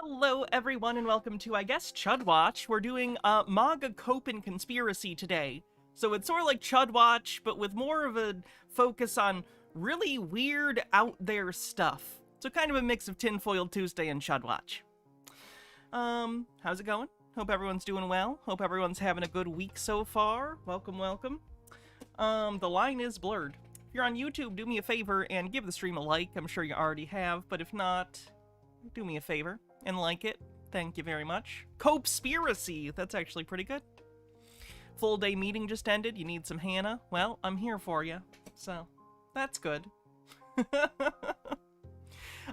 Hello, everyone, and welcome to, I guess, Chud Watch. We're doing MAGA Cope and Conspiracy today. So it's sort of like Chud Watch, but with more of a focus on really weird, out there stuff. So kind of a mix of Tinfoil Tuesday and Chud Watch. How's it going? Hope everyone's doing well. Hope everyone's having a good week so far. Welcome, welcome. The line is blurred. If you're on YouTube, do me a favor and give the stream a like. I'm sure you already have, but if not, do me a favor and like it. Thank you very much. Conspiracy. That's actually pretty good. Full day meeting just ended. You need some Hannah? Well, I'm here for you. So, that's good.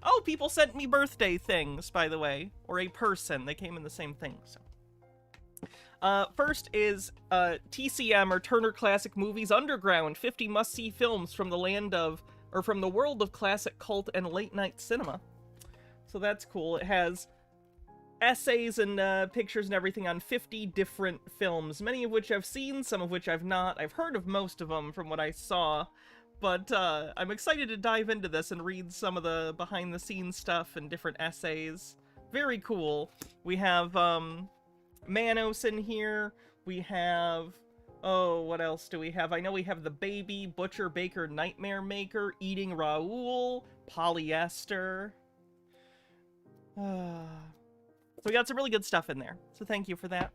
Oh, people sent me birthday things, by the way. Or a person. They came in the same thing, so. First is TCM, or Turner Classic Movies Underground, 50 must-see films from the land of, or from the world of classic cult and late-night cinema. So that's cool. It has essays and pictures and everything on 50 different films, many of which I've seen, some of which I've not. I've heard of most of them from what I saw, but I'm excited to dive into this and read some of the behind-the-scenes stuff and different essays. Very cool. We have Manos in here. We have, oh, what else do we have? I know we have The Baby, Butcher, Baker, Nightmare Maker, Eating Raoul, Polyester. So we got some really good stuff in there, so thank you for that.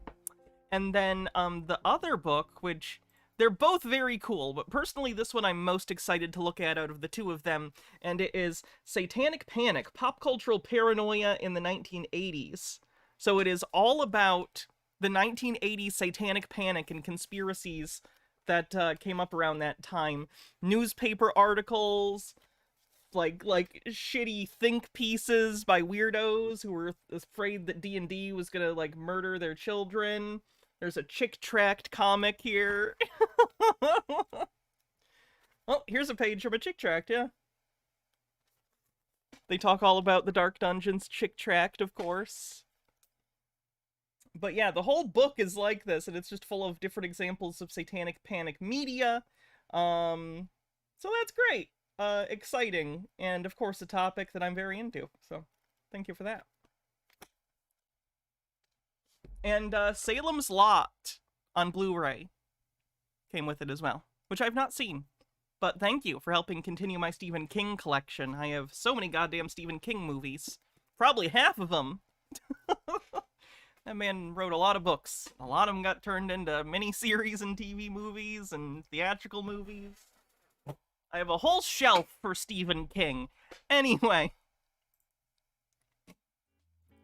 And then the other book, which they're both very cool, but personally this one I'm most excited to look at out of the two of them, and it is Satanic Panic, Pop Cultural Paranoia in the 1980s. So it is all about the 1980s Satanic Panic and conspiracies that came up around that time. Newspaper articles, like shitty think pieces by weirdos who were afraid that D&D was gonna, like, murder their children. There's a chick tract comic here. Oh, here's a page from a chick tract, yeah. They talk all about the Dark Dungeons chick tract, of course. But yeah, the whole book is like this, and it's just full of different examples of Satanic Panic media. So that's great. Exciting, and of course a topic that I'm very into, so thank you for that. And Salem's Lot on Blu-ray came with it as well, which I've not seen, but thank you for helping continue my Stephen King collection. I have so many goddamn Stephen King movies, probably half of them. That man wrote a lot of books. A lot of them got turned into miniseries and TV movies and theatrical movies. I have a whole shelf for Stephen King. Anyway.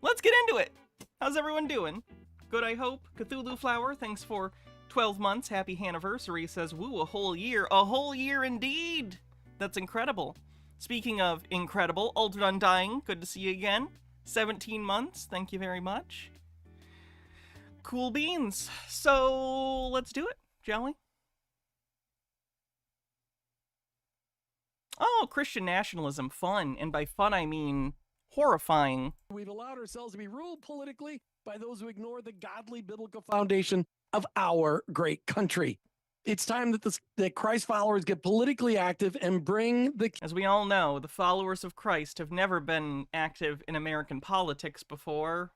Let's get into it. How's everyone doing? Good, I hope. Cthulhu Flower, thanks for 12 months. Happy anniversary. Says, woo, a whole year. A whole year indeed. That's incredible. Speaking of incredible, Altered Undying, good to see you again. 17 months. Thank you very much. Cool beans. So, let's do it, shall we? Oh, Christian nationalism, fun. And by fun, I mean horrifying. We've allowed ourselves to be ruled politically by those who ignore the godly biblical foundation of our great country. It's time that Christ followers get politically active and bring the... As we all know, the followers of Christ have never been active in American politics before.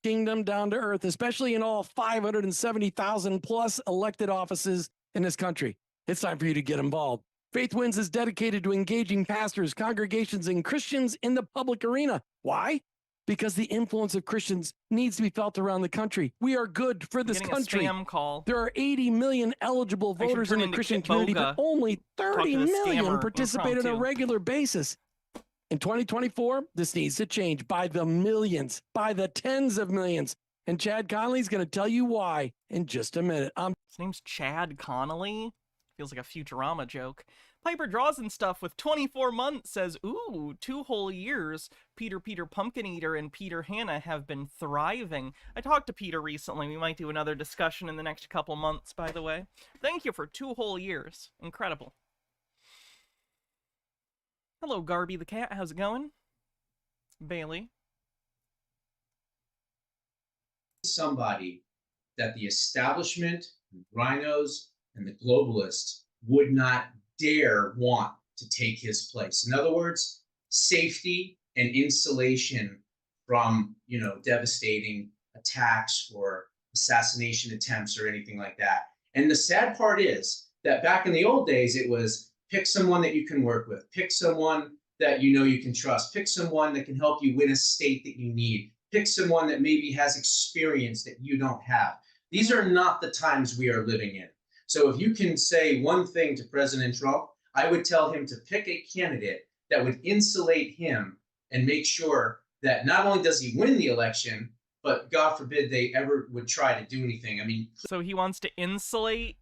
Kingdom down to earth, especially in all 570,000 plus elected offices in this country. It's time for you to get involved. Faith Wins is dedicated to engaging pastors, congregations, and Christians in the public arena. Why? Because the influence of Christians needs to be felt around the country. We are good for this country. A spam call. There are 80 million eligible voters in the Christian community, but only 30 million participate on a regular basis. In 2024, this needs to change by the millions, by the tens of millions. And Chad Connolly's going to tell you why in just a minute. His name's Chad Connolly. Feels like a Futurama joke. Piper Draws and Stuff with 24 months says, ooh, 2 whole years. Peter Pumpkin Eater and Peter Hannah have been thriving. I talked to Peter recently. We might do another discussion in the next couple months, by the way. Thank you for 2 whole years. Incredible. Hello, Garby the cat. How's it going? Bailey. Somebody that the establishment, the rhinos, and the globalists would not dare want to take his place. In other words, safety and insulation from, devastating attacks or assassination attempts or anything like that. And the sad part is that back in the old days, it was pick someone that you can work with, pick someone that you can trust, pick someone that can help you win a state that you need, pick someone that maybe has experience that you don't have. These are not the times we are living in. So if you can say one thing to President Trump, I would tell him to pick a candidate that would insulate him and make sure that not only does he win the election, but God forbid they ever would try to do anything. I mean, so he wants to insulate.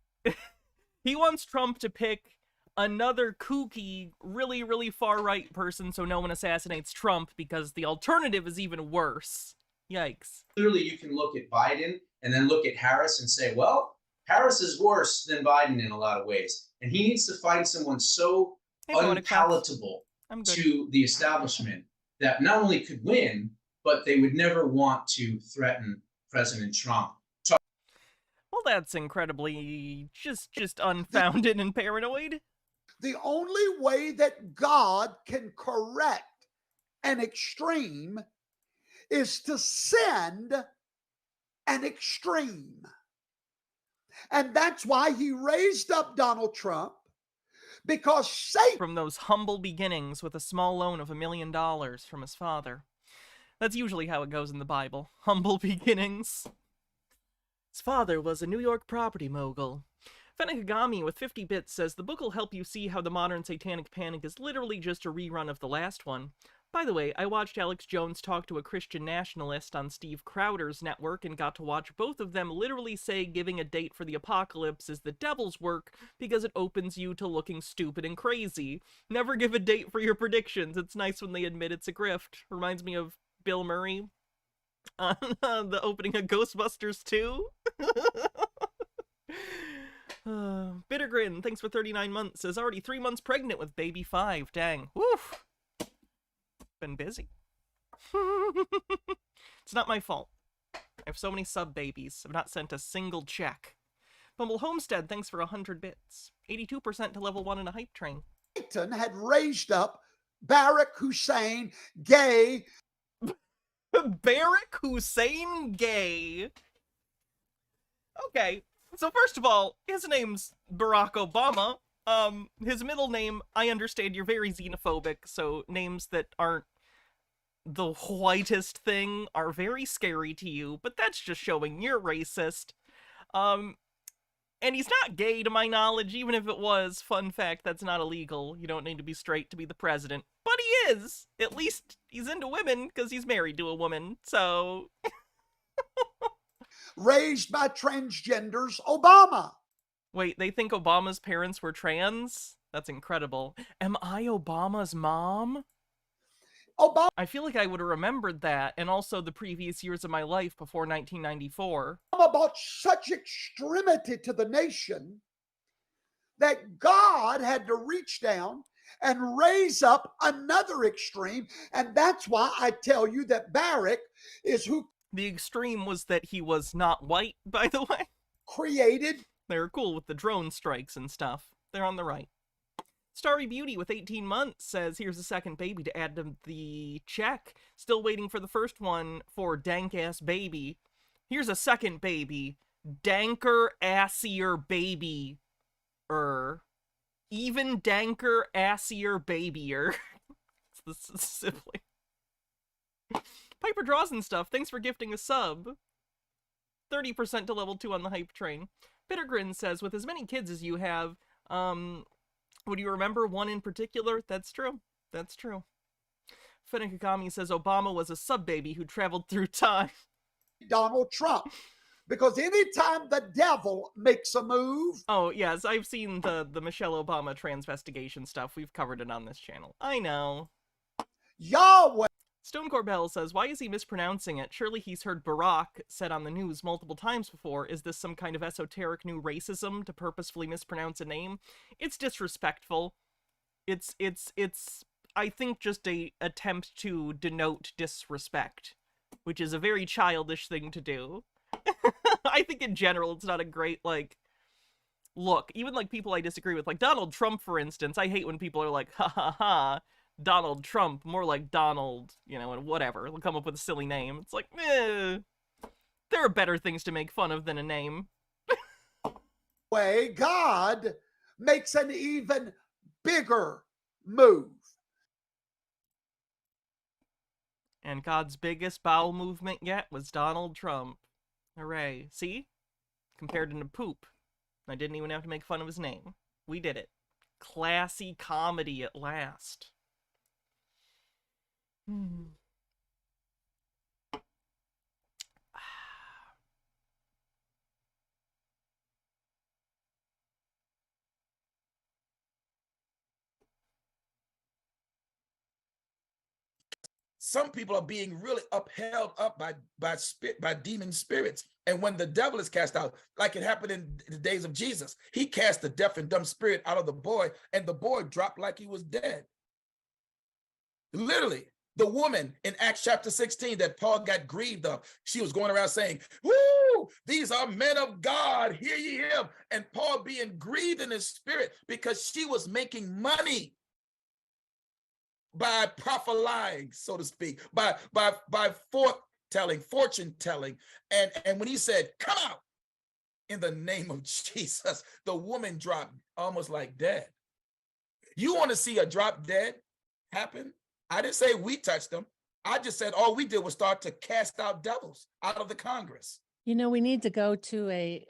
He wants Trump to pick another kooky, really, really far-right person so no one assassinates Trump, because the alternative is even worse. Yikes. Clearly, you can look at Biden and then look at Harris and say, well, Harris is worse than Biden in a lot of ways. And he needs to find someone so unpalatable to the establishment that not only could win, but they would never want to threaten President Trump. Well, that's incredibly just unfounded and paranoid. The only way that God can correct an extreme is to send an extreme. And that's why he raised up Donald Trump, because Satan... From those humble beginnings with a small loan of $1 million from his father. That's usually how it goes in the Bible. Humble beginnings. His father was a New York property mogul. Fenakagami with 50 bits says, the book will help you see how the modern satanic panic is literally just a rerun of the last one. By the way, I watched Alex Jones talk to a Christian nationalist on Steve Crowder's network and got to watch both of them literally say giving a date for the apocalypse is the devil's work because it opens you to looking stupid and crazy. Never give a date for your predictions. It's nice when they admit it's a grift. Reminds me of Bill Murray on the opening of Ghostbusters 2. Bittergrin, thanks for 39 months, says already 3 months pregnant with baby 5. Dang. Woof. Been busy. It's not my fault. I have so many sub-babies. I've not sent a single check. Bumble Homestead, thanks for 100 bits. 82% to level 1 in a hype train. Satan had raised up Barack Hussein Gay. Barack Hussein Gay. Okay, so first of all, his name's Barack Obama. His middle name, I understand you're very xenophobic, so names that aren't the whitest thing are very scary to you, but that's just showing you're racist. And he's not gay to my knowledge, even if it was. Fun fact, that's not illegal. You don't need to be straight to be the president. But he is! At least he's into women, because he's married to a woman, so... Raised by transgenders, Obama. Wait, they think Obama's parents were trans? That's incredible. Am I Obama's mom? Obama. I feel like I would have remembered that, and also the previous years of my life before 1994. Obama brought such extremity to the nation that God had to reach down and raise up another extreme, and that's why I tell you that Barack is who... The extreme was that he was not white, by the way. Created... They were cool with the drone strikes and stuff. They're on the right. Starry Beauty with 18 months says, here's a second baby to add to the check. Still waiting for the first one for dank-ass baby. Here's a second baby. Danker assier baby. Even danker assier babyer. It's the sibling. Piper Draws and stuff, thanks for gifting a sub. 30% to level 2 on the hype train. Bittergrin says, with as many kids as you have, would you remember one in particular? That's true. That's true. Fenakagami says Obama was a sub-baby who traveled through time. Donald Trump. Because anytime the devil makes a move... Oh, yes, I've seen the Michelle Obama transvestigation stuff. We've covered it on this channel. I know. Yahweh! Stone Corbell says, why is he mispronouncing it? Surely he's heard Barack said on the news multiple times before. Is this some kind of esoteric new racism to purposefully mispronounce a name? It's disrespectful. It's I think, just a attempt to denote disrespect, which is a very childish thing to do. I think in general it's not a great, like, look, even like people I disagree with, like Donald Trump, for instance, I hate when people are like, ha ha ha, Donald Trump, more like Donald, you know, and whatever. They'll come up with a silly name. It's like, there are better things to make fun of than a name. Way, God makes an even bigger move. And God's biggest bowel movement yet was Donald Trump. Hooray. See? Compared to poop. I didn't even have to make fun of his name. We did it. Classy comedy at last. Some people are being really upheld up by demon spirits. And when the devil is cast out, like it happened in the days of Jesus, he cast the deaf and dumb spirit out of the boy, and the boy dropped like he was dead. Literally, the woman in Acts chapter 16 that Paul got grieved of, she was going around saying, woo, these are men of God, hear ye him. And Paul being grieved in his spirit because she was making money by prophesying, so to speak, by fortune telling. And when he said, come out in the name of Jesus, the woman dropped almost like dead. You want to see a drop dead happen? I didn't say we touched them. I just said all we did was start to cast out devils out of the Congress. You know, we need to go to a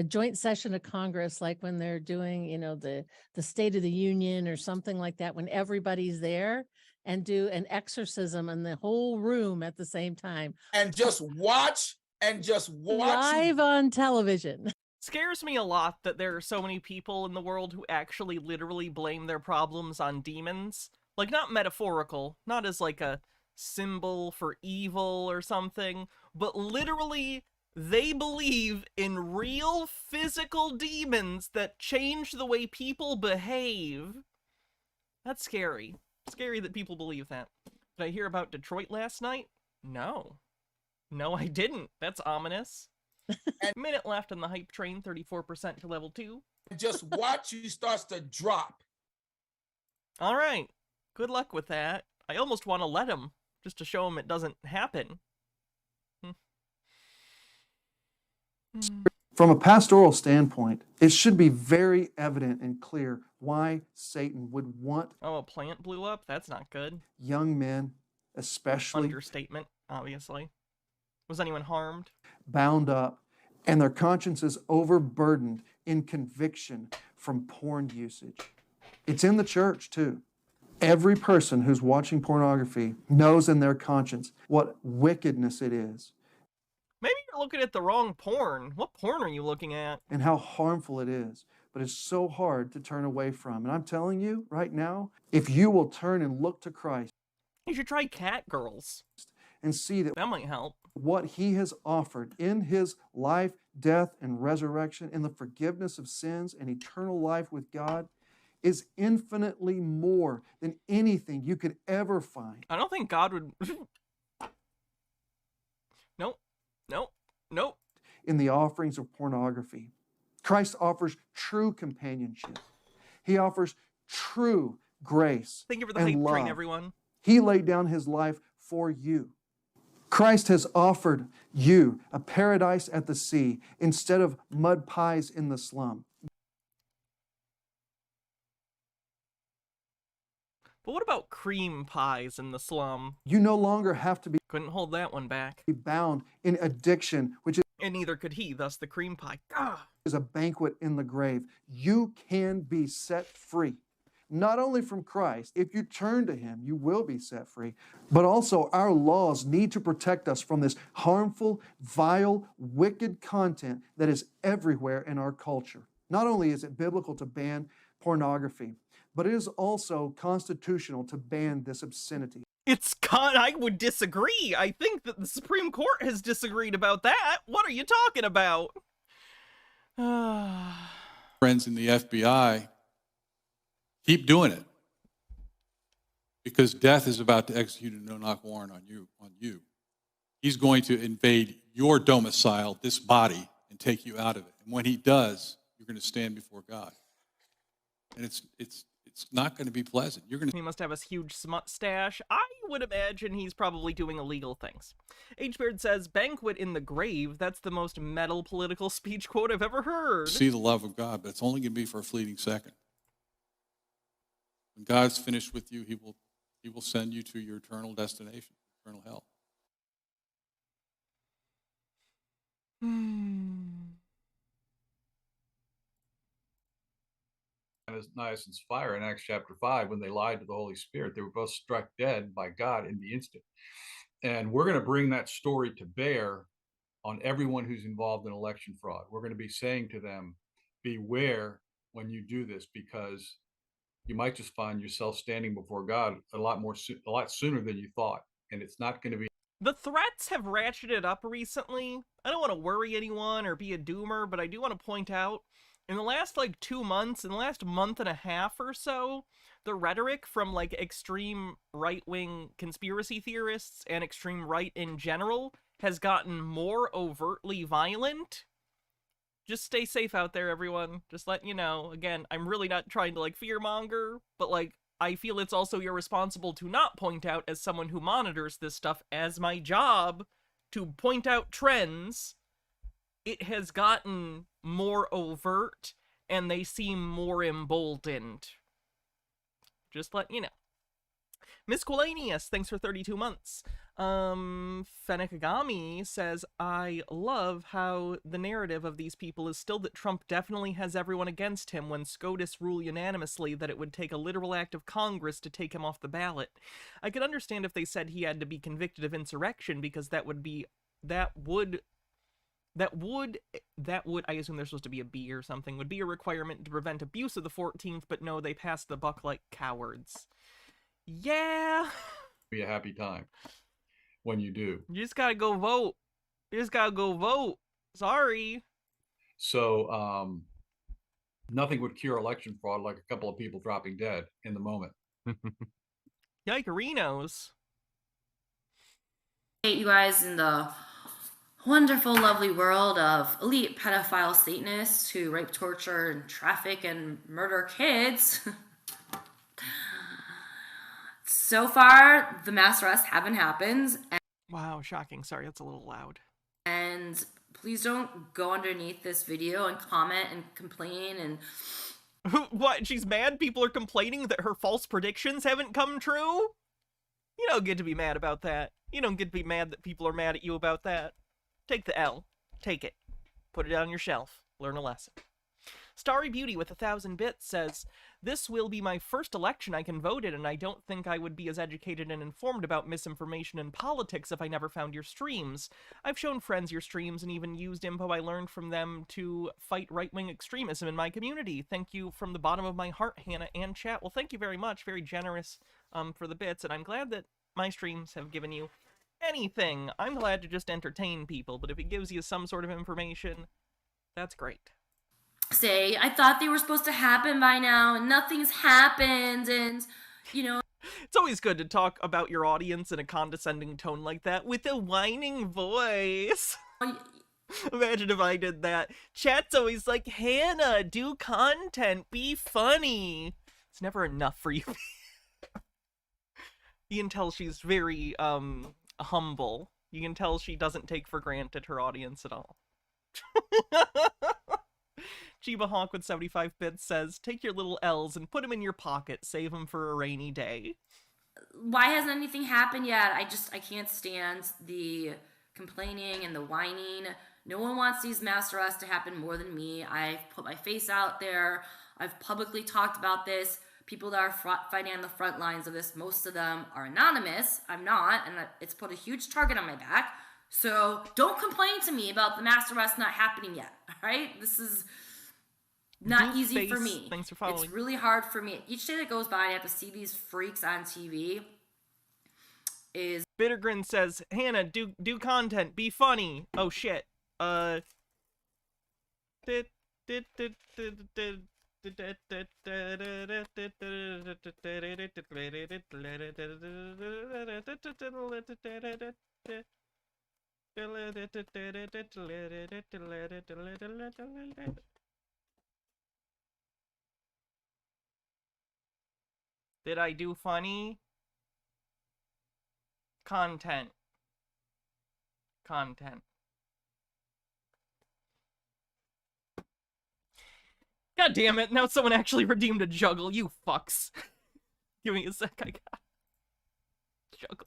joint session of Congress, like when they're doing, you know, the State of the Union or something like that, when everybody's there, and do an exorcism in the whole room at the same time. And just watch live on television. Scares me a lot that there are so many people in the world who actually literally blame their problems on demons. Like, not metaphorical, not as like a symbol for evil or something, but literally they believe in real physical demons that change the way people behave. That's scary. Scary that people believe that. Did I hear about Detroit last night? No. No, I didn't. That's ominous. A minute left on the hype train, 34% to level 2. Just watch you starts to drop. All right. Good luck with that. I almost want to let him, just to show him it doesn't happen. From a pastoral standpoint, it should be very evident and clear why Satan would want Oh, a plant blew up? That's not good. young men, especially Understatement, obviously. Was anyone harmed? bound up and their consciences overburdened in conviction from porn usage. It's in the church too. Every person who's watching pornography knows in their conscience what wickedness it is Maybe you're looking at the wrong porn. What porn are you looking at? and how harmful it is. But it's so hard to turn away from. And I'm telling you right now, if you will turn and look to Christ You should try Cat Girls. and see that That might help. what he has offered in his life, death, and resurrection, in the forgiveness of sins and eternal life with God, is infinitely more than anything you could ever find. I don't think God would... Nope. In the offerings of pornography, Christ offers true companionship. He offers true grace. Thank you for the and hype train, love. everyone. He laid down his life for you. Christ has offered you a paradise at the sea instead of mud pies in the slum. But what about cream pies in the slum? You no longer have to be Couldn't hold that one back. bound in addiction, which And neither could he, thus the cream pie. Ah! is a banquet in the grave. You can be set free. Not only from Christ, if you turn to him, you will be set free, but also our laws need to protect us from this harmful, vile, wicked content that is everywhere in our culture. Not only is it biblical to ban pornography, but it is also constitutional to ban this obscenity. I would disagree. I think that the Supreme Court has disagreed about that. What are you talking about? Friends in the FBI, keep doing it, because death is about to execute a no-knock warrant on you. He's going to invade your domicile, this body, and take you out of it. And when he does, you're going to stand before God. And it's not going to be pleasant. You're going to... He must have a huge smut stash. I would imagine he's probably doing illegal things. H-Beard says, banquet in the grave. That's the most metal political speech quote I've ever heard. see the love of God, but it's only going to be for a fleeting second. When God's finished with you, he will send you to your eternal destination, eternal hell. Ananias fire in Acts chapter 5, when they lied to the Holy Spirit, they were both struck dead by God in the instant. And we're going to bring that story to bear on everyone who's involved in election fraud. We're going to be saying to them, beware when you do this, because you might just find yourself standing before God a lot sooner than you thought. And it's not going to be... The threats have ratcheted up recently. I don't want to worry anyone or be a doomer, but I do want to point out, in the last, 2 months, in the last month and a half or so, the rhetoric from, extreme right-wing conspiracy theorists and extreme right in general has gotten more overtly violent. Just stay safe out there, everyone. Just letting you know. Again, I'm really not trying to, fearmonger, but, I feel it's also irresponsible to not point out, as someone who monitors this stuff as my job, to point out trends. It has gotten more overt, and they seem more emboldened. Just letting you know. Miss Quilanius, thanks for 32 months. Fenekagami says, I love how the narrative of these people is still that Trump definitely has everyone against him when SCOTUS rule unanimously that it would take a literal act of Congress to take him off the ballot. I could understand if they said he had to be convicted of insurrection, because that would, I assume there's supposed to be a B or something, would be a requirement to prevent abuse of the 14th, but no, they passed the buck like cowards. Yeah. Be a happy time when you do. You just gotta go vote. You just gotta go vote. Sorry. So, nothing would cure election fraud like a couple of people dropping dead in the moment. Yikerinos. You guys in the wonderful, lovely world of elite pedophile Satanists who rape, torture, and traffic and murder kids. So far, the mass arrests haven't happened. Wow, shocking. Sorry, that's a little loud. And please don't go underneath this video and comment and complain and... What? She's mad people are complaining that her false predictions haven't come true? You don't get to be mad about that. You don't get to be mad that people are mad at you about that. Take the L. Take it. Put it on your shelf. Learn a lesson. Starry Beauty with 1,000 bits says, this will be my first election I can vote in, and I don't think I would be as educated and informed about misinformation and politics if I never found your streams. I've shown friends your streams and even used info I learned from them to fight right-wing extremism in my community. Thank you from the bottom of my heart, Hannah and chat. Well, thank you very much. Very generous for the bits, and I'm glad that my streams have given you anything. I'm glad to just entertain people, but if it gives you some sort of information, that's great. Say, I thought they were supposed to happen by now, and nothing's happened, and, you know... It's always good to talk about your audience in a condescending tone like that, with a whining voice. Imagine if I did that. Chat's always like, Hannah, do content, be funny. It's never enough for you. You can tell she's very, humble. You can tell she doesn't take for granted her audience at all. Chiba Honk with 75 bits says, take your little L's and put them in your pocket. Save them for a rainy day. Why hasn't anything happened yet? I can't stand the complaining and the whining. No one wants these mass arrests to happen more than me. I've put my face out there. I've publicly talked about this. People that are fighting on the front lines of this, most of them are anonymous. I'm not, and it's put a huge target on my back. So don't complain to me about the mass arrest not happening yet, all right? This is not easy for me. Thanks for following. It's really hard for me. Each day that goes by, I have to see these freaks on TV. Bittergrin says, Hannah, do content, be funny. Oh shit. Did I do funny? Content. Content. God damn it, now someone actually redeemed a juggle, you fucks. Give me a sec, I got juggling.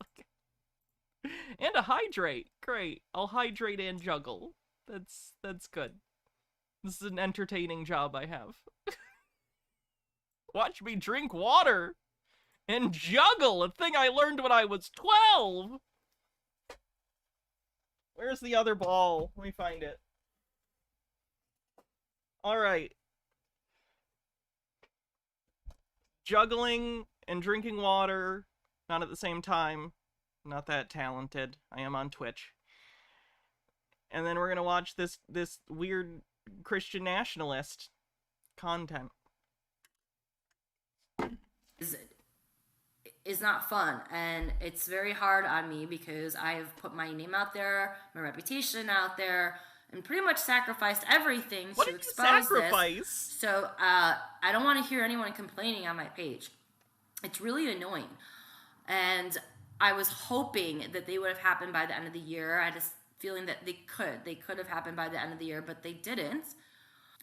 And a hydrate. Great. I'll hydrate and juggle. That's good. This is an entertaining job I have. Watch me drink water and juggle, a thing I learned when I was 12. Where's the other ball? Let me find it. All right. Juggling and drinking water, not at the same time. Not that talented. I am on Twitch. And then we're gonna watch this weird Christian nationalist content. Is not fun, and it's very hard on me because I have put my name out there, my reputation out there, and pretty much sacrificed everything to expose this. So I don't want to hear anyone complaining on my page. It's really annoying, and I was hoping that they would have happened by the end of the year. I had a feeling that they could have happened by the end of the year, but they didn't.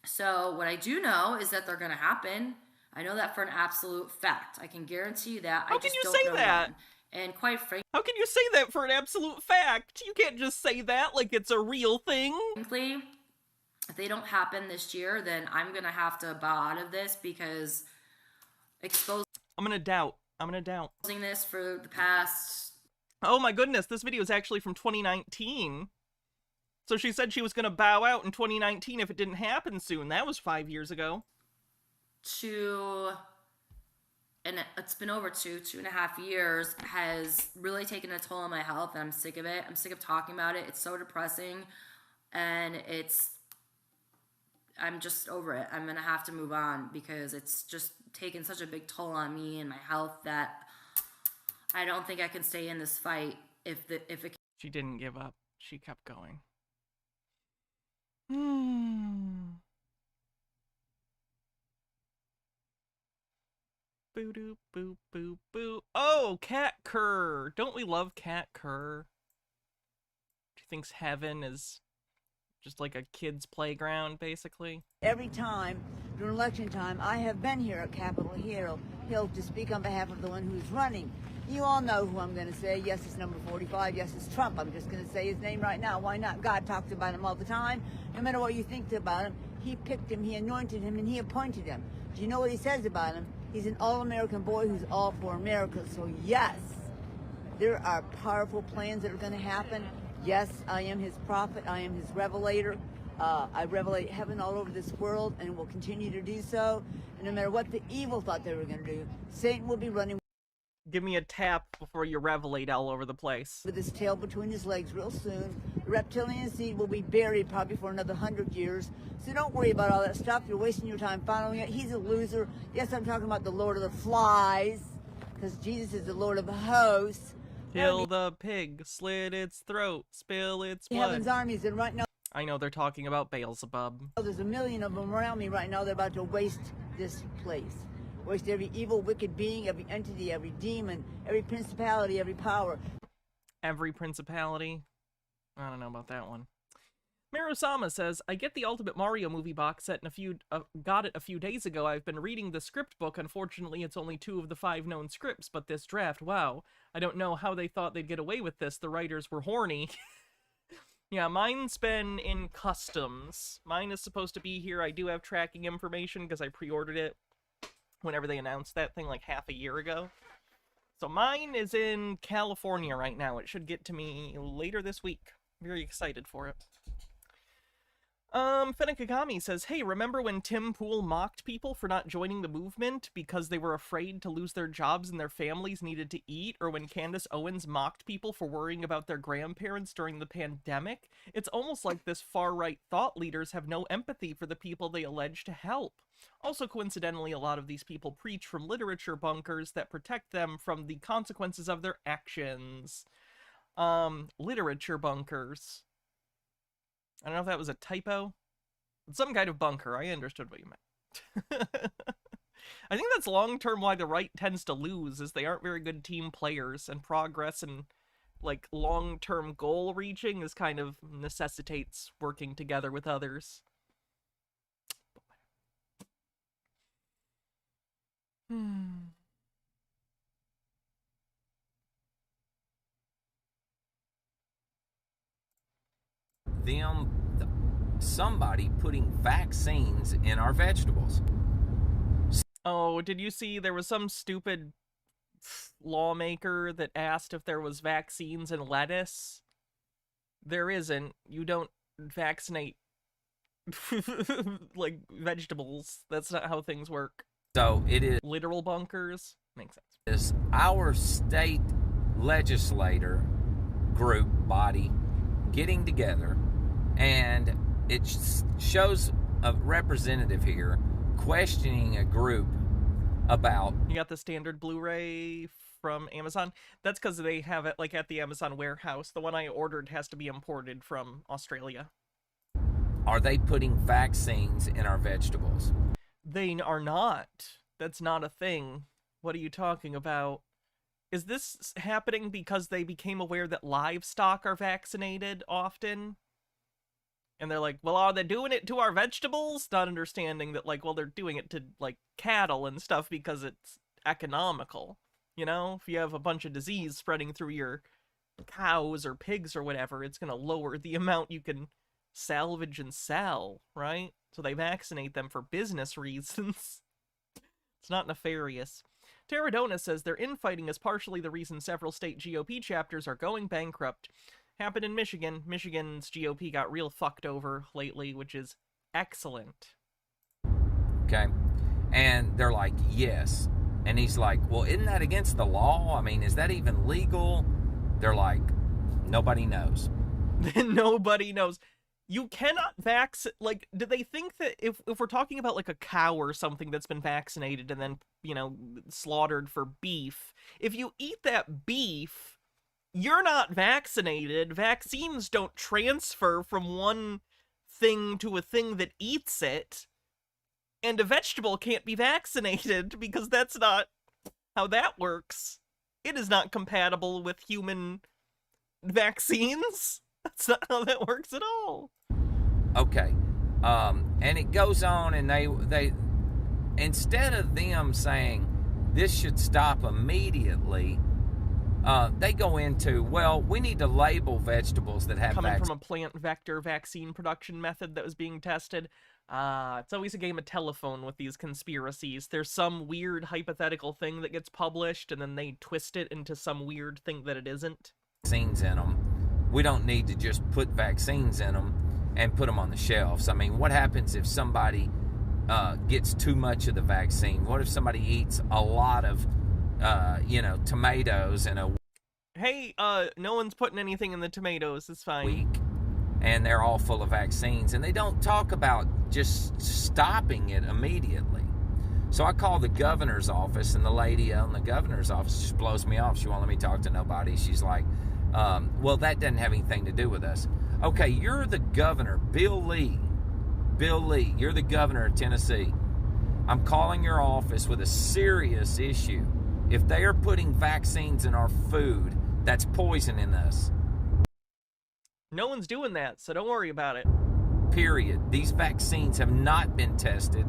So what I do know is that they're going to happen. I know that for an absolute fact. I can guarantee you that. How can you say that? And quite frankly, how can you say that for an absolute fact? You can't just say that like it's a real thing. Frankly, if they don't happen this year, then I'm going to have to bow out of this because I'm going to doubt. This for the past... Oh my goodness, this video is actually from 2019. So she said she was going to bow out in 2019 if it didn't happen soon. That was 5 years ago. And it's been over 2.5 years, has really taken a toll on my health, and I'm sick of it. I'm sick of talking about it. It's so depressing, and I'm just over it. I'm gonna have to move on because it's just taken such a big toll on me and my health that I don't think I can stay in this fight if it. She didn't give up. She kept going. Boo doo boo boo boo. Oh, Cat Kerr. Don't we love Cat Kerr? She thinks heaven is just like a kid's playground, basically. Every time during election time, I have been here at Capitol Hill to speak on behalf of the one who's running. You all know who I'm going to say. Yes, it's number 45. Yes, it's Trump. I'm just going to say his name right now. Why not? God talks about him all the time. No matter what you think about him, he picked him, he anointed him, and he appointed him. Do you know what he says about him? He's an all-American boy who's all for America. So yes, there are powerful plans that are going to happen. Yes, I am his prophet. I am his revelator. I revelate heaven all over this world and will continue to do so. And no matter what the evil thought they were going to do, Satan will be running. Give me a tap before you revelate all over the place. With his tail between his legs real soon. The reptilian seed will be buried probably for another 100 years. So don't worry about all that stuff. You're wasting your time following it. He's a loser. Yes, I'm talking about the Lord of the Flies, because Jesus is the Lord of the hosts. Kill the pig, slit its throat, spill its blood. Heaven's armies, and right now... I know they're talking about Beelzebub. There's 1 million of them around me right now. They're about to waste this place. Waste every evil, wicked being, every entity, every demon, every principality, every power. Every principality? I don't know about that one. Marosama says, I get the Ultimate Mario movie box set and got it a few days ago. I've been reading the script book. Unfortunately, it's only 2 of the 5 known scripts, but this draft, wow. I don't know how they thought they'd get away with this. The writers were horny. Yeah, mine's been in customs. Mine is supposed to be here. I do have tracking information because I pre-ordered it whenever they announced that thing like half a year ago. So mine is in California right now. It should get to me later this week. Very excited for it. Fenakagami says, hey, remember when Tim Pool mocked people for not joining the movement because they were afraid to lose their jobs and their families needed to eat? Or when Candace Owens mocked people for worrying about their grandparents during the pandemic? It's almost like this far-right thought leaders have no empathy for the people they allege to help. Also, coincidentally, a lot of these people preach from literature bunkers that protect them from the consequences of their actions. Literature bunkers. I don't know if that was a typo. It's some kind of bunker. I understood what you meant. I think that's long-term why the right tends to lose, is they aren't very good team players, and progress and like long-term goal reaching is kind of necessitates working together with others. Somebody putting vaccines in our vegetables. Oh, did you see there was some stupid lawmaker that asked if there was vaccines in lettuce? There isn't. You don't vaccinate like vegetables. That's not how things work. So it is literal bunkers. Makes sense. Is our state legislator group body getting together, and it shows a representative here questioning a group about... You got the standard Blu-ray from Amazon? That's because they have it like at the Amazon warehouse. The one I ordered has to be imported from Australia. Are they putting vaccines in our vegetables? They are not. That's not a thing. What are you talking about? Is this happening because they became aware that livestock are vaccinated often? And they're like, well, are they doing it to our vegetables? Not understanding that, like, well, they're doing it to, like, cattle and stuff because it's economical. You know, if you have a bunch of disease spreading through your cows or pigs or whatever, it's going to lower the amount you can salvage and sell, right? So they vaccinate them for business reasons. It's not nefarious. Terradona says their infighting is partially the reason several state GOP chapters are going bankrupt. Happened in Michigan. Michigan's GOP got real fucked over lately, which is excellent. Okay. And they're like, yes. And he's like, well, isn't that against the law? I mean, is that even legal? They're like, nobody knows. Nobody knows. You cannot like, do they think that if we're talking about like a cow or something that's been vaccinated and then, you know, slaughtered for beef, if you eat that beef, you're not vaccinated. Vaccines don't transfer from one thing to a thing that eats it. And a vegetable can't be vaccinated because that's not how that works. It is not compatible with human vaccines. That's not how that works at all. Okay. And it goes on, and they instead of them saying this should stop immediately, they go into, well, we need to label vegetables that have coming from a plant vector vaccine production method that was being tested. It's always a game of telephone with these conspiracies. There's some weird hypothetical thing that gets published, and then they twist it into some weird thing that it isn't. Vaccines in them. We don't need to just put vaccines in them and put them on the shelves. I mean, what happens if somebody gets too much of the vaccine? What if somebody eats a lot of, tomatoes in a Hey, no one's putting anything in the tomatoes. It's fine. week, and they're all full of vaccines, and they don't talk about just stopping it immediately. So I call the governor's office, and the lady in the governor's office just blows me off. She won't let me talk to nobody. She's like, well, that doesn't have anything to do with us. Okay, you're the governor, Bill Lee. Bill Lee, you're the governor of Tennessee. I'm calling your office with a serious issue. If they are putting vaccines in our food, that's poisoning us. No one's doing that, so don't worry about it. Period. These vaccines have not been tested.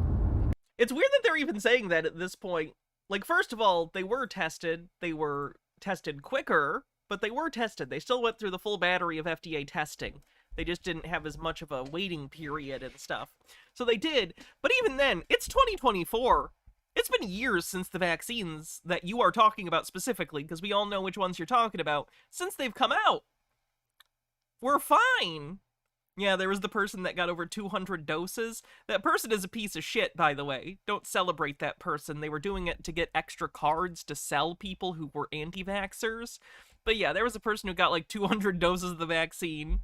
It's weird that they're even saying that at this point. Like, first of all, they were tested. They were tested quicker, but they were tested. They still went through the full battery of FDA testing. They just didn't have as much of a waiting period and stuff. So they did. But even then, it's 2024. It's been years since the vaccines that you are talking about specifically, because we all know which ones you're talking about, since they've come out. We're fine. Yeah, there was the person that got over 200 doses. That person is a piece of shit, by the way. Don't celebrate that person. They were doing it to get extra cards to sell people who were anti-vaxxers. But yeah, there was a person who got like 200 doses of the vaccine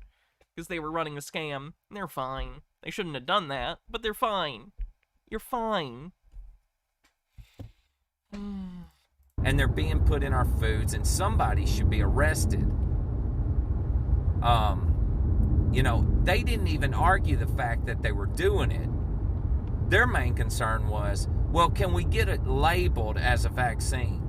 because they were running a scam. They're fine. They shouldn't have done that, but they're fine. You're fine. And they're being put in our foods, and somebody should be arrested. You know, they didn't even argue the fact that they were doing it. Their main concern was, well, can we get it labeled as a vaccine?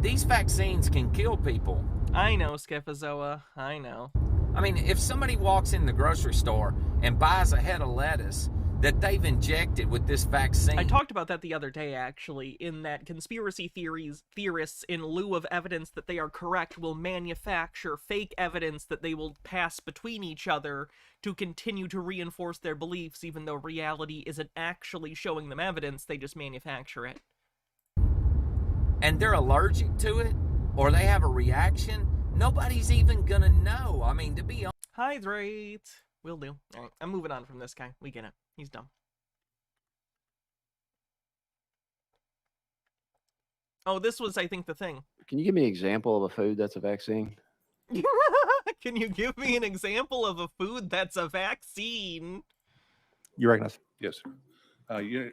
These vaccines can kill people. I know, Schifazoa. I know. I mean, if somebody walks in the grocery store and buys a head of lettuce that they've injected with this vaccine. I talked about that the other day, actually, in that conspiracy theorists, in lieu of evidence that they are correct, will manufacture fake evidence that they will pass between each other to continue to reinforce their beliefs, even though reality isn't actually showing them evidence, they just manufacture it. And they're allergic to it, or they have a reaction, nobody's even gonna know. I mean, to be honest. Hydrate. Will do. All right, I'm moving on from this guy. We get it. He's dumb. Oh, this was, I think, the thing. Can you give me an example of a food that's a vaccine? Can you give me an example of a food that's a vaccine? You recognize? Yes.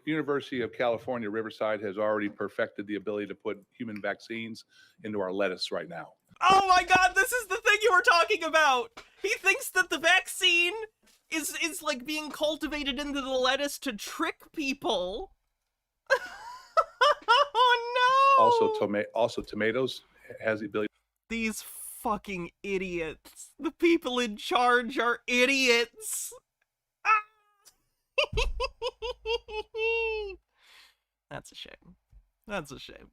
University of California, Riverside has already perfected the ability to put human vaccines into our lettuce right now. Oh my god, this is the thing you were talking about! He thinks that the vaccine is like being cultivated into the lettuce to trick people. Oh no! Also tomatoes has the ability. These fucking idiots. The people in charge are idiots. That's a shame. That's a shame.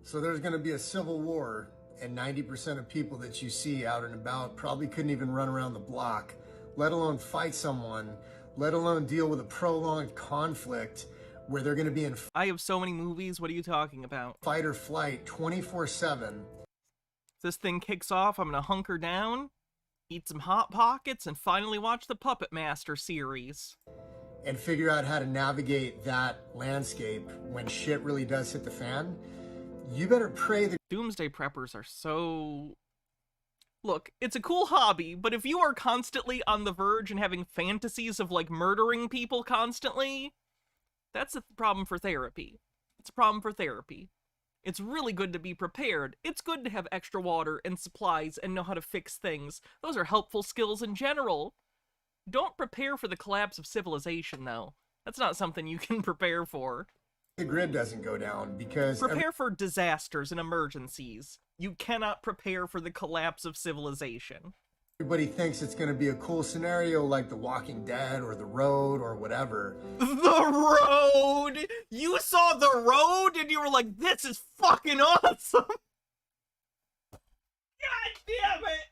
So there's going to be a civil war, and 90% of people that you see out and about probably couldn't even run around the block, let alone fight someone, let alone deal with a prolonged conflict where they're going to be in I have so many movies. What are you talking about? Fight or flight 24/7. This thing kicks off, I'm gonna hunker down, eat some Hot Pockets, and finally watch the Puppet Master series. And figure out how to navigate that landscape when shit really does hit the fan. You better pray that Doomsday Preppers are so... Look, it's a cool hobby, but if you are constantly on the verge and having fantasies of, like, murdering people constantly, that's a problem for therapy. It's a problem for therapy. It's really good to be prepared. It's good to have extra water and supplies and know how to fix things. Those are helpful skills in general. Don't prepare for the collapse of civilization, though. That's not something you can prepare for. the grid doesn't go down because... Prepare for disasters and emergencies. You cannot prepare for the collapse of civilization. Everybody thinks it's going to be a cool scenario like The Walking Dead or The Road or whatever. The Road! You saw The Road and you were like, this is fucking awesome! God damn it!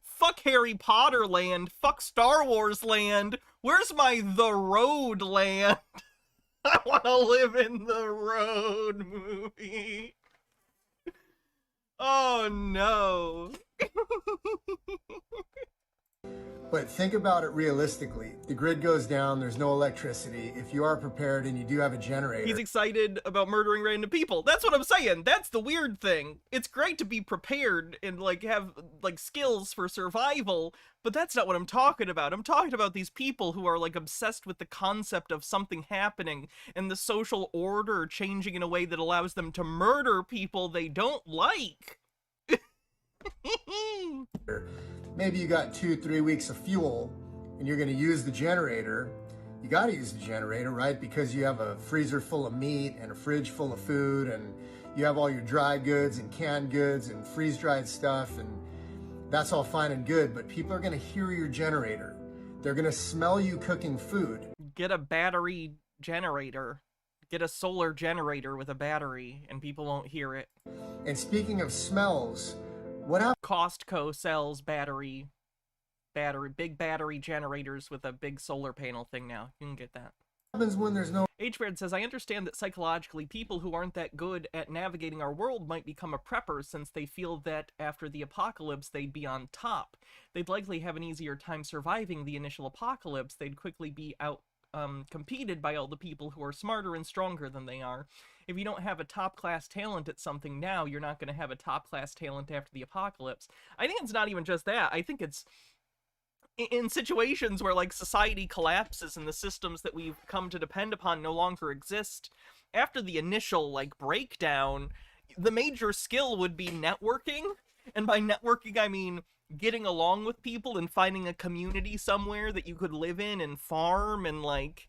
Fuck Harry Potter land. Fuck Star Wars land. Where's my The Road land? I want to live in The Road movie. Oh no. But think about it realistically. The grid goes down, there's no electricity. If you are prepared and you do have a generator... He's excited about murdering random people. That's what I'm saying. That's the weird thing. It's great to be prepared and, like, have, like, skills for survival, but that's not what I'm talking about. I'm talking about these people who are, like, obsessed with the concept of something happening and the social order changing in a way that allows them to murder people they don't like. Maybe you got 2-3 weeks of fuel and you're going to use the generator. You got to use the generator, right? Because you have a freezer full of meat and a fridge full of food, and you have all your dry goods and canned goods and freeze-dried stuff, and that's all fine and good, but people are going to hear your generator. They're going to smell you cooking food. Get a battery generator. Get a solar generator with a battery and people won't hear it. And speaking of smells, what happened? Costco sells big battery generators with a big solar panel thing now. You can get that. Happens when there's no... H-Baird says, I understand that psychologically people who aren't that good at navigating our world might become a prepper since they feel that after the apocalypse they'd be on top. They'd likely have an easier time surviving the initial apocalypse. They'd quickly be competed by all the people who are smarter and stronger than they are. If you don't have a top-class talent at something now, you're not going to have a top-class talent after the apocalypse. I think it's not even just that. I think it's in situations where like society collapses and the systems that we've come to depend upon no longer exist, after the initial like breakdown, the major skill would be networking. And by networking, I mean getting along with people and finding a community somewhere that you could live in and farm and like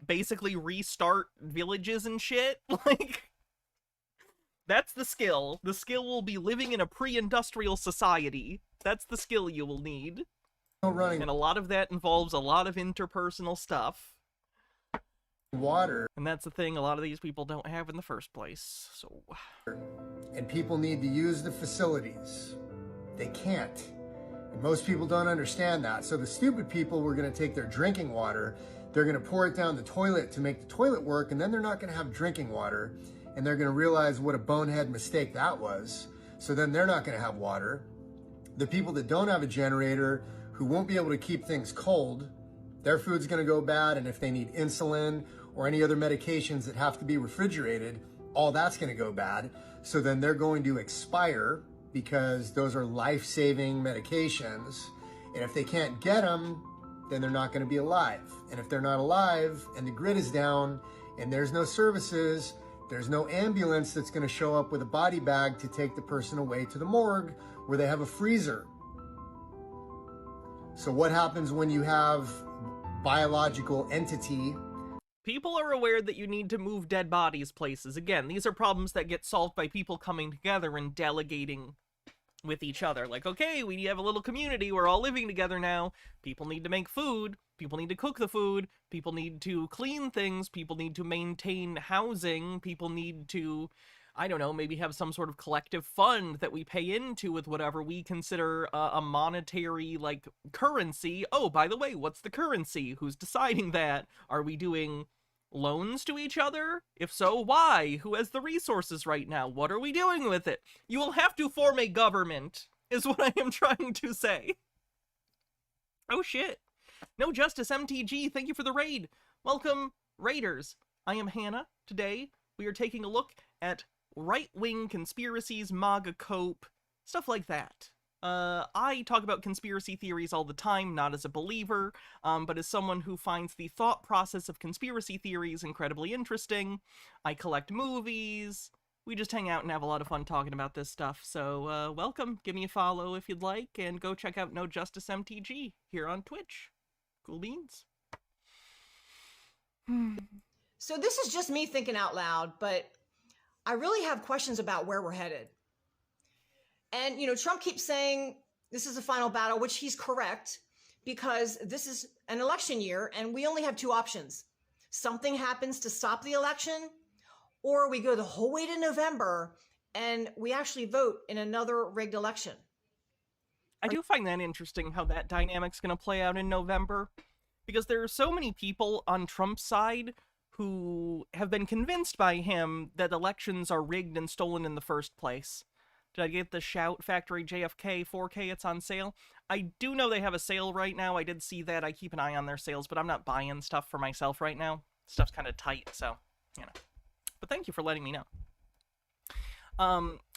basically restart villages and shit. Like, that's the skill. The skill will be living in a pre-industrial society. That's the skill you will need. And a lot of that involves a lot of interpersonal stuff. Water. And that's the thing a lot of these people don't have in the first place. So, and people need to use the facilities. They can't. And most people don't understand that. So the stupid people were going to take their drinking water, they're going to pour it down the toilet to make the toilet work, and then they're not going to have drinking water. And they're going to realize what a bonehead mistake that was. So then they're not going to have water. The people that don't have a generator, who won't be able to keep things cold, their food's going to go bad. And if they need insulin or any other medications that have to be refrigerated, all that's going to go bad. So then they're going to expire because those are life-saving medications. And if they can't get them, then they're not going to be alive. And if they're not alive and the grid is down and there's no services, there's no ambulance that's going to show up with a body bag to take the person away to the morgue where they have a freezer. So what happens when you have biological entity? people are aware that you need to move dead bodies places. Again, these are problems that get solved by people coming together and delegating with each other. Like, okay, we have a little community, we're all living together now. People need to make food, people need to cook the food, people need to clean things, people need to maintain housing, people need to, I don't know, maybe have some sort of collective fund that we pay into with whatever we consider a monetary, like, currency. Oh, by the way, what's the currency? Who's deciding that? Are we doing loans to each other? If so, why? Who has the resources right now? What are we doing with it? You will have to form a government, is what I am trying to say. Oh shit. No Justice MTG, thank you for the raid. Welcome, Raiders. I am Hannah. Today, we are taking a look at right-wing conspiracies, MAGA cope, stuff like that. I talk about conspiracy theories all the time, not as a believer, but as someone who finds the thought process of conspiracy theories incredibly interesting. I collect movies. We just hang out and have a lot of fun talking about this stuff. So, welcome. Give me a follow if you'd like, and go check out No Justice MTG here on Twitch. Cool beans. So this is just me thinking out loud, but I really have questions about where we're headed. And, you know, Trump keeps saying this is a final battle, which he's correct, because this is an election year and we only have two options. Something happens to stop the election, or we go the whole way to November and we actually vote in another rigged election. I do find that interesting how that dynamic's going to play out in November, because there are so many people on Trump's side who have been convinced by him that elections are rigged and stolen in the first place. Did I get the Shout Factory JFK 4K? It's on sale. I do know they have a sale right now. I did see that. I keep an eye on their sales, but I'm not buying stuff for myself right now. Stuff's kind of tight, so, you know. But thank you for letting me know.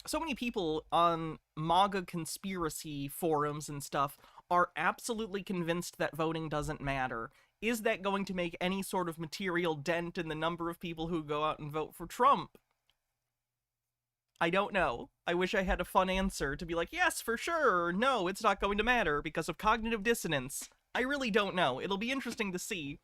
So many people on MAGA conspiracy forums and stuff are absolutely convinced that voting doesn't matter. Is that going to make any sort of material dent in the number of people who go out and vote for Trump? I don't know. I wish I had a fun answer to be like, yes, for sure, or no, it's not going to matter because of cognitive dissonance. I really don't know. It'll be interesting to see.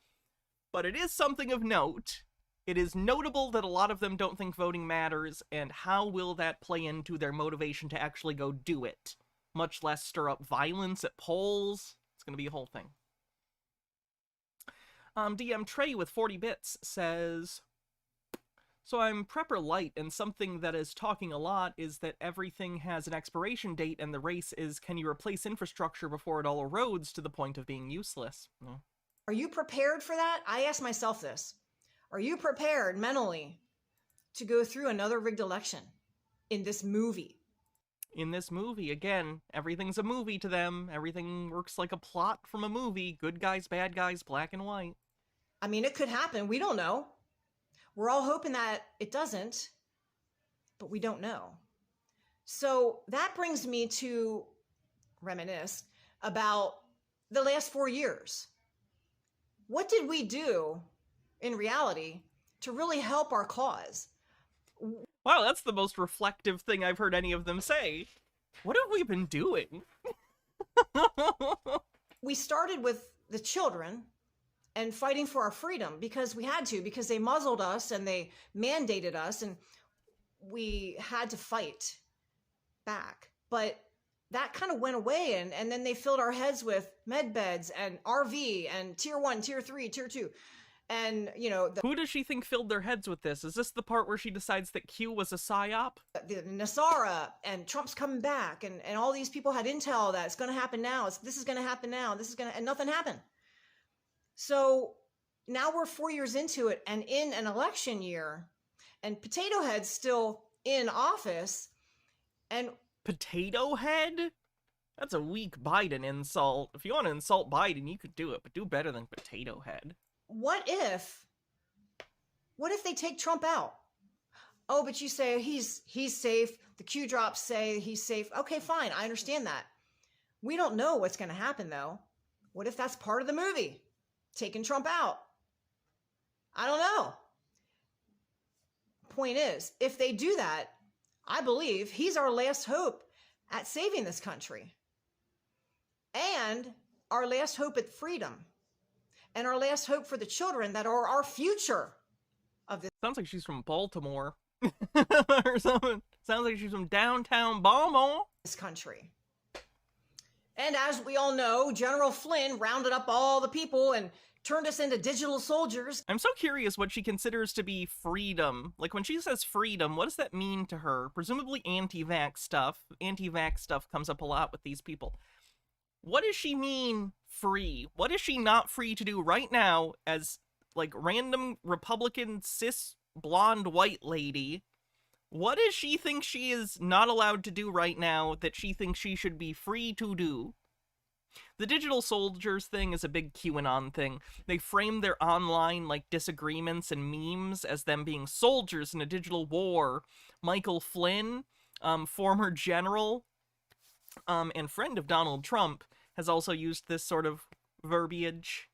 But it is something of note. It is notable that a lot of them don't think voting matters, and how will that play into their motivation to actually go do it? Much less stir up violence at polls. It's going to be a whole thing. DM Trey with 40 bits says, so I'm prepper light, and something that is talking a lot is that everything has an expiration date, and the race is, can you replace infrastructure before it all erodes to the point of being useless? No. Are you prepared for that? I ask myself this. Are you prepared mentally to go through another rigged election in this movie? In this movie, again, everything's a movie to them. Everything works like a plot from a movie. Good guys, bad guys, black and white. I mean, it could happen. We don't know. We're all hoping that it doesn't, but we don't know. So that brings me to reminisce about the last 4 years? What did we do in reality to really help our cause? Wow, that's the most reflective thing I've heard any of them say. What have we been doing? We started with the children and fighting for our freedom because we had to, because they muzzled us and they mandated us, and we had to fight back. But that kind of went away, and then they filled our heads with med beds and RV and tier 1, tier 3, tier 2. And, you know... Who does she think filled their heads with this? Is this the part where she decides that Q was a psyop? The NESARA, and Trump's coming back, and all these people had intel that it's going to happen now. This is going to happen now. This is going to... And nothing happened. So now we're 4 years into it, and in an election year, and Potato Head's still in office, and... Potato Head? That's a weak Biden insult. If you want to insult Biden, you could do it, but do better than Potato Head. What if they take Trump out? Oh, but you say he's safe. The Q drops say he's safe. Okay, fine. I understand that. We don't know what's going to happen, though. What if that's part of the movie? Taking Trump out? I don't know. Point is, if they do that, I believe he's our last hope at saving this country. And our last hope at freedom. And our last hope for the children that are our future of this. Sounds like she's from Baltimore. Or something. Sounds like she's from downtown Baltimore. This country. And as we all know, General Flynn rounded up all the people and turned us into digital soldiers. I'm so curious what she considers to be freedom. Like, when she says freedom, what does that mean to her? Presumably anti-vax stuff. Anti-vax stuff comes up a lot with these people. What does she mean free? What is she not free to do right now as, like, random Republican cis blonde white lady? What does she think she is not allowed to do right now that she thinks she should be free to do? The digital soldiers thing is a big QAnon thing. They frame their online, like, disagreements and memes as them being soldiers in a digital war. Michael Flynn, former general, and friend of Donald Trump, has also used this sort of verbiage.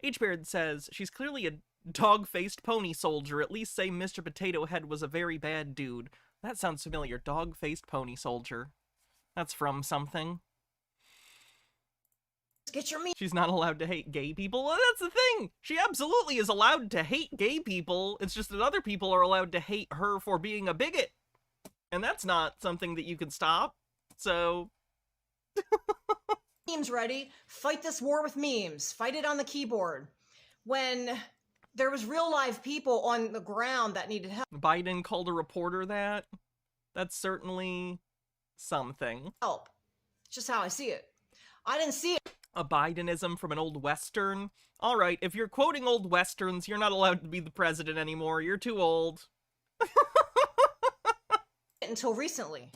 H. Baird says, she's clearly a dog-faced pony soldier. At least say Mr. Potato Head was a very bad dude. That sounds familiar. Dog-faced pony soldier. That's from something. Get your meat. She's not allowed to hate gay people. Well, that's the thing. She absolutely is allowed to hate gay people. It's just that other people are allowed to hate her for being a bigot. And that's not something that you can stop. So... Memes ready. Fight this war with memes. Fight it on the keyboard. When there was real live people on the ground that needed help. Biden called a reporter that. That's certainly something. Help. Just how I see it. I didn't see it. A Bidenism from an old Western. All right, if you're quoting old Westerns, you're not allowed to be the president anymore. You're too old. Until recently.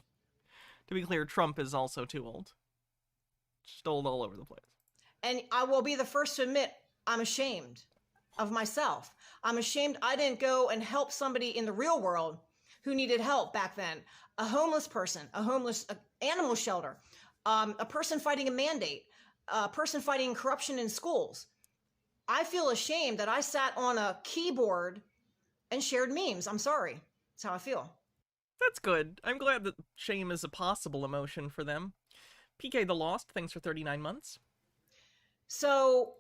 To be clear, Trump is also too old. Just old all over the place. And I will be the first to admit I'm ashamed of myself. I'm ashamed I didn't go and help somebody in the real world who needed help back then. A homeless person, animal shelter, a person fighting a mandate, a person fighting corruption in schools. I feel ashamed that I sat on a keyboard and shared memes. I'm sorry. That's how I feel. That's good. I'm glad that shame is a possible emotion for them. PK the Lost, thanks for 39 months. So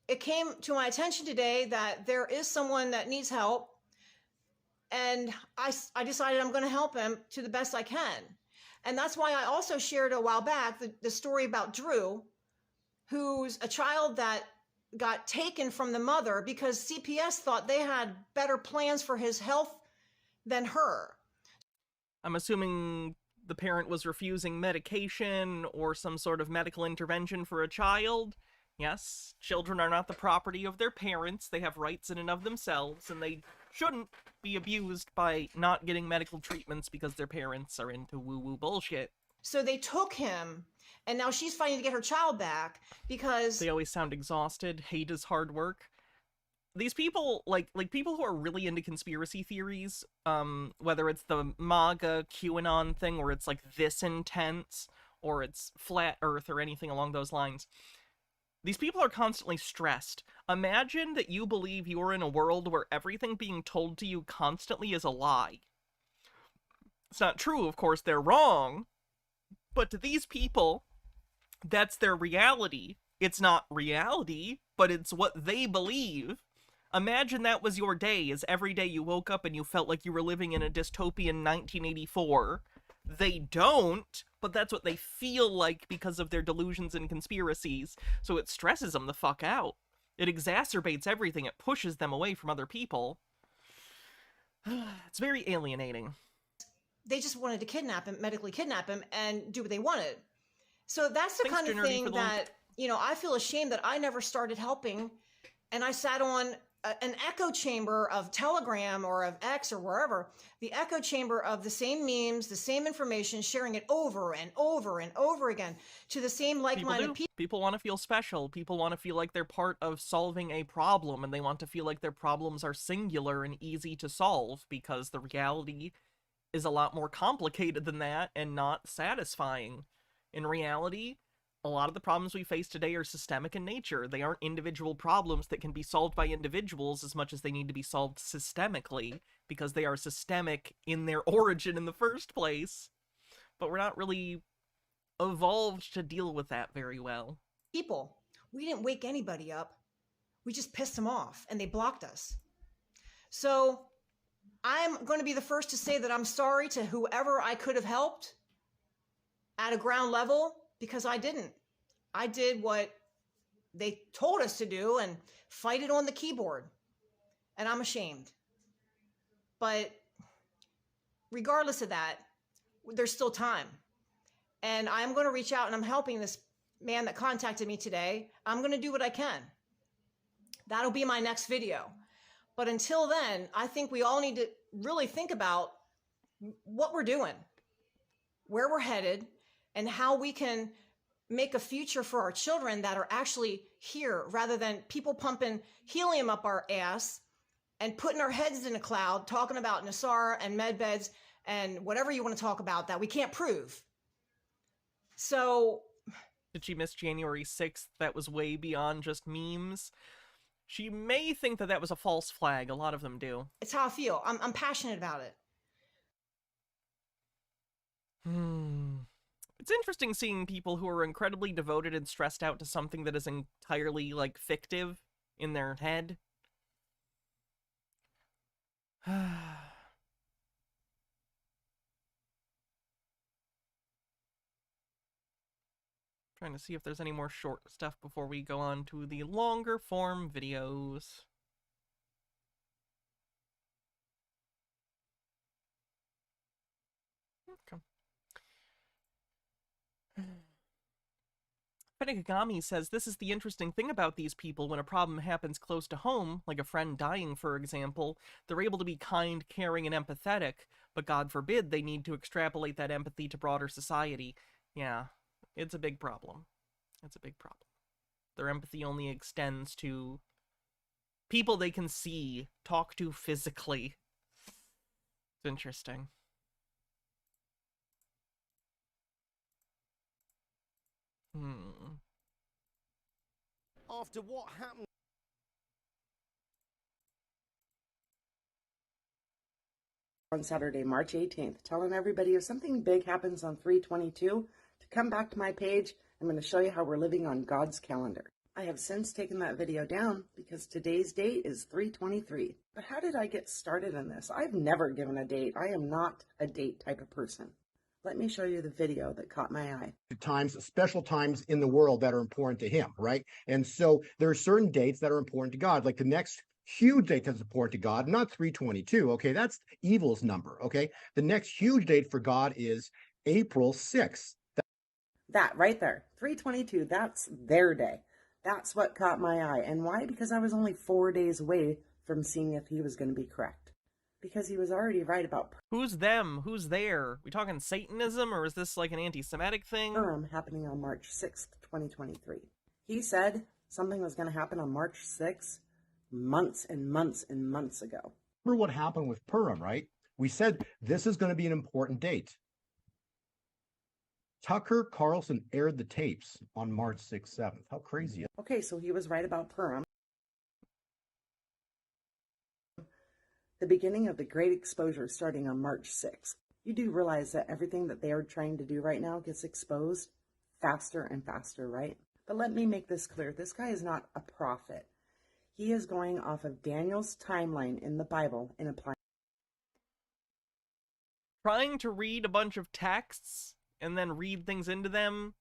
it came to my attention today that there is someone that needs help. And I decided I'm going to help him to the best I can. And that's why I also shared a while back the story about Drew, who's a child that got taken from the mother because CPS thought they had better plans for his health than her. I'm assuming the parent was refusing medication or some sort of medical intervention for a child. Yes, children are not the property of their parents. They have rights in and of themselves, and they shouldn't be abused by not getting medical treatments because their parents are into woo-woo bullshit. So they took him, and now she's fighting to get her child back because... They always sound exhausted. Hate is hard work. These people, like people who are really into conspiracy theories, whether it's the MAGA QAnon thing where it's like this intense, or it's flat earth or anything along those lines, These people are constantly stressed. Imagine that you believe you're in a world where everything being told to you constantly is a lie. It's not true, of course, they're wrong, but to these people, that's their reality. It's not reality, but it's what they believe. Imagine that was your day, as every day you woke up and you felt like you were living in a dystopian 1984. They don't, but that's what they feel like because of their delusions and conspiracies, so it stresses them the fuck out. It exacerbates everything, it pushes them away from other people. It's very alienating. They just wanted to kidnap him, medically kidnap him, and do what they wanted. So that's the Thanks, kind of Generty, thing for the that, you know, I feel ashamed that I never started helping, and I sat on an echo chamber of Telegram or of X or wherever, the echo chamber of the same memes, the same information, sharing it over and over and over again to the same like-minded people. People want to feel special. People want to feel like they're part of solving a problem, and they want to feel like their problems are singular and easy to solve, because the reality is a lot more complicated than that and not satisfying. In reality, a lot of the problems we face today are systemic in nature. They aren't individual problems that can be solved by individuals as much as they need to be solved systemically, because they are systemic in their origin in the first place. But we're not really evolved to deal with that very well. People, we didn't wake anybody up. We just pissed them off, and they blocked us. So I'm going to be the first to say that I'm sorry to whoever I could have helped at a ground level, because I didn't. I did what they told us to do and fight it on the keyboard. And I'm ashamed. But regardless of that, there's still time. And I'm going to reach out, and I'm helping this man that contacted me today. I'm going to do what I can. That'll be my next video. But until then, I think we all need to really think about what we're doing, where we're headed, and how we can make a future for our children that are actually here, rather than people pumping helium up our ass and putting our heads in a cloud, talking about NESARA and med beds and whatever you want to talk about that we can't prove. So, did she miss January 6th? That was way beyond just memes. She may think that that was a false flag. A lot of them do. It's how I feel. I'm passionate about it. It's interesting seeing people who are incredibly devoted and stressed out to something that is entirely, like, fictive in their head. Trying to see if there's any more short stuff before we go on to the longer form videos. Okay. Penigami says, this is the interesting thing about these people. When a problem happens close to home, like a friend dying, for example, they're able to be kind, caring, and empathetic, but God forbid they need to extrapolate that empathy to broader society. Yeah, it's a big problem. It's a big problem. Their empathy only extends to people they can see, talk to physically. It's interesting. After what happened on Saturday, March 18th, telling everybody if something big happens on 3/22 to come back to my page. I'm going to show you how we're living on God's calendar. I have since taken that video down because today's date is 3/23. But how did I get started in this? I've never given a date. I am not a date type of person. Let me show you the video that caught my eye. Times, special times in the world that are important to him, right? And so there are certain dates that are important to God, like the next huge date that's important to God, not 3/22, okay? That's evil's number, okay? The next huge date for God is April 6th. That right there, 3/22, that's their day. That's what caught my eye. And why? Because I was only 4 days away from seeing if he was going to be correct. Because he was already right about Who's them? Who's there? We talking Satanism, or is this like an anti-Semitic thing? Happening on March 6th, 2023. He said something was going to happen on March 6th months and months and months ago. Remember what happened with Purim, right? We said this is going to be an important date. Tucker Carlson aired the tapes on March 6th, 7th. How crazy is it? Okay, so he was right about Purim. The beginning of the Great Exposure starting on March 6th. You do realize that everything that they are trying to do right now gets exposed faster and faster, right? But let me make this clear. This guy is not a prophet. He is going off of Daniel's timeline in the Bible and applying. Trying to read a bunch of texts and then read things into them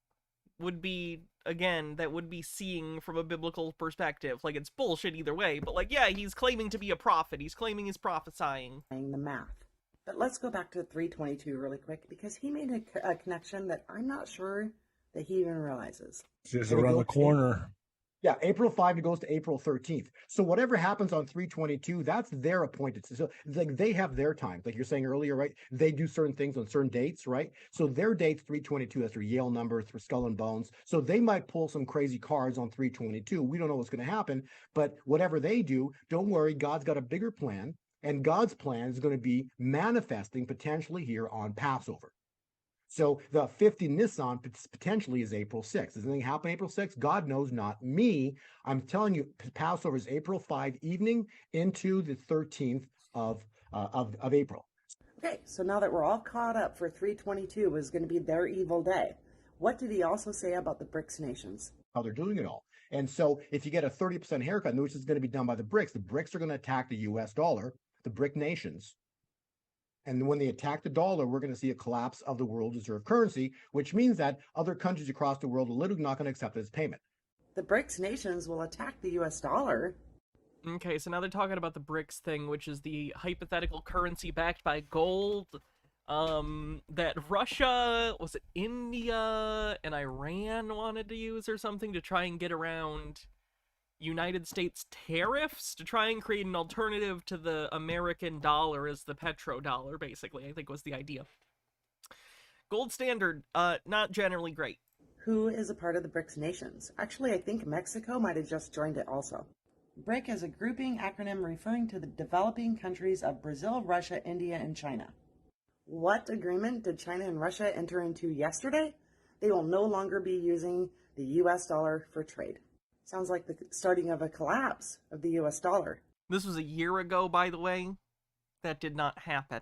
would be, again, that would be seeing from a biblical perspective. Like, it's bullshit either way, but like, yeah, he's claiming to be a prophet. He's claiming he's prophesying. The math. But let's go back to 322 really quick, because he made a connection that I'm not sure that he even realizes. It's just around the corner. Yeah, April 5, it goes to April 13th. So whatever happens on 322, that's their appointed. So like they have their times, like you're saying earlier, right? They do certain things on certain dates, right? So their date's 322. That's their Yale number for Skull and Bones. So they might pull some crazy cards on 322. We don't know what's going to happen, but whatever they do, don't worry. God's got a bigger plan, and God's plan is going to be manifesting potentially here on Passover. So the 50 Nisan potentially is April 6th. Does anything happen April 6th? God knows, not me. I'm telling you, Passover is April 5 evening into the 13th of April. Okay, so now that we're all caught up for 322 is going to be their evil day. What did he also say about the BRICS nations? How they're doing it all. And so if you get a 30% haircut, which is going to be done by the BRICS are going to attack the US dollar, the BRIC nations. And when they attack the dollar, we're going to see a collapse of the world reserve currency, which means that other countries across the world are literally not going to accept it as payment. The BRICS nations will attack the US dollar. Okay, so now they're talking about the BRICS thing, which is the hypothetical currency backed by gold that Russia, was it India and Iran wanted to use or something to try and get around United States tariffs, to try and create an alternative to the American dollar as the petrodollar, basically, I think was the idea. Gold standard, not generally great. Who is a part of the BRICS nations? Actually, I think Mexico might have just joined it also. BRIC is a grouping acronym referring to the developing countries of Brazil, Russia, India, and China. What agreement did China and Russia enter into yesterday? They will no longer be using the US dollar for trade. Sounds like the starting of a collapse of the US dollar. This was a year ago, by the way. That did not happen.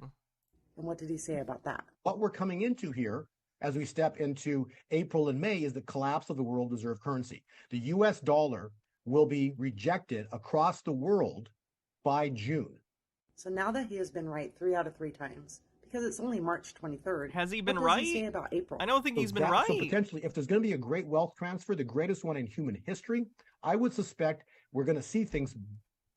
And what did he say about that? What we're coming into here as we step into April and May is the collapse of the world reserve currency. The US dollar will be rejected across the world by June. So now that he has been right 3 out of 3 times, because it's only March 23rd. Has he been what right? Does he say about April? I don't think he's been right. So potentially, if there's going to be a great wealth transfer, the greatest one in human history, I would suspect we're going to see things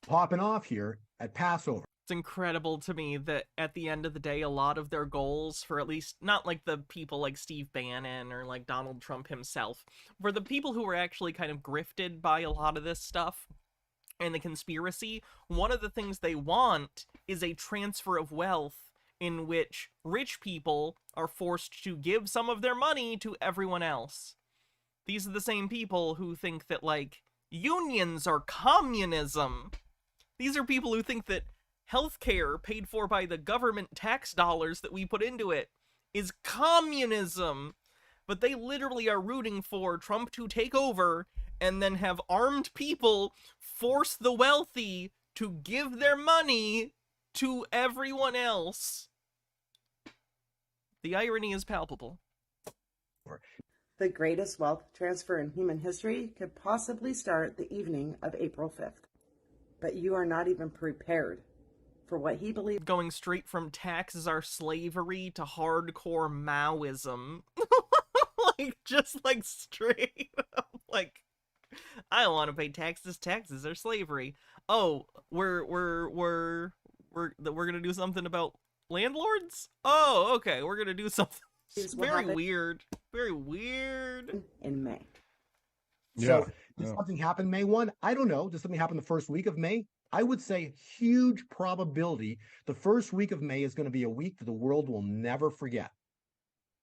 popping off here at Passover. It's incredible to me that at the end of the day, a lot of their goals, for at least not like the people like Steve Bannon or like Donald Trump himself, for the people who were actually kind of grifted by a lot of this stuff and the conspiracy, one of the things they want is a transfer of wealth in which rich people are forced to give some of their money to everyone else. These are the same people who think that, like, unions are communism. These are people who think that healthcare paid for by the government tax dollars that we put into it is communism. But they literally are rooting for Trump to take over and then have armed people force the wealthy to give their money to everyone else. The irony is palpable. The greatest wealth transfer in human history could possibly start the evening of April 5th. But you are not even prepared for what he believes. Going straight from taxes are slavery to hardcore Maoism. Like, just like straight up, like, I don't want to pay taxes. Taxes are slavery. Oh, we're gonna do something about landlords? Oh, okay, we're gonna do something. It's very weird. Very weird. In May. So does something happen May 1? I don't know. Does something happen the first week of May? I would say huge probability the first week of May is going to be a week that the world will never forget.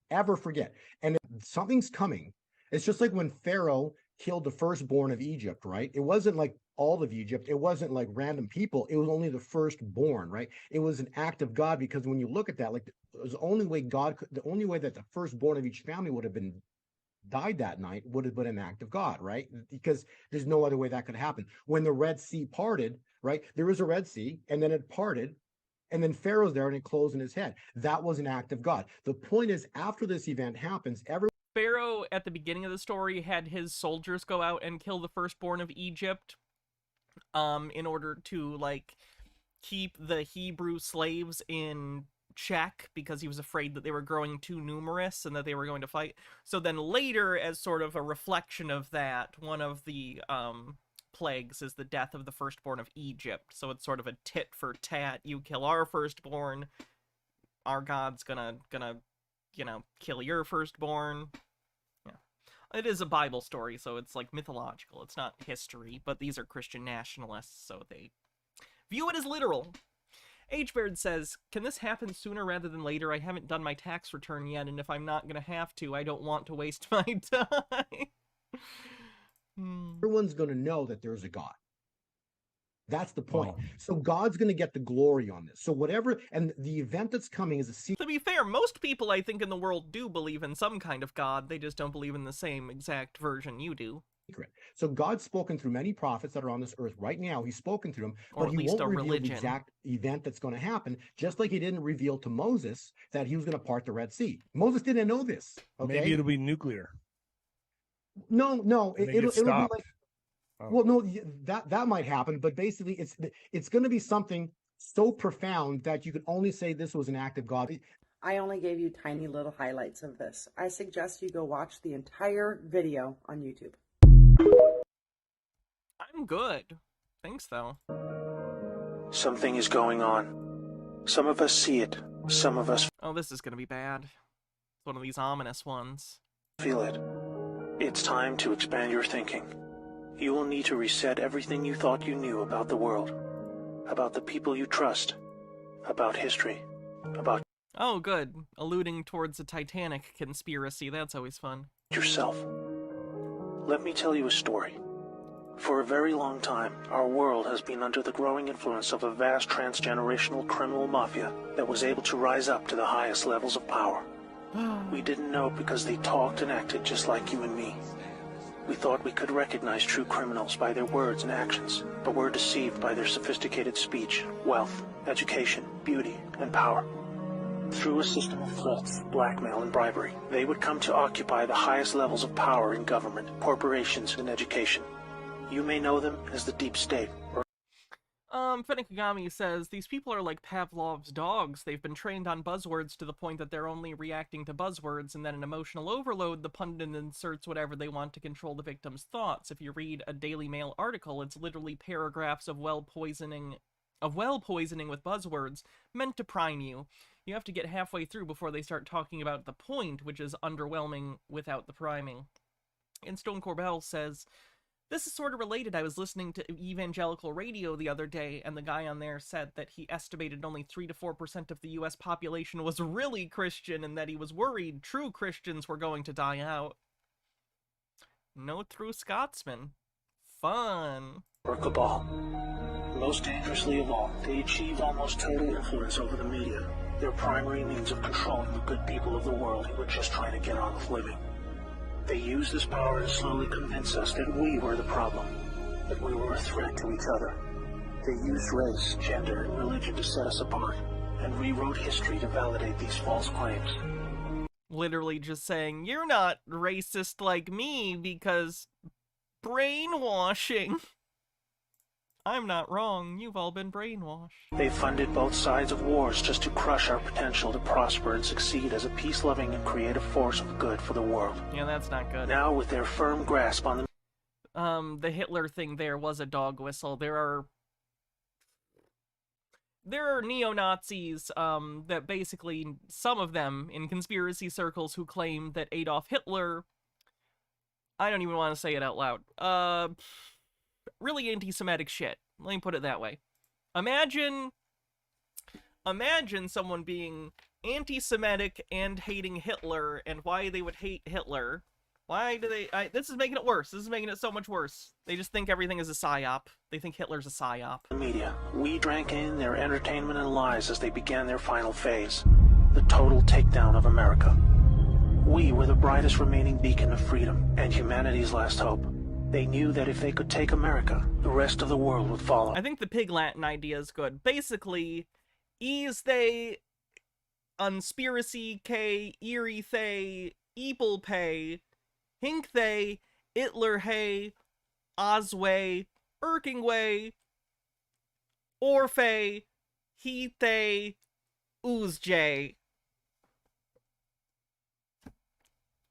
Ever forget. And if something's coming, it's just like when Pharaoh killed the firstborn of Egypt, right? It wasn't like all of Egypt. It wasn't like random people. It was only the firstborn, right? It was an act of God, because when you look at that, like the only way the only way that the firstborn of each family would have been died that night would have been an act of God, right? Because there's no other way that could happen. When the Red Sea parted, right? There was a Red Sea, and then it parted, and then Pharaoh's there, and it closed in his head. That was an act of God. The point is, after this event happens, Pharaoh, at the beginning of the story, had his soldiers go out and kill the firstborn of Egypt, in order to, like, keep the Hebrew slaves in check, because he was afraid that they were growing too numerous and that they were going to fight. So then later, as sort of a reflection of that, one of the plagues is the death of the firstborn of Egypt. So it's sort of a tit for tat. You kill our firstborn, our God's gonna you know, kill your firstborn. Yeah, it is a Bible story, so it's like mythological. It's not history, but these are Christian nationalists, so they view it as literal. H-Baird says, can this happen sooner rather than later? I haven't done my tax return yet, and if I'm not going to have to, I don't want to waste my time. everyone's going to know that there's a God. That's the point. So God's going to get the glory on this. So whatever, and the event that's coming is a secret. To be fair, most people I think in the world do believe in some kind of God. They just don't believe in the same exact version you do. So God's spoken through many prophets that are on this earth right now. He's spoken through them, Or but at he least won't a reveal religion. the exact event that's going to happen, just like he didn't reveal to Moses that he was going to part the Red Sea. Moses didn't know this. Okay? Maybe it'll be nuclear. No, And it'll be stopped. like, well, no, that might happen, but basically it's going to be something so profound that you can only say this was an act of God. I only gave you tiny little highlights of this. I suggest you go watch the entire video on YouTube. I'm good. Thanks, though. Something is going on. Some of us see it. Some of us Oh, this is gonna be bad. It's one of these ominous ones. feel it. It's time to expand your thinking. You will need to reset everything you thought you knew about the world, about the people you trust, about history, about Oh, good. Alluding towards a Titanic conspiracy. That's always fun. yourself. Let me tell you a story. For a very long time, our world has been under the growing influence of a vast transgenerational criminal mafia that was able to rise up to the highest levels of power. We didn't know because they talked and acted just like you and me. We thought we could recognize true criminals by their words and actions, but were deceived by their sophisticated speech, wealth, education, beauty, and power. Through a system of threats, blackmail, and bribery, they would come to occupy the highest levels of power in government, corporations, and education. You may know them as the deep state. Fennikagami says, these people are like Pavlov's dogs. They've been trained on buzzwords to the point that they're only reacting to buzzwords, and then in emotional overload, the pundit inserts whatever they want to control the victim's thoughts. If you read a Daily Mail article, it's literally paragraphs of well poisoning with buzzwords meant to prime you. You have to get halfway through before they start talking about the point, which is underwhelming without the priming. And Stone Corbell says, this is sort of related. I was listening to evangelical radio the other day, and the guy on there said that he estimated only 3 to 4% of the US population was really Christian, and that he was worried true Christians were going to die out. No true Scotsman. Fun. Or cabal. Most dangerously of all, they achieve almost total influence over the media, their primary means of controlling the good people of the world who are just trying to get on with living. They use this power to slowly convince us that we were the problem, that we were a threat to each other. They used race, gender, and religion to set us apart, and rewrote history to validate these false claims. Literally just saying, you're not racist like me because brainwashing. I'm not wrong. You've all been brainwashed. They funded both sides of wars just to crush our potential to prosper and succeed as a peace-loving and creative force of good for the world. Yeah, that's not good. Now, with their firm grasp on the Hitler thing there was a dog whistle. There are neo-Nazis, that basically, some of them in conspiracy circles who claim that Adolf Hitler, I don't even want to say it out loud, really anti-Semitic shit. Let me put it that way. Imagine someone being anti-Semitic and hating Hitler, and why they would hate Hitler. Why do they... this is making it worse. This is making it so much worse. They just think everything is a psyop. They think Hitler's a psyop. the media. We drank in their entertainment and lies as they began their final phase. the total takedown of America. We were the brightest remaining beacon of freedom and humanity's last hope. They knew that if they could take America, the rest of the world would follow. I think the pig Latin idea is good. Basically, is they unspiracy k eerie they eeple pay hink they itler hey osway irkingway orfe he they oozjay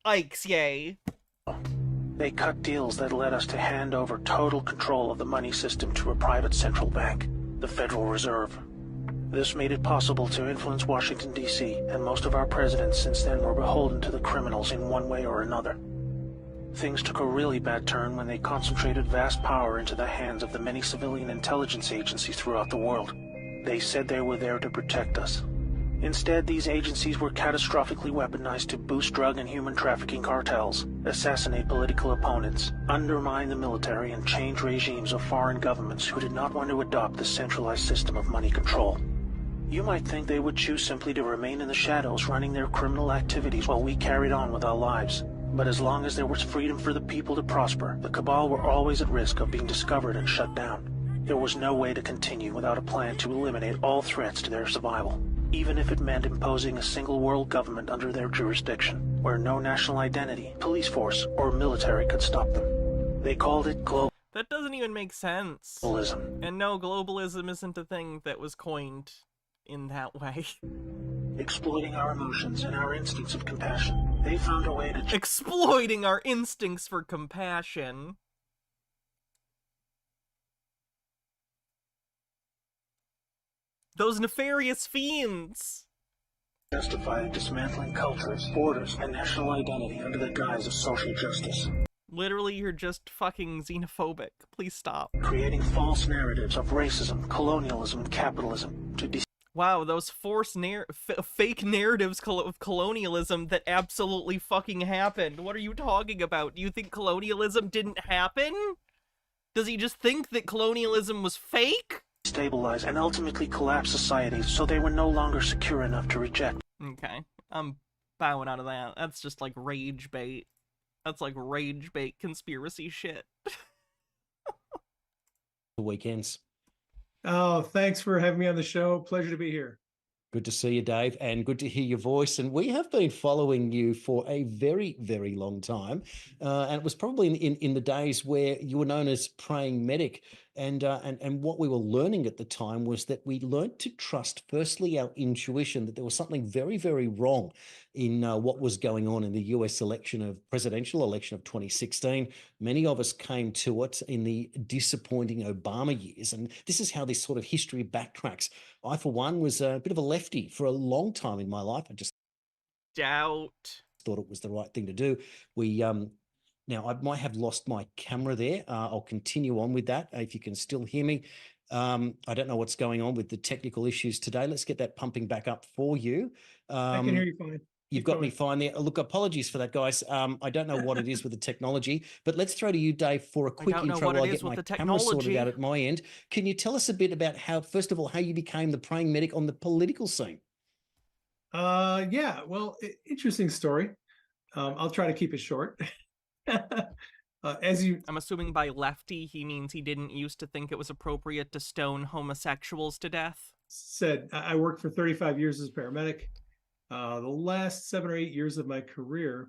ikes yay. They cut deals that led us to hand over total control of the money system to a private central bank, the Federal Reserve. This made it possible to influence Washington, D.C., and most of our presidents since then were beholden to the criminals in one way or another. Things took a really bad turn when they concentrated vast power into the hands of the many civilian intelligence agencies throughout the world. They said they were there to protect us. Instead, these agencies were catastrophically weaponized to boost drug and human trafficking cartels, assassinate political opponents, undermine the military, and change regimes of foreign governments who did not want to adopt the centralized system of money control. You might think they would choose simply to remain in the shadows running their criminal activities while we carried on with our lives. But as long as there was freedom for the people to prosper, the cabal were always at risk of being discovered and shut down. There was no way to continue without a plan to eliminate all threats to their survival, even if it meant imposing a single world government under their jurisdiction, where no national identity, police force, or military could stop them. They called it global. That doesn't even make sense. Globalism. And no, globalism isn't a thing that was coined in that way. Exploiting our emotions and our instincts of compassion. They found a way to... Exploiting our instincts for compassion. Those nefarious fiends! Justify dismantling cultures, borders, and national identity under the guise of social justice. Literally, you're just fucking xenophobic. Please stop. Creating false narratives of racism, colonialism, and capitalism to wow, those fake narratives of colonialism that absolutely fucking happened. What are you talking about? Do you think colonialism didn't happen? Does he just think that colonialism was fake? Stabilize and ultimately collapse societies so they were no longer secure enough to reject. Okay, I'm bowing out of that. That's just like rage bait. That's like rage bait conspiracy shit. The weekends. Oh, thanks for having me on the show. Pleasure to be here. Good to see you, Dave, and good to hear your voice. And we have been following you for a very, very long time. And it was probably in the days where you were known as Praying Medic. And what we were learning at the time was that we learned to trust, firstly, our intuition, that there was something very, very wrong in what was going on in the US presidential election of 2016. Many of us came to it in the disappointing Obama years. And this is how this sort of history backtracks. I, for one, was a bit of a lefty for a long time in my life. I just thought it was the right thing to do. Now, I might have lost my camera there. I'll continue on with that if you can still hear me. I don't know what's going on with the technical issues today. Let's get that pumping back up for you. I can hear you fine. You've got me fine there. Look, apologies for that, guys. I don't know what it is with the technology, but let's throw to you, Dave, for a quick intro while I get my camera sorted out at my end. Can you tell us a bit about how, first of all, how you became the Praying Medic on the political scene? Yeah, well, interesting story. I'll try to keep it short. I'm assuming by lefty, he means he didn't used to think it was appropriate to stone homosexuals to death. I worked for 35 years as a paramedic. The last 7 or 8 years of my career,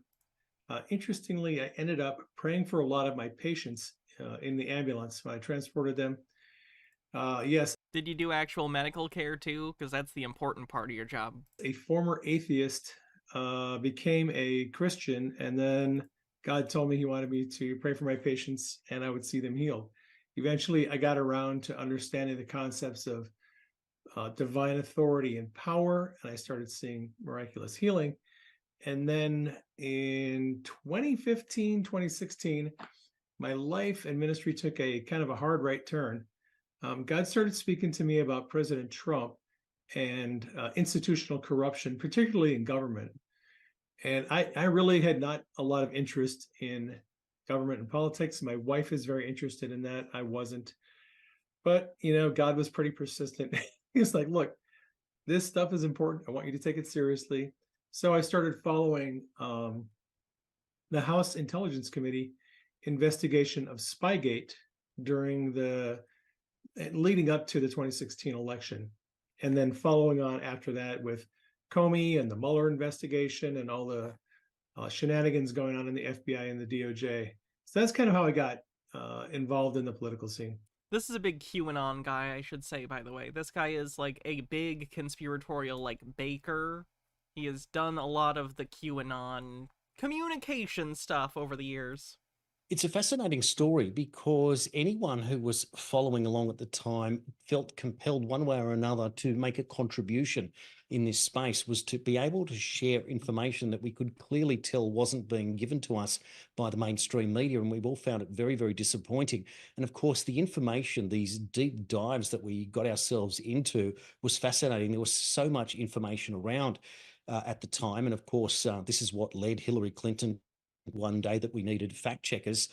interestingly, I ended up praying for a lot of my patients in the ambulance when I transported them. Yes. Did you do actual medical care too? Because that's the important part of your job. A former atheist became a Christian, and then God told me he wanted me to pray for my patients and I would see them healed. Eventually, I got around to understanding the concepts of divine authority and power, and I started seeing miraculous healing. And then in 2015, 2016, my life and ministry took a kind of a hard right turn. God started speaking to me about President Trump and institutional corruption, particularly in government. And I really had not a lot of interest in government and politics. My wife is very interested in that. I wasn't. But, God was pretty persistent. He's like, look, this stuff is important. I want you to take it seriously. So I started following the House Intelligence Committee investigation of Spygate during the leading up to the 2016 election, and then following on after that with Comey and the Mueller investigation and all the shenanigans going on in the FBI and the DOJ. So that's kind of how I got involved in the political scene. This is a big QAnon guy, I should say, by the way. This guy is like a big conspiratorial, like, baker. He has done a lot of the QAnon communication stuff over the years. It's a fascinating story because anyone who was following along at the time felt compelled one way or another to make a contribution in this space, was to be able to share information that we could clearly tell wasn't being given to us by the mainstream media. And we've all found it very, very disappointing. And of course, the information, these deep dives that we got ourselves into was fascinating. There was so much information around at the time. And of course, this is what led Hillary Clinton one day that we needed fact checkers.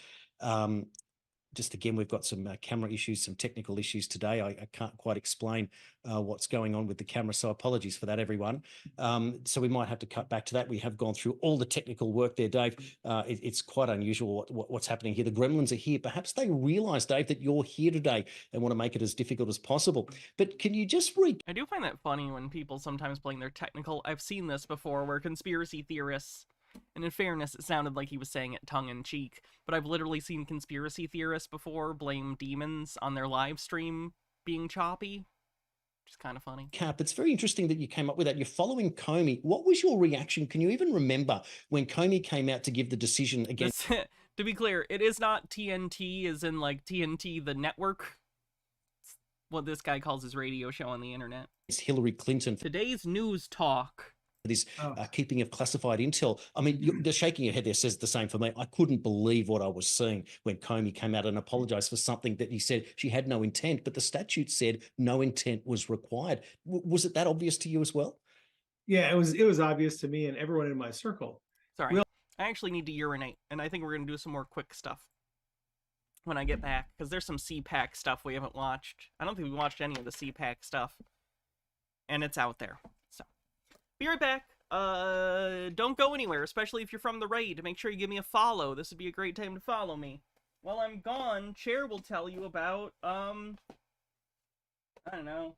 Just again, we've got some camera issues, some technical issues today. I can't quite explain what's going on with the camera, so apologies for that, everyone. So we might have to cut back to that. We have gone through all the technical work there, Dave. It's quite unusual what's happening here. The gremlins are here. Perhaps they realise, Dave, that you're here today and want to make it as difficult as possible. But can you just I do find that funny when people sometimes blame their technical... I've seen this before where conspiracy theorists... And in fairness, it sounded like he was saying it tongue-in-cheek, but I've literally seen conspiracy theorists before blame demons on their live stream being choppy, which is kind of funny. Cap, it's very interesting that you came up with that. You're following Comey. What was your reaction? Can you even remember when Comey came out to give the decision against... To be clear, it is not TNT as in, like, TNT the network. It's what this guy calls his radio show on the internet. It's Hillary Clinton. Today's news talk. This keeping of classified intel. I mean, the shaking your head there says the same for me. I couldn't believe what I was seeing when Comey came out and apologized for something that he said she had no intent, but the statute said no intent was required. Was it that obvious to you as well? Yeah, it was obvious to me and everyone in my circle. Sorry, I actually need to urinate, and I think we're going to do some more quick stuff when I get back, because there's some CPAC stuff we haven't watched. I don't think we watched any of the CPAC stuff, and it's out there. So, be right back. Don't go anywhere, especially if you're from the raid. Make sure you give me a follow. This would be a great time to follow me. While I'm gone, Chair will tell you about, I don't know,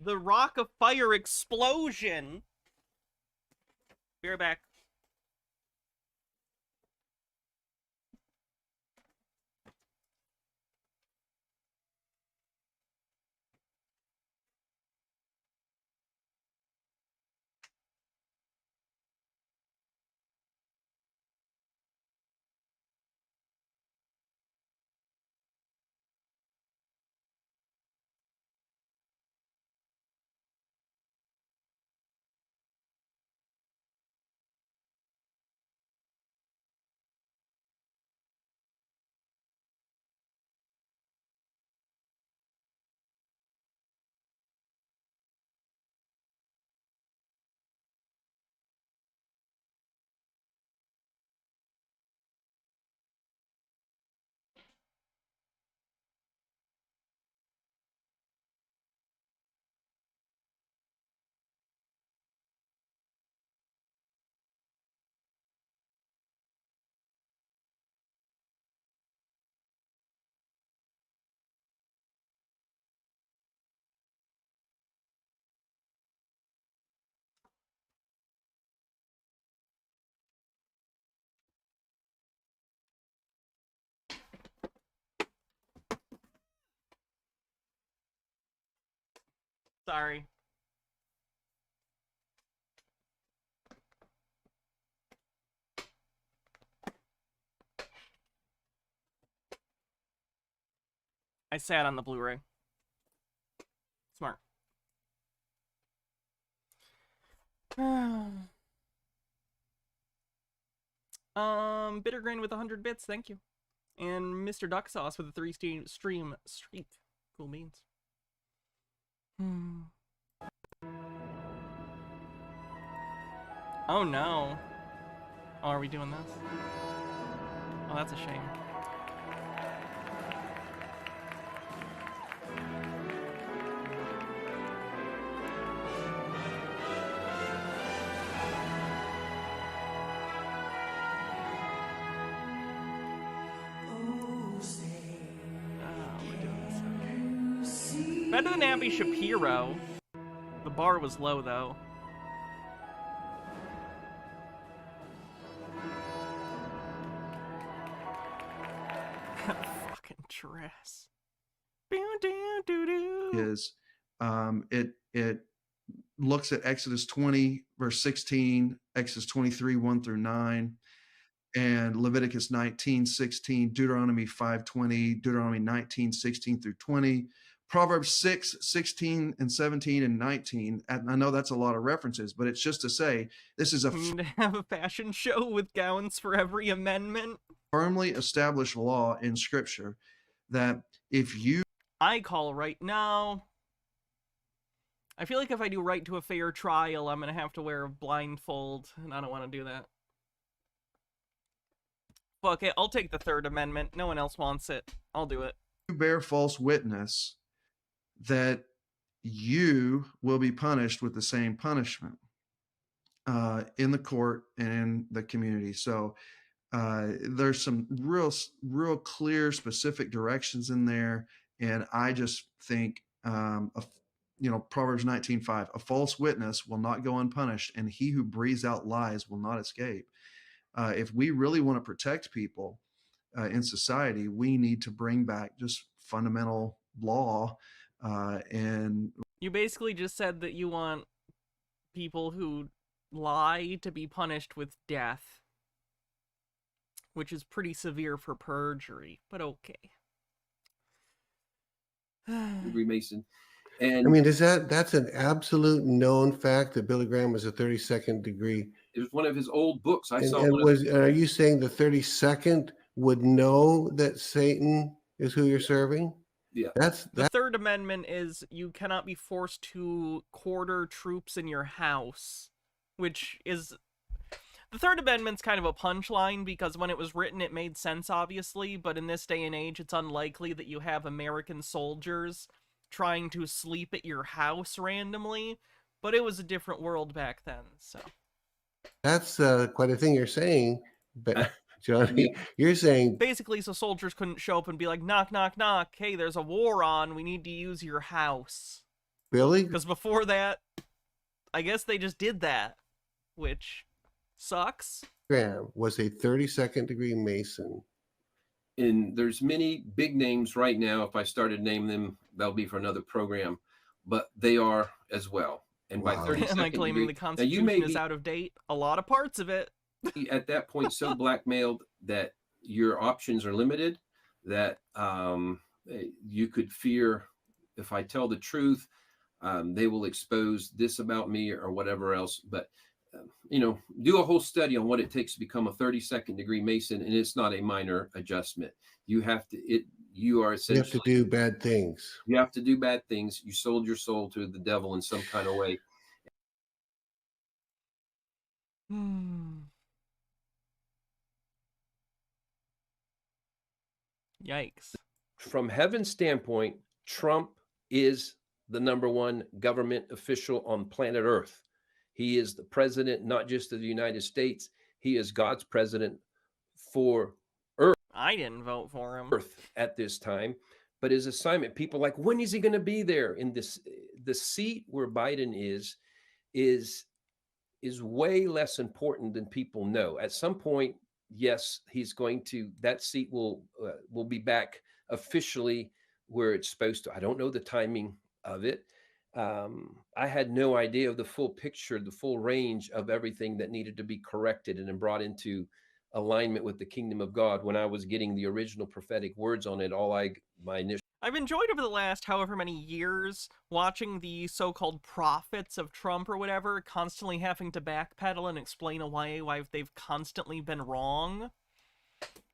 the Rock of Fire explosion. Be right back. Sorry. I sat on the Blu-ray. Smart. Bittergrain with 100 bits, thank you. And Mr. Duck Sauce with a 3 stream streak. Cool beans. Oh no. Oh, are we doing this? Oh, that's a shame. Better than Abby Shapiro. The bar was low, though. Fucking dress. Is it looks at Exodus 20 verse 16, Exodus 23 1 through 9, and Leviticus 19 16, Deuteronomy 5:20, Deuteronomy 19 16 through 20, Proverbs 6 16 and 17 and 19. And I know that's a lot of references, but it's just to say this is a to have a fashion show with gowns for every amendment. Firmly established law in Scripture that if you I call right now. I feel like if I do right to a fair trial, I'm going to have to wear a blindfold, and I don't want to do that. Well, okay, I'll take the Third Amendment. No one else wants it. I'll do it. You bear false witness, that you will be punished with the same punishment in the court and in the community. So there's some real clear, specific directions in there. And I just think, Proverbs 19:5, a false witness will not go unpunished, and he who breathes out lies will not escape. If we really want to protect people in society, we need to bring back just fundamental law. And you basically just said that you want people who lie to be punished with death, which is pretty severe for perjury, but okay. Degree Mason. And I mean, that's an absolute known fact that Billy Graham was a 32nd degree. It was one of his old books. And are you saying the 32nd would know that Satan is who you're serving? Yeah. The Third Amendment is you cannot be forced to quarter troops in your house, which is... The Third Amendment's kind of a punchline because when it was written, it made sense, obviously, but in this day and age, it's unlikely that you have American soldiers trying to sleep at your house randomly, but it was a different world back then, so. That's quite a thing you're saying, but Johnny, you're saying... Basically, so soldiers couldn't show up and be like, knock, knock, knock, hey, there's a war on, we need to use your house. Really? Because before that, I guess they just did that, which sucks. Graham was a 32nd degree Mason. And there's many big names right now. If I started naming them, that'll be for another program, but they are as well. And by 32nd Am I claiming degree, the Constitution is out of date? A lot of parts of it. At that point, so blackmailed that your options are limited, that you could fear, if I tell the truth, they will expose this about me or whatever else. But do a whole study on what it takes to become a 32nd degree Mason, and it's not a minor adjustment. You have to do bad things. You have to do bad things. You sold your soul to the devil in some kind of way. Yikes. From heaven's standpoint, Trump is the #1 government official on planet Earth. He is the president, not just of the United States. He is God's president for Earth. I didn't vote for him. Earth at this time, but his assignment, people like, when is he going to be there? In the seat where Biden is way less important than people know. At some point, yes, that seat will be back officially where it's supposed to. I don't know the timing of it. I had no idea of the full picture, the full range of everything that needed to be corrected and then brought into alignment with the kingdom of God when I was getting the original prophetic words on it. I've enjoyed over the last however many years watching the so-called prophets of Trump or whatever constantly having to backpedal and explain away why they've constantly been wrong.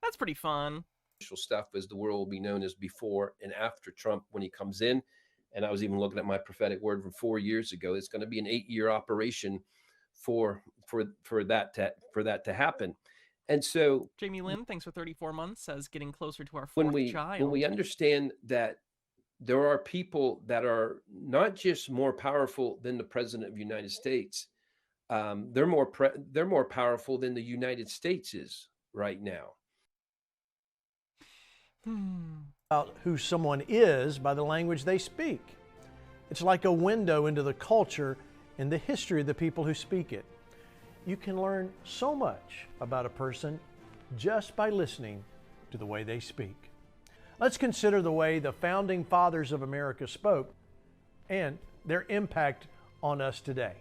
That's pretty fun. Stuff as the world will be known as before and after Trump when he comes in. And I was even looking at my prophetic word from 4 years ago. It's going to be an 8-year operation for that to happen. And so Jamie Lynn, thanks for 34 months, says getting closer to our fourth child. When we understand that there are people that are not just more powerful than the president of the United States, they're more powerful than the United States is right now. About who someone is by the language they speak. It's like a window into the culture and the history of the people who speak it. You can learn so much about a person just by listening to the way they speak. Let's consider the way the founding fathers of America spoke and their impact on us today.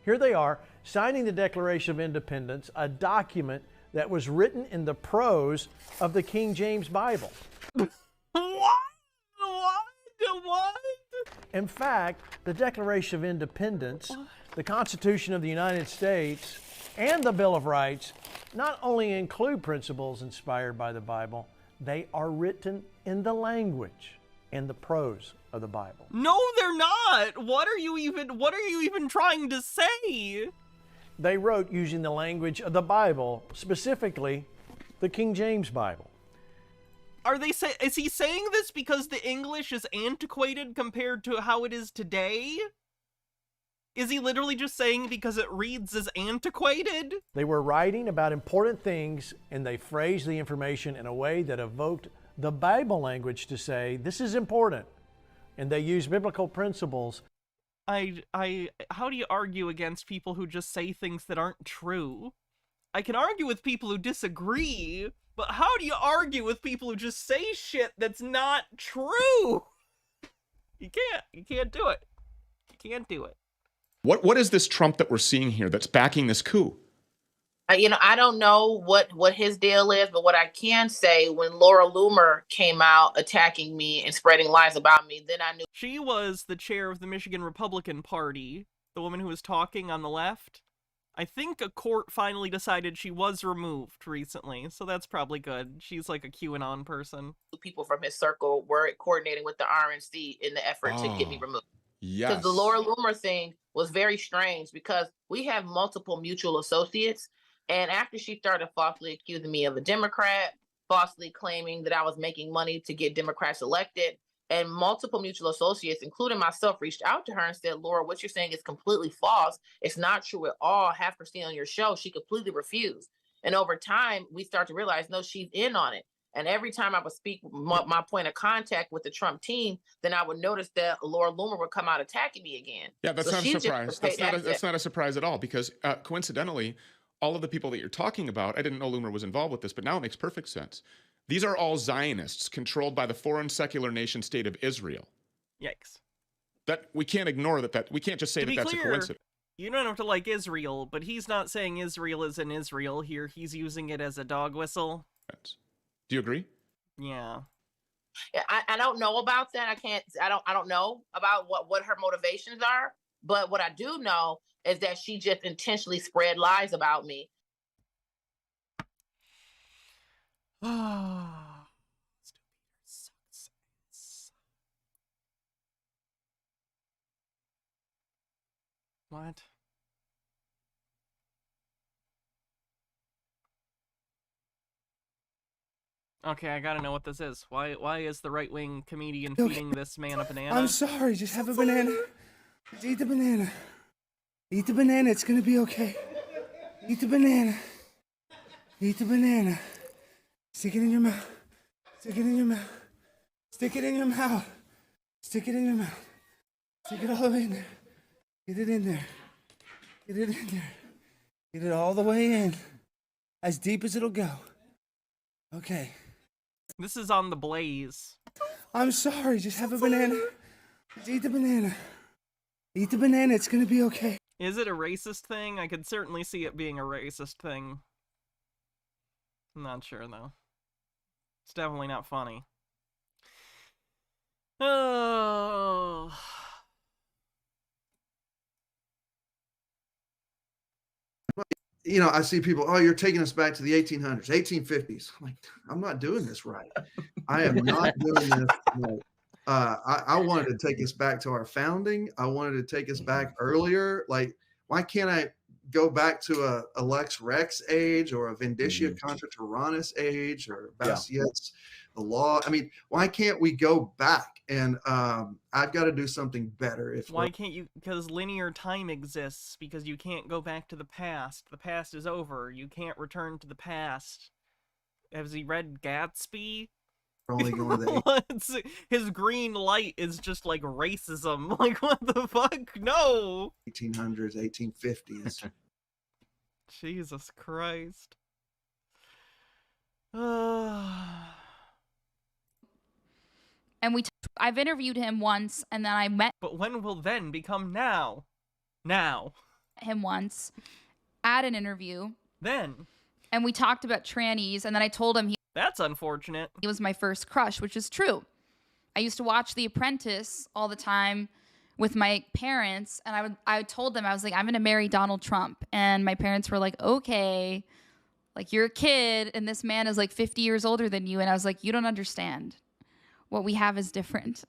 Here they are, signing the Declaration of Independence, a document that was written in the prose of the King James Bible. What? In fact, the Declaration of Independence, the Constitution of the United States, and the Bill of Rights not only include principles inspired by the Bible, they are written in the language and the prose of the Bible. No, they're not. What are you even trying to say? They wrote using the language of the Bible, specifically the King James Bible. Is he saying this because the English is antiquated compared to how it is today? Is he literally just saying because it reads as antiquated? They were writing about important things, and they phrased the information in a way that evoked the Bible language to say, this is important. And they used biblical principles. How do you argue against people who just say things that aren't true? I can argue with people who disagree, but how do you argue with people who just say shit that's not true? You can't do it. You can't do it. What is this Trump that we're seeing here that's backing this coup? I don't know what his deal is, but what I can say, when Laura Loomer came out attacking me and spreading lies about me, then I knew. She was the chair of the Michigan Republican Party, the woman who was talking on the left. I think a court finally decided she was removed recently, so that's probably good. She's like a QAnon person. People from his circle were coordinating with the RNC in the effort to get me removed. Yes. Because the Laura Loomer thing was very strange because we have multiple mutual associates. And after she started falsely accusing me of a Democrat, falsely claiming that I was making money to get Democrats elected, and multiple mutual associates, including myself, reached out to her and said, Laura, what you're saying is completely false. It's not true at all. Have her stay on your show. She completely refused. And over time, we start to realize, no, she's in on it. And every time I would speak my point of contact with the Trump team, then I would notice that Laura Loomer would come out attacking me again. Yeah, that's So not a she's just surprise. prepared- That's not a surprise at all, because coincidentally, all of the people that you're talking about, I didn't know Loomer was involved with this, but now it makes perfect sense. These are all Zionists controlled by the foreign secular nation state of Israel. Yikes. That we can't ignore that. We can't just say To that be that's a clear, coincidence. you don't have to like Israel, but he's not saying Israel is in Israel here. He's using it as a dog whistle. Do you agree? Yeah. Yeah, I don't know about that. I don't know about what her motivations are. But what I do know is that she just intentionally spread lies about me. What? Okay, I gotta know what this is. Why is the right-wing comedian feeding this man a banana? I'm sorry, just have a banana. Just eat the banana. Eat the banana, it's gonna be okay. Eat the banana. Eat the banana. Stick it in your mouth. Stick it in your mouth. Stick it in your mouth. Stick it in your mouth. Stick it all the way in there. Get it in there. Get it in there. Get it all the way in. As deep as it'll go. Okay. This is on the Blaze. I'm sorry, just have a banana. Just eat the banana. Eat the banana, it's gonna be okay. Is it a racist thing? I could certainly see it being a racist thing. I'm not sure, though. It's definitely not funny. Oh. You know, I see people, oh, you're taking us back to the 1800s, 1850s. Like, I'm not doing this right. I am not doing this right. I wanted to take us back to our founding. I wanted to take us back earlier. Like, why can't I go back to a Lex Rex age or a Vindicia Contra Tyrannis age or Bastiat's the law? I mean, why can't we go back? And I've got to do something better. Why can't you? Because linear time exists, because you can't go back to the past. The past is over. You can't return to the past. Has he read Gatsby? We're only going to the What's- his green light is just like racism. Like, what the fuck? No. 1800s, 1850s. Jesus Christ. And I've interviewed him once, and then I met But when will then become now? Now. him once at an interview. Then. And we talked about trannies, and then I told him That's unfortunate. he was my first crush, which is true. I used to watch The Apprentice all the time with my parents, and I told them, I was like, I'm going to marry Donald Trump. And my parents were like, okay, like, you're a kid, and this man is like 50 years older than you. And I was like, you don't understand. What we have is different.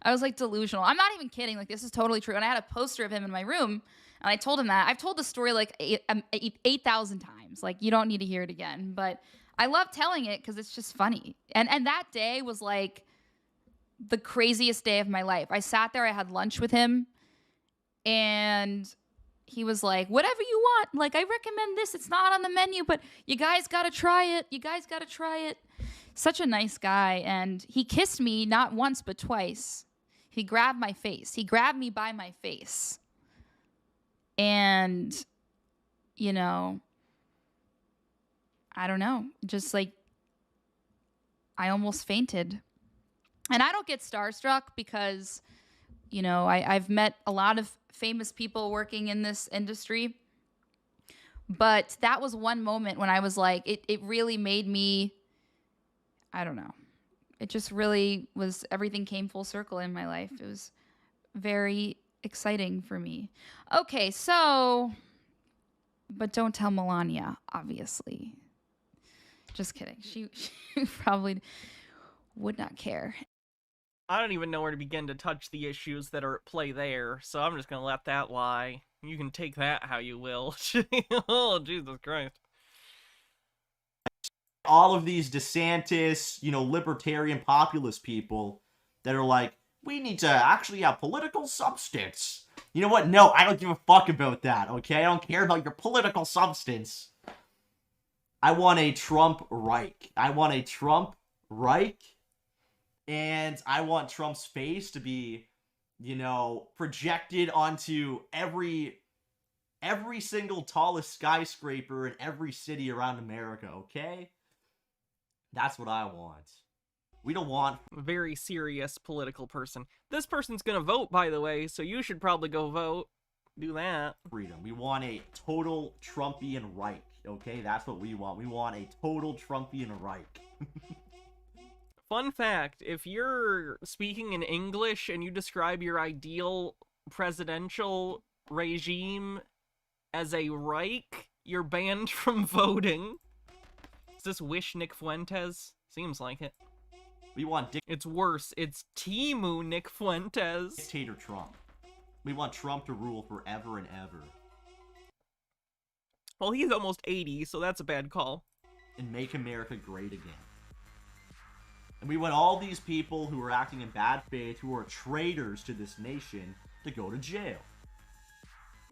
I was like delusional. I'm not even kidding. Like, this is totally true. And I had a poster of him in my room, and I told him that. I've told the story like 8,000 times. Like, you don't need to hear it again. But I love telling it because it's just funny. And that day was like the craziest day of my life. I sat there, I had lunch with him, and he was like, whatever you want. Like, I recommend this. It's not on the menu, but you guys got to try it. You guys got to try it. Such a nice guy. And he kissed me not once, but twice. He grabbed my face. He grabbed me by my face. And, you know, I don't know. Just like, I almost fainted. And I don't get starstruck because, you know, I've met a lot of famous people working in this industry. But that was one moment when I was like, it really made me, I don't know. It just really was, everything came full circle in my life. It was very exciting for me. Okay, so, but don't tell Melania, obviously. Just kidding. She probably would not care. I don't even know where to begin to touch the issues that are at play there, so I'm just gonna let that lie. You can take that how you will. Oh, Jesus Christ. All of these DeSantis, you know, libertarian populist people that are like, we need to actually have political substance. You know what? No, I don't give a fuck about that, okay? I don't care about your political substance. I want a Trump Reich. I want a Trump Reich, and I want Trump's face to be, you know, projected onto every single tallest skyscraper in every city around America, okay? That's what I want. We don't want... Very serious political person. This person's gonna vote, by the way, so you should probably go vote. Do that. Freedom. We want a total Trumpian Reich, okay? That's what we want. We want a total Trumpian Reich. Fun fact, if you're speaking in English and you describe your ideal presidential regime as a Reich, you're banned from voting. Is this Wish Nick Fuentes? Seems like it. We want It's worse. It's Timu Nick Fuentes. Dictator Trump. We want Trump to rule forever and ever. Well, he's almost 80, so that's a bad call. And make America great again. And we want all these people who are acting in bad faith, who are traitors to this nation, to go to jail.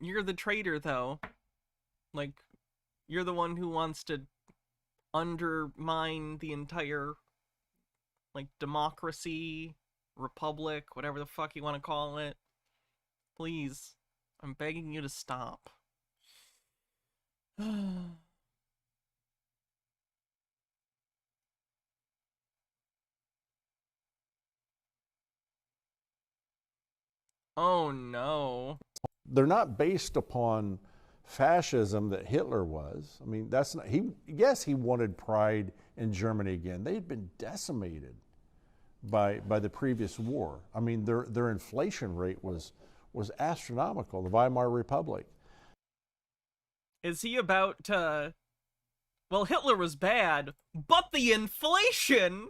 You're the traitor, though. Like, you're the one who wants to undermine the entire, like, democracy, republic, whatever the fuck you want to call it. Please, I'm begging you to stop. Oh no. They're not based upon fascism that Hitler was. I mean, that's not, yes, he wanted pride in Germany again. They had been decimated by the previous war. I mean, their inflation rate was astronomical, the Weimar Republic. Is he about to... Well, Hitler was bad, but the inflation...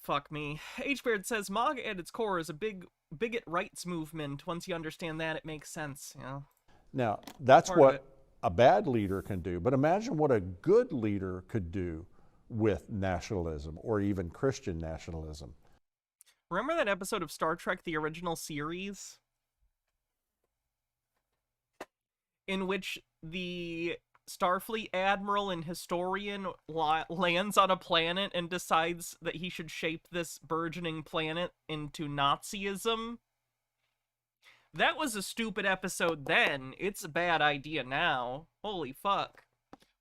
Fuck me. H-Beard says, MAGA at its core is a big bigot rights movement. Once you understand that, it makes sense, you know? Now, that's what a bad leader can do, but imagine what a good leader could do with nationalism, or even Christian nationalism. Remember that episode of Star Trek, the original series? In which the Starfleet admiral and historian lands on a planet and decides that he should shape this burgeoning planet into Nazism. That was a stupid episode then. It's a bad idea now. Holy fuck.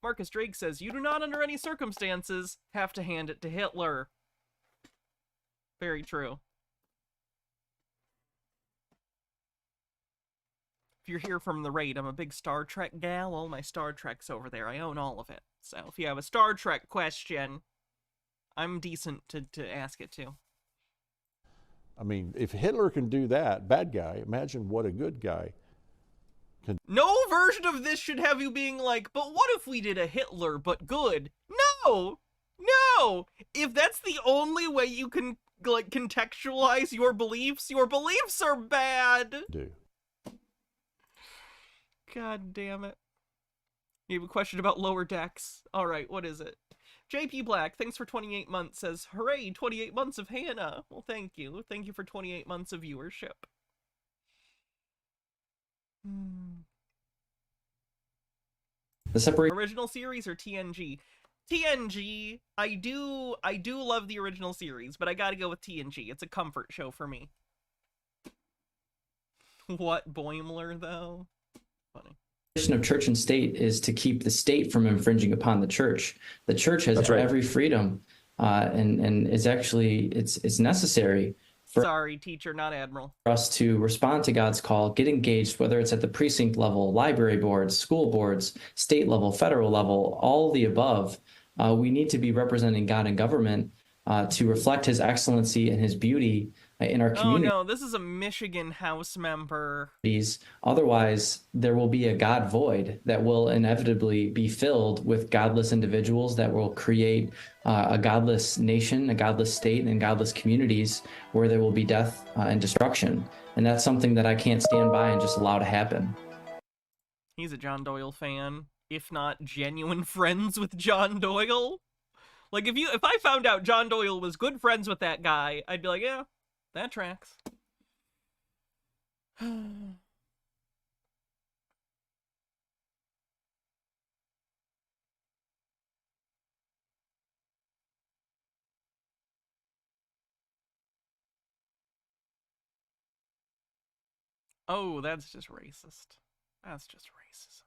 Marcus Drake says, you do not under any circumstances have to hand it to Hitler. Very true. If you're here from the raid, I'm a big Star Trek gal. All my Star Trek's over there. I own all of it. So if you have a Star Trek question, I'm decent to ask it to. I mean, if Hitler can do that, bad guy, imagine what a good guy can. No version of this should have you being like, but what if we did a Hitler but good? No! No! If that's the only way you can, like, contextualize your beliefs are bad! Do. God damn it. You have a question about lower decks. Alright, what is it? JP Black, thanks for 28 months, says, hooray, 28 months of Hannah. Well, thank you. Thank you for 28 months of viewership. The separate Original series or TNG? TNG. I do love the original series, but I gotta go with TNG. It's a comfort show for me. What, Boimler, though? Funny. of church and state is to keep the state from infringing upon the church. The church has every freedom, and is actually it's necessary for Sorry, teacher, not admiral. us to respond to God's call, get engaged, whether it's at the precinct level, library boards, school boards, state level, federal level, all the above. We need to be representing God in government to reflect His excellency and His beauty in our community. Oh no, this is a Michigan House member. Otherwise, there will be a God void that will inevitably be filled with godless individuals that will create a godless nation, a godless state, and godless communities where there will be death and destruction. And that's something that I can't stand by and just allow to happen. He's a John Doyle fan, if not genuine friends with John Doyle. Like, if I found out John Doyle was good friends with that guy, I'd be like, yeah, that tracks. Oh, that's just racist. That's just racism.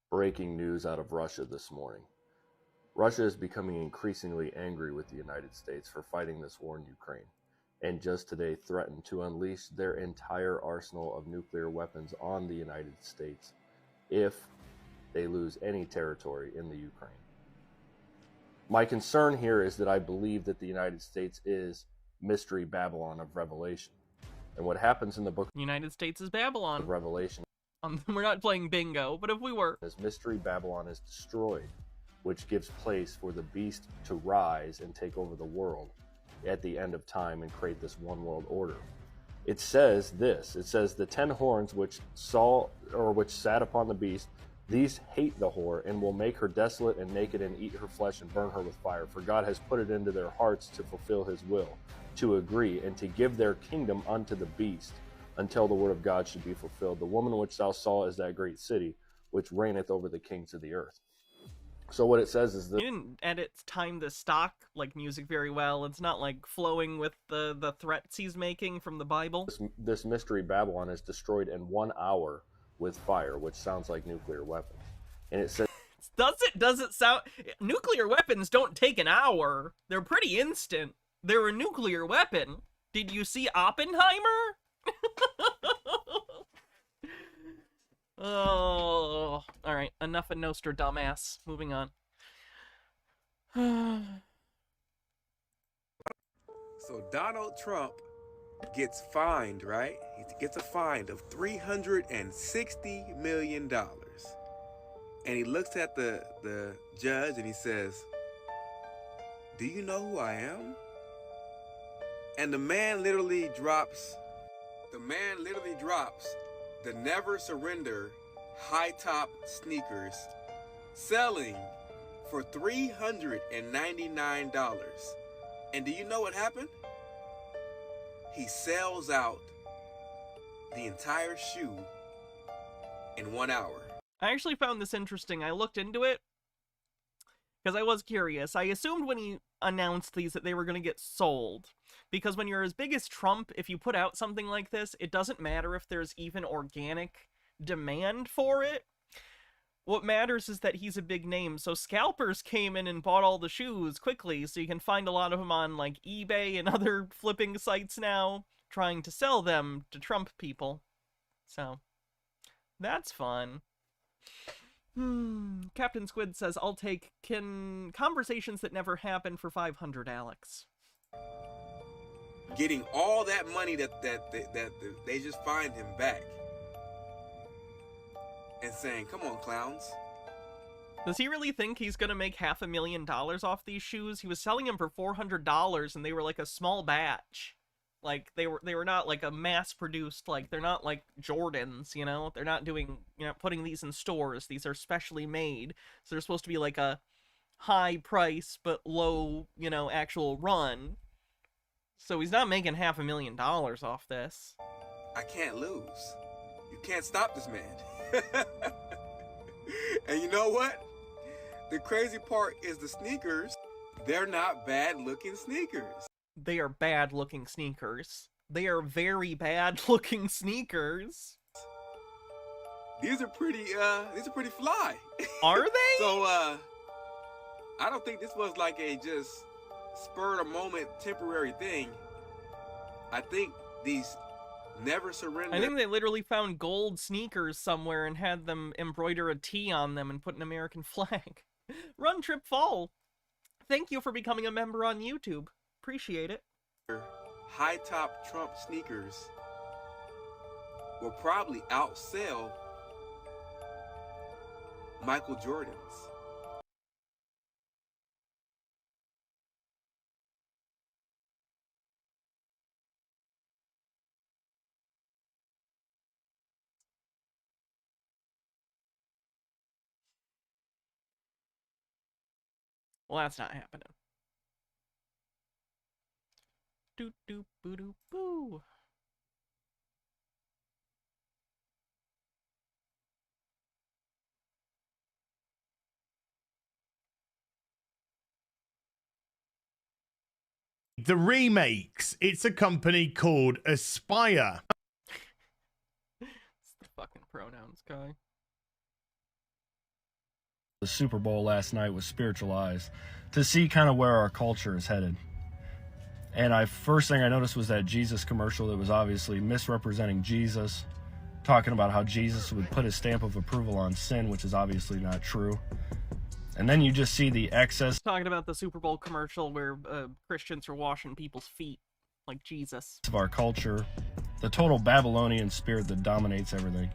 Breaking news out of Russia this morning. Russia is becoming increasingly angry with the United States for fighting this war in Ukraine, and just today threatened to unleash their entire arsenal of nuclear weapons on the United States if they lose any territory in the Ukraine. My concern here is that I believe that the United States is Mystery Babylon of Revelation. And what happens in the book United States is Babylon of Revelation. We're not playing bingo, but if we were. As Mystery Babylon is destroyed, which gives place for the beast to rise and take over the world at the end of time and create this one world order. It says this, it says the 10 horns which sat upon the beast, these hate the whore and will make her desolate and naked and eat her flesh and burn her with fire. For God has put it into their hearts to fulfill his will, to agree and to give their kingdom unto the beast until the word of God should be fulfilled. The woman which thou saw is that great city, which reigneth over the kings of the earth. So what it says is that you didn't edit time the stock like music very well. It's not like flowing with the threats he's making from the Bible. This Mystery Babylon is destroyed in 1 hour with fire, which sounds like nuclear weapons. And it says does it sound nuclear weapons don't take an hour. They're pretty instant. They're a nuclear weapon. Did you see Oppenheimer? Oh, all right. Enough of Nostra, dumbass. Moving on. So Donald Trump gets fined, right? He gets a fine of $360 million. And he looks at the judge and he says, "Do you know who I am?" And the man literally drops the Never Surrender high top sneakers, selling for $399. And do you know what happened? he sells out the entire shoe in 1 hour. I actually found this interesting. I looked into it because I was curious. I assumed when he announced these that they were going to get sold. Because when you're as big as Trump, if you put out something like this, it doesn't matter if there's even organic demand for it. What matters is that he's a big name. So scalpers came in and bought all the shoes quickly, so you can find a lot of them on like eBay and other flipping sites now, trying to sell them to Trump people. So that's fun. Captain Squid says, I'll take conversations that never happen for 500, Alex. Getting all that money that they just find him back. And saying, come on, clowns. Does he really think he's gonna make $500,000 off these shoes? He was selling them for $400 and they were like a small batch. Like, they were not like a mass-produced, like, they're not like Jordans, you know? They're not doing, you know, putting these in stores. These are specially made. So they're supposed to be like a high price but low, you know, actual run. So he's not making $500,000 off this. I can't lose. You can't stop this man. And you know what? The crazy part is the sneakers. They're not bad-looking sneakers. They are bad-looking sneakers. They are very bad-looking sneakers. These are pretty fly. Are they? So, I don't think this was like a just spur-of-the-moment temporary thing. I think these never surrender. I think they literally found gold sneakers somewhere and had them embroider a T on them and put an American flag. Run Trip Fall. Thank you for becoming a member on YouTube. Appreciate it. High-top Trump sneakers will probably outsell Michael Jordan's. Well, that's not happening. Doot doot boo doo boo. The remakes. It's a company called Aspire. It's the fucking pronouns guy. The Super Bowl last night was spiritualized to see kind of where our culture is headed. And first thing I noticed was that Jesus commercial that was obviously misrepresenting Jesus, talking about how Jesus would put his stamp of approval on sin, which is obviously not true. And then you just see the excess. Talking about the Super Bowl commercial where Christians are washing people's feet like Jesus. Of our culture, the total Babylonian spirit that dominates everything.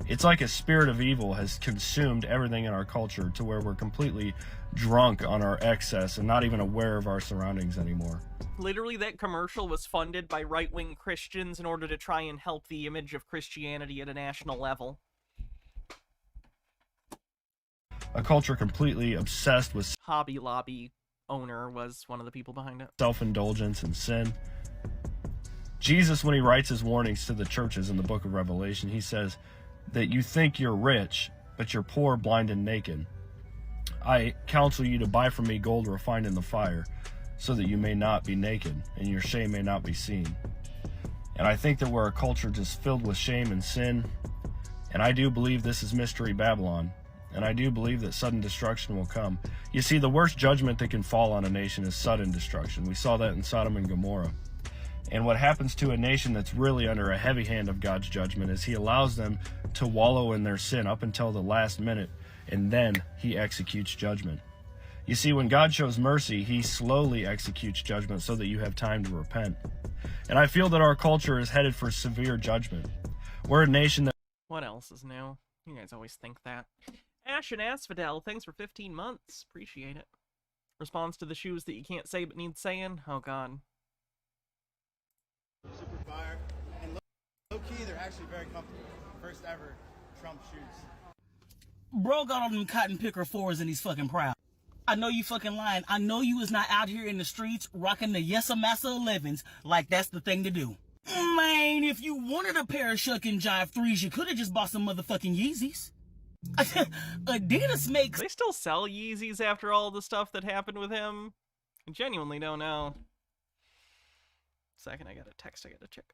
It's like a spirit of evil has consumed everything in our culture to where we're completely drunk on our excess and not even aware of our surroundings anymore. Literally, that commercial was funded by right-wing Christians in order to try and help the image of Christianity at a national level. A culture completely obsessed with Hobby Lobby owner was one of the people behind it. Self-indulgence and sin. Jesus, when he writes his warnings to the churches in the book of Revelation, he says that you think you're rich, but you're poor, blind, and naked. I counsel you to buy from me gold refined in the fire, so that you may not be naked, and your shame may not be seen. And I think that we're a culture just filled with shame and sin, and I do believe this is Mystery Babylon, and I do believe that sudden destruction will come. You see, the worst judgment that can fall on a nation is sudden destruction. We saw that in Sodom and Gomorrah. And what happens to a nation that's really under a heavy hand of God's judgment is he allows them to wallow in their sin up until the last minute, and then he executes judgment. You see, when God shows mercy, he slowly executes judgment so that you have time to repent. And I feel that our culture is headed for severe judgment. We're a nation that... What else is new? You guys always think that. Ash and Asphodel, thanks for 15 months. Appreciate it. Response to the shoes that you can't say but need saying? Oh, God. Super fire. And low-key, they're actually very comfortable. First ever Trump shoes. Bro got all them cotton picker 4s and he's fucking proud. I know you fucking lying. I know you is not out here in the streets rocking the Yes Massa 11s like that's the thing to do. Man, if you wanted a pair of Shuck and Jive 3s, you could have just bought some motherfucking Yeezys. Adidas makes... They still sell Yeezys after all the stuff that happened with him? I genuinely don't know. Second, I got a text I gotta check.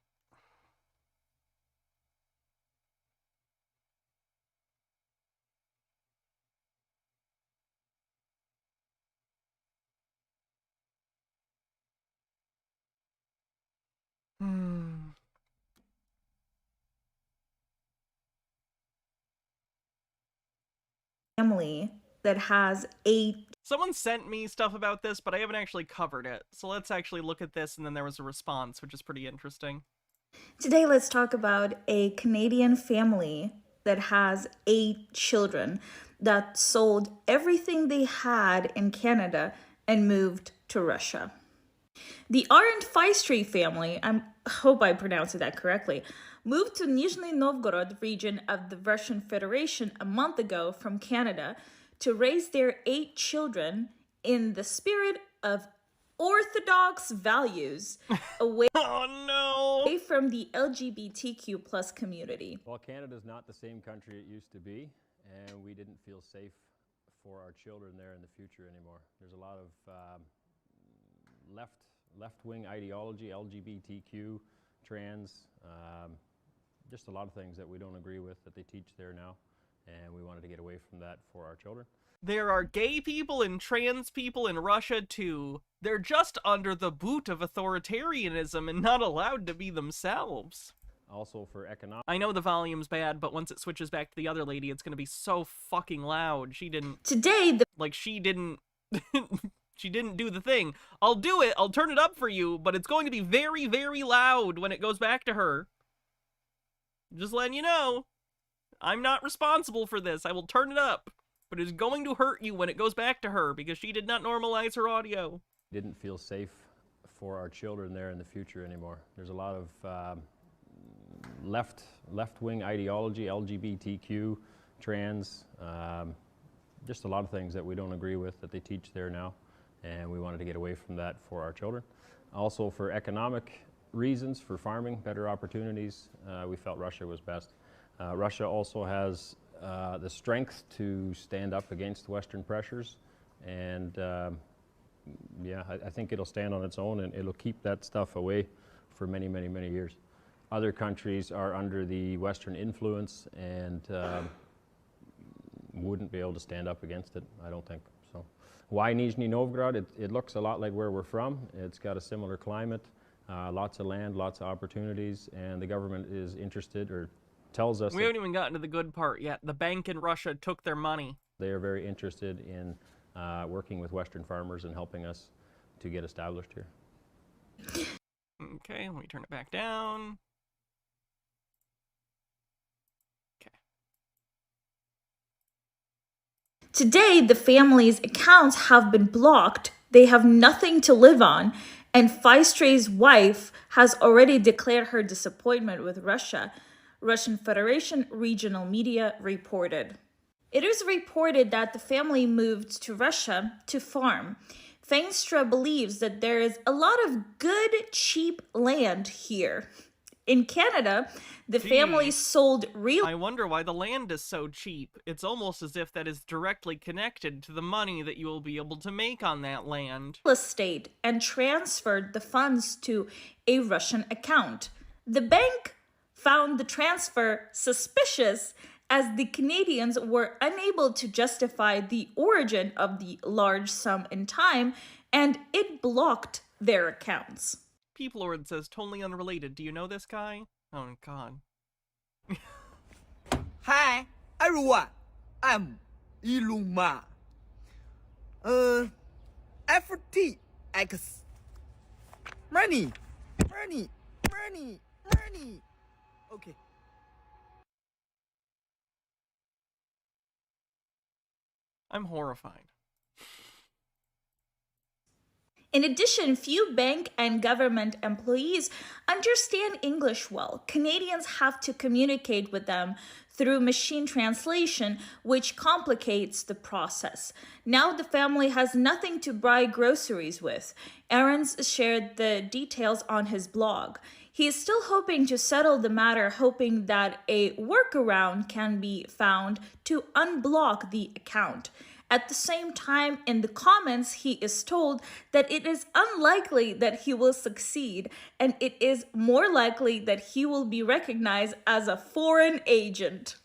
Family that has 8. Someone sent me stuff about this, but I haven't actually covered it. So let's actually look at this, and then there was a response, which is pretty interesting. Today, let's talk about a Canadian family that has 8 children that sold everything they had in Canada and moved to Russia. The Arent Feistry family, I hope I pronounced that correctly, moved to Nizhny Novgorod region of the Russian Federation a month ago from Canada to raise their 8 children in the spirit of orthodox values away, away from the LGBTQ plus community. Well, Canada's not the same country it used to be, and we didn't feel safe for our children there in the future anymore. There's a lot of left-wing ideology, LGBTQ, trans, just a lot of things that we don't agree with that they teach there now, and we wanted to get away from that for our children. There are gay people and trans people in Russia too. They're just under the boot of authoritarianism and not allowed to be themselves. Also for economic... I know the volume's bad, but once it switches back to the other lady, it's gonna be so fucking loud. She didn't... Today, she didn't... She didn't do the thing. I'll do it, I'll turn it up for you, but it's going to be very, very loud when it goes back to her. Just letting you know. I'm not responsible for this. I will turn it up. But it's going to hurt you when it goes back to her because she did not normalize her audio. Didn't feel safe for our children there in the future anymore. There's a lot of left-wing ideology, LGBTQ, trans, just a lot of things that we don't agree with that they teach there now, and we wanted to get away from that for our children. Also for economic reasons, for farming, better opportunities, we felt Russia was best. Russia also has the strength to stand up against Western pressures, and yeah, I think it'll stand on its own and it'll keep that stuff away for many, many, many years. Other countries are under the Western influence and wouldn't be able to stand up against it, I don't think. So, why Nizhny Novgorod? It looks a lot like where we're from. It's got a similar climate, lots of land, lots of opportunities, and the government is interested or tells us we haven't even gotten to the good part yet. The bank in Russia took their money. They are very interested in working with Western farmers and helping us to get established here. Okay, let me turn it back down. Today, the family's accounts have been blocked. They have nothing to live on, and Feistry's wife has already declared her disappointment with Russia. Russian Federation regional media reported. It is reported that the family moved to Russia to farm. Feistra believes that there is a lot of good, cheap land here. In Canada, the family sold real... I wonder why the land is so cheap. It's almost as if that is directly connected to the money that you will be able to make on that land. ...estate and transferred the funds to a Russian account. The bank found the transfer suspicious as the Canadians were unable to justify the origin of the large sum in time, and it blocked their accounts. People Lord says totally unrelated. Do you know this guy? Oh god. Hi everyone, I'm Iluma. FTX. Money. Okay. I'm horrified. In addition, few bank and government employees understand English well. Canadians have to communicate with them through machine translation, which complicates the process. Now the family has nothing to buy groceries with. Aarons shared the details on his blog. He is still hoping to settle the matter, hoping that a workaround can be found to unblock the account. At the same time, in the comments, he is told that it is unlikely that he will succeed, and it is more likely that he will be recognized as a foreign agent.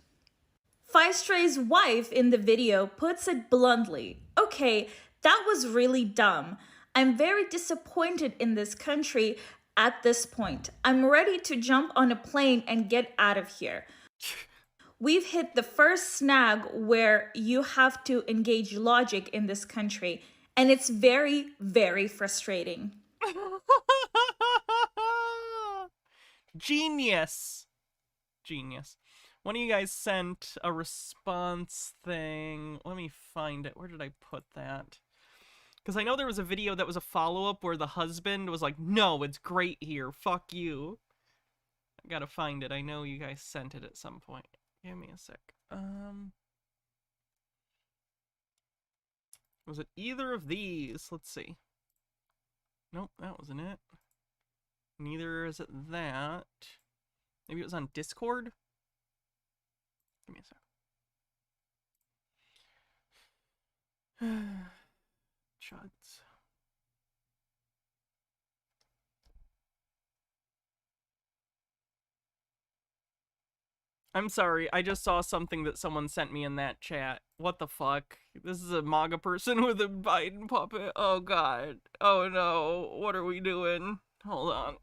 Feistray's wife in the video puts it bluntly, "Okay, that was really dumb. I'm very disappointed in this country at this point. I'm ready to jump on a plane and get out of here. We've hit the first snag where you have to engage logic in this country, and it's very, very frustrating." Genius. Genius. One of you guys sent a response thing. Let me find it. Where did I put that? Because I know there was a video that was a follow-up where the husband was like, "No, it's great here. Fuck you." I gotta find it. I know you guys sent it at some point. Give me a sec. Was it either of these? Let's see. Nope, that wasn't it. Neither is it that. Maybe it was on Discord? Give me a sec. Chuds. I'm sorry, I just saw something that someone sent me in that chat. What the fuck? This is a MAGA person with a Biden puppet. Oh god. Oh no. What are we doing? Hold on.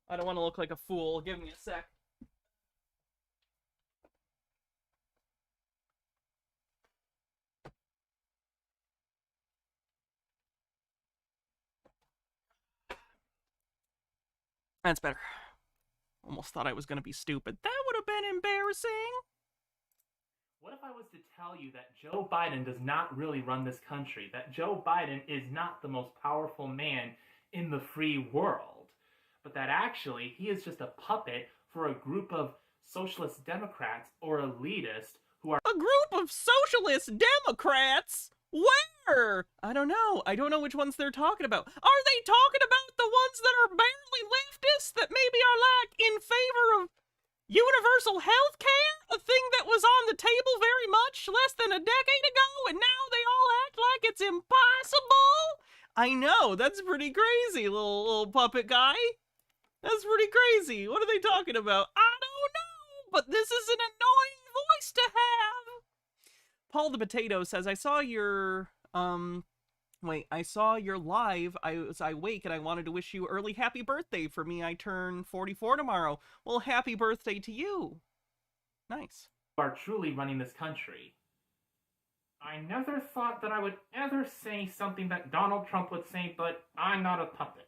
I don't want to look like a fool. Give me a sec. That's better. Almost thought I was gonna be stupid. That would have been embarrassing. What if I was to tell you that Joe Biden does not really run this country? That Joe Biden is not the most powerful man in the free world, but that actually he is just a puppet for a group of socialist Democrats or elitists who are— A group of socialist Democrats? Where? I don't know. I don't know which ones they're talking about. Are they talking about the ones that are barely leftists that maybe are like in favor of universal health care? A thing that was on the table very much less than a decade ago, and now they all act like it's impossible? I know, that's pretty crazy, little puppet guy. That's pretty crazy. What are they talking about? I don't know, but this is an annoying voice to have. Paul the Potato says, I saw your live. I was awake and I wanted to wish you early happy birthday. For me, I turn 44 tomorrow. Well, happy birthday to you. Nice. Are truly running this country. I never thought that I would ever say something that Donald Trump would say, but I'm not a puppet.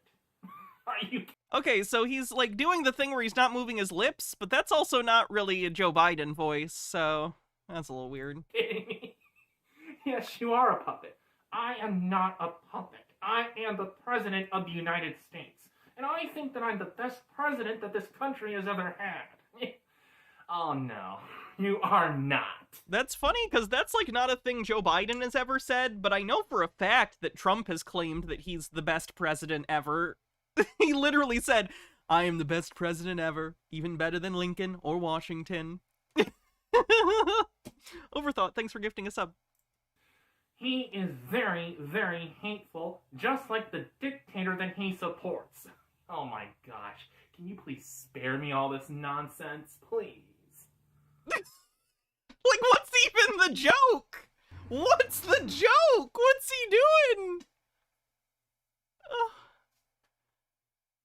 Are you— Okay, so he's like doing the thing where he's not moving his lips, but that's also not really a Joe Biden voice, so that's a little weird. kidding me? Yes, you are a puppet. I am not a puppet. I am the President of the United States. And I think that I'm the best president that this country has ever had. Oh no, you are not. That's funny, because that's like not a thing Joe Biden has ever said, but I know for a fact that Trump has claimed that he's the best president ever. He literally said, I am the best president ever, even better than Lincoln or Washington. Overthought, thanks for gifting a sub. He is very, very hateful, just like the dictator that he supports. Oh my gosh, can you please spare me all this nonsense, please? Like, what's even the joke? What's the joke? What's he doing?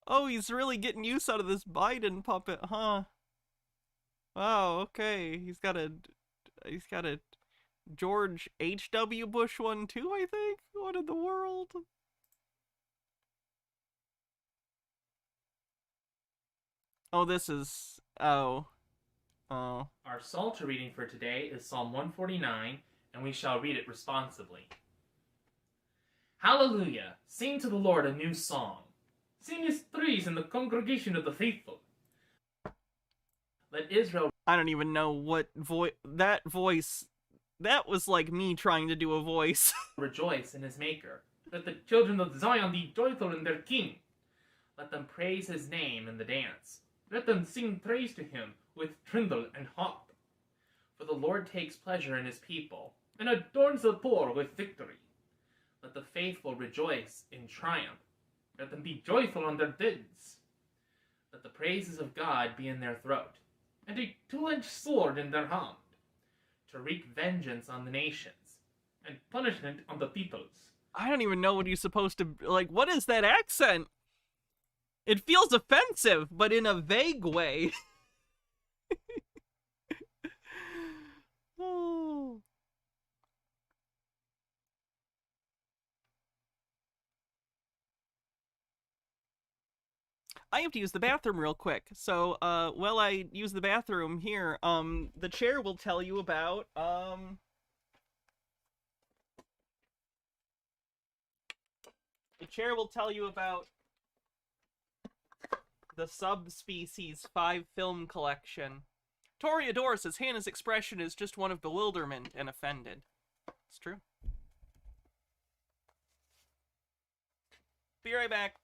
Oh, he's really getting use out of this Biden puppet, huh? Wow, okay. He's got a George H.W. Bush one too, I think? What in the world? Oh, this is... Oh. Our Psalter reading for today is Psalm 149, and we shall read it responsibly. Hallelujah! Sing to the Lord a new song. Sing his praise in the congregation of the faithful. Let Israel... I don't even know what that voice... That was like me trying to do a voice. rejoice in his maker. Let the children of Zion be joyful in their king. Let them praise his name in the dance. Let them sing praise to him with trindle and hop. For the Lord takes pleasure in his people, and adorns the poor with victory. Let the faithful rejoice in triumph. Let them be joyful on their beds. Let the praises of God be in their throat, and a two-edged sword in their hand, to wreak vengeance on the nations, and punishment on the peoples. I don't even know what he's supposed to... Like, what is that accent? It feels offensive, but in a vague way. Oh. I have to use the bathroom real quick. So, while I use the bathroom here, the chair will tell you about, the chair will tell you about the Subspecies 5 film collection. Toreador says Hannah's expression is just one of bewilderment and offended. It's true. Be right back.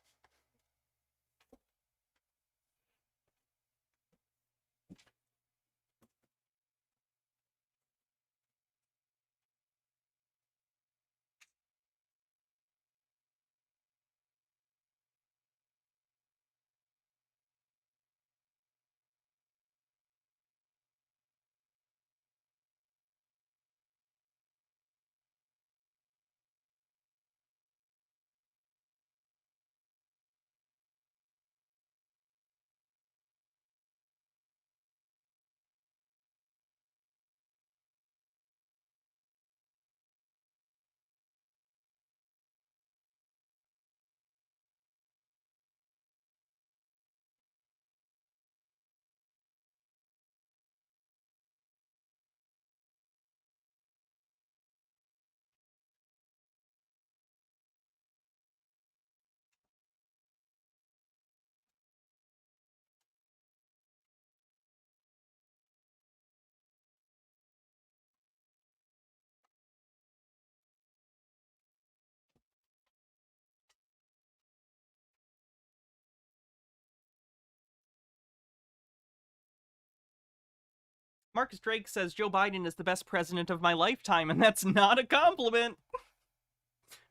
Marcus Drake says Joe Biden is the best president of my lifetime, and that's not a compliment.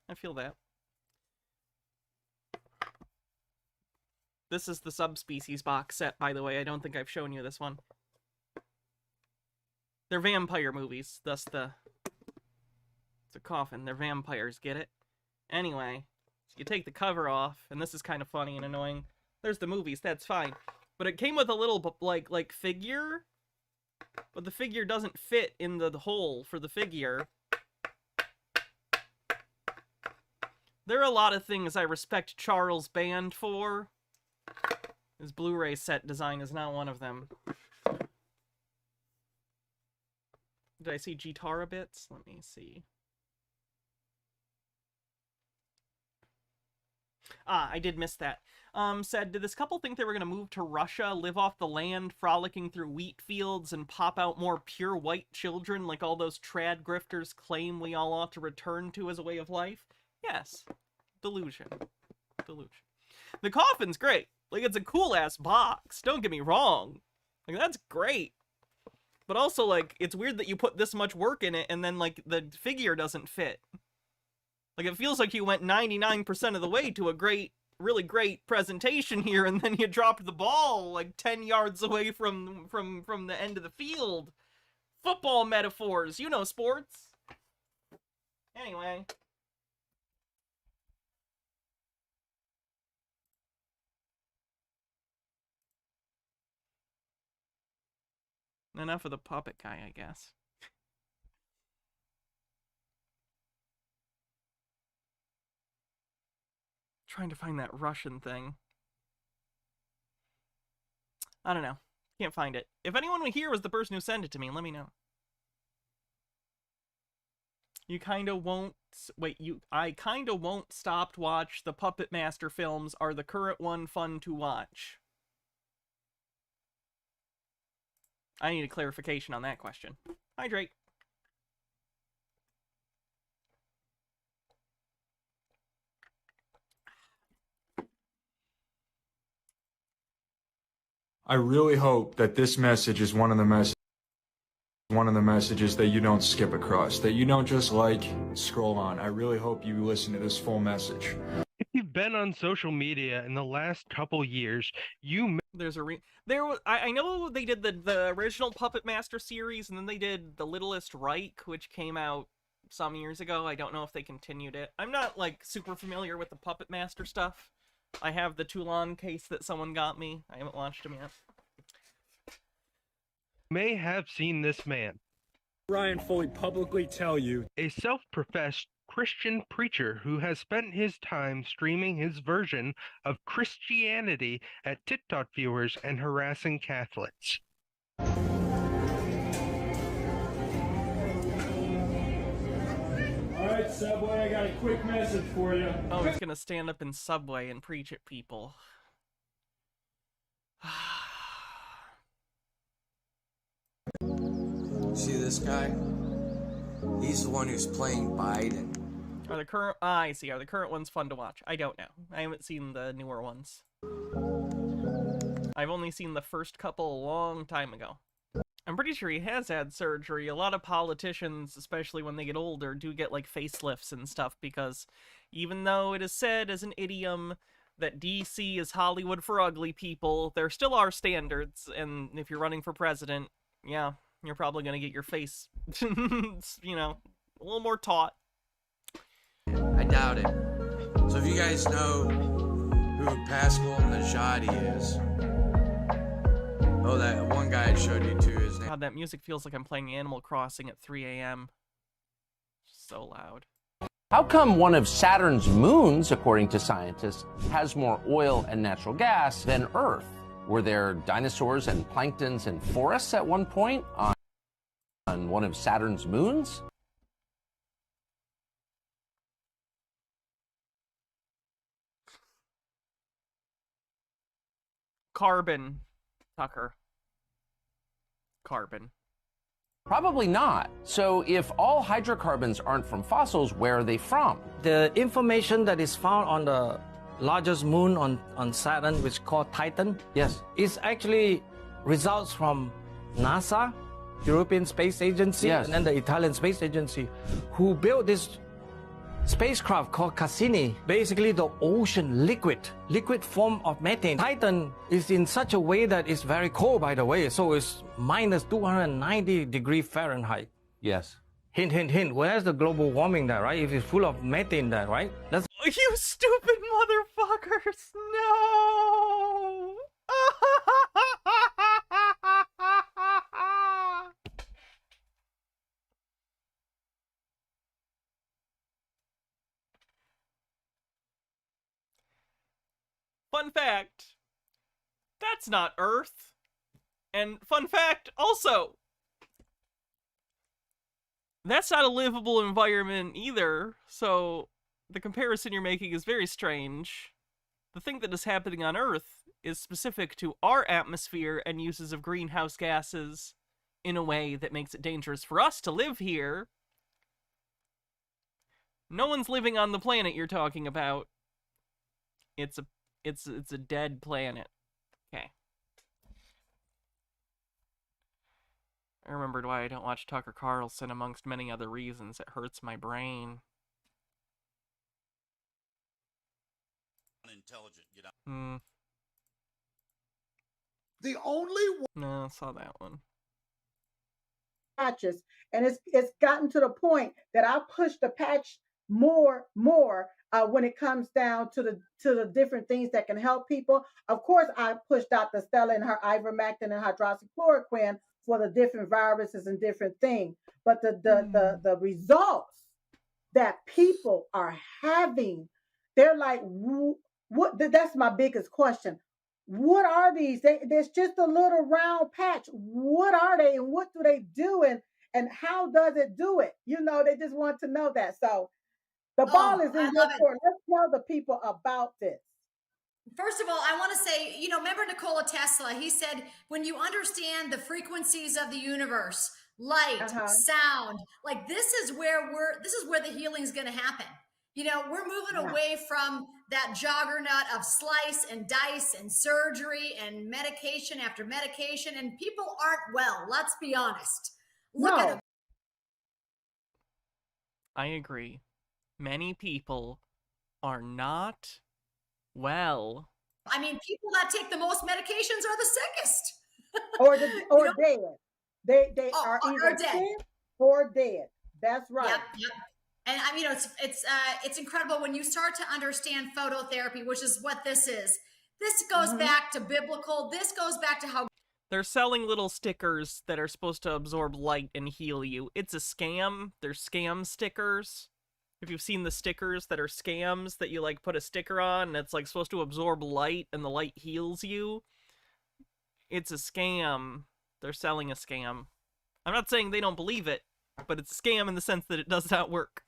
I feel that. This is the Subspecies box set, by the way. I don't think I've shown you this one. They're vampire movies, thus it's a coffin. They're vampires, get it? Anyway, so you take the cover off, and this is kind of funny and annoying. There's the movies, that's fine. But it came with a little, like figure, but the figure doesn't fit in the hole for the figure. There are a lot of things I respect Charles Band for. His Blu-ray set design is not one of them. Did I see GESARA bits? Let me see. Ah, I did miss that. Said, did this couple think they were going to move to Russia, live off the land, frolicking through wheat fields, and pop out more pure white children like all those trad grifters claim we all ought to return to as a way of life? Yes. Delusion. Delusion. The coffin's great. Like, it's a cool-ass box. Don't get me wrong. Like, that's great. But also, like, it's weird that you put this much work in it and then, like, the figure doesn't fit. Like, it feels like you went 99% of the way to a great, really great presentation here, and then you dropped the ball, like, 10 yards away from the end of the field. Football metaphors. You know sports. Anyway. Enough of the puppet guy, I guess. Trying to find that Russian thing. I don't know. Can't find it. If anyone here was the person who sent it to me, let me know. You kinda won't... Wait, I kinda won't stop to watch. The Puppet Master films are the current one fun to watch. I need a clarification on that question. Hi, Drake. I really hope that this message is one of the messages that you don't skip across, that you don't just like scroll on. I really hope you listen to this full message. If you've been on social media in the last couple years, There's a I know they did the original Puppet Master series, and then they did The Littlest Reich, which came out some years ago. I don't know if they continued it. I'm not like super familiar with the Puppet Master stuff. I have the Toulon case that someone got me. I haven't watched him yet. may have seen this man. Ryan fully publicly tell you, a self-professed Christian preacher who has spent his time streaming his version of Christianity at TikTok viewers and harassing Catholics. all right, Subway, I got a quick message for you. Oh, he's gonna stand up in Subway and preach at people. See this guy? He's the one who's playing Biden. Are the current I see. Are the current ones fun to watch? I don't know. I haven't seen the newer ones. I've only seen the first couple a long time ago. I'm pretty sure he has had surgery. A lot of politicians, especially when they get older, do get like facelifts and stuff, because even though it is said as an idiom that DC is Hollywood for ugly people, there still are standards, and if you're running for president, yeah, you're probably going to get your face, you know, a little more taut. I doubt it. So if you guys know who Pascal Najati is, oh, that one guy I showed you too, his name. God, that music feels like I'm playing Animal Crossing at 3 a.m. So loud. How come one of Saturn's moons, according to scientists, has more oil and natural gas than Earth? Were there dinosaurs and planktons and forests at one point on one of Saturn's moons? Carbon, Tucker. Carbon. Probably not. So if all hydrocarbons aren't from fossils, where are they from? The information that is found on the largest moon on Saturn, which is called Titan, yes, is actually results from NASA, European Space Agency, yes, and then the Italian Space Agency, who built this spacecraft called Cassini, basically the ocean liquid form of methane. Titan is in such a way that it's very cold, by the way, so it's minus 290 degrees Fahrenheit. Yes. Hint, hint, hint. Where's the global warming there, right? If it's full of methane there, right? That's You stupid motherfuckers! No! Fun fact, that's not Earth. And fun fact, also, that's not a livable environment either, so the comparison you're making is very strange. The thing that is happening on Earth is specific to our atmosphere and uses of greenhouse gases in a way that makes it dangerous for us to live here. No one's living on the planet you're talking about. It's a dead planet. Okay. I remembered why I don't watch Tucker Carlson, amongst many other reasons. It hurts my brain. Unintelligent, get out. The only one. No, I saw that one. Patches, and it's gotten to the point that I push the patch more when it comes down to the different things that can help people. Of course, I pushed Dr. Stella and her ivermectin and hydroxychloroquine for the different viruses and different things. But the results that people are having, they're like, what? That's my biggest question. What are these? There's just a little round patch. What are they, and what do they do, and how does it do it? You know, they just want to know that. So the ball is in your court. Let's tell the people about this. First of all, I want to say, you know, remember Nikola Tesla? He said, when you understand the frequencies of the universe, light, sound, like this is where the healing is going to happen. You know, we're moving away from that juggernaut of slice and dice and surgery and medication after medication, and people aren't well. Let's be honest. Look at them. I agree. Many people are not well. I mean, people that take the most medications are the sickest. Or dead. They are either dead. sick or dead. That's right. Yep. And I mean, it's incredible when you start to understand phototherapy, which is what this is. This goes back to biblical. This goes back to how they're selling little stickers that are supposed to absorb light and heal you. It's a scam. They're scam stickers. If you've seen the stickers that are scams that you like put a sticker on and it's like supposed to absorb light and the light heals you, it's a scam. They're selling a scam. I'm not saying they don't believe it, but it's a scam in the sense that it does not work.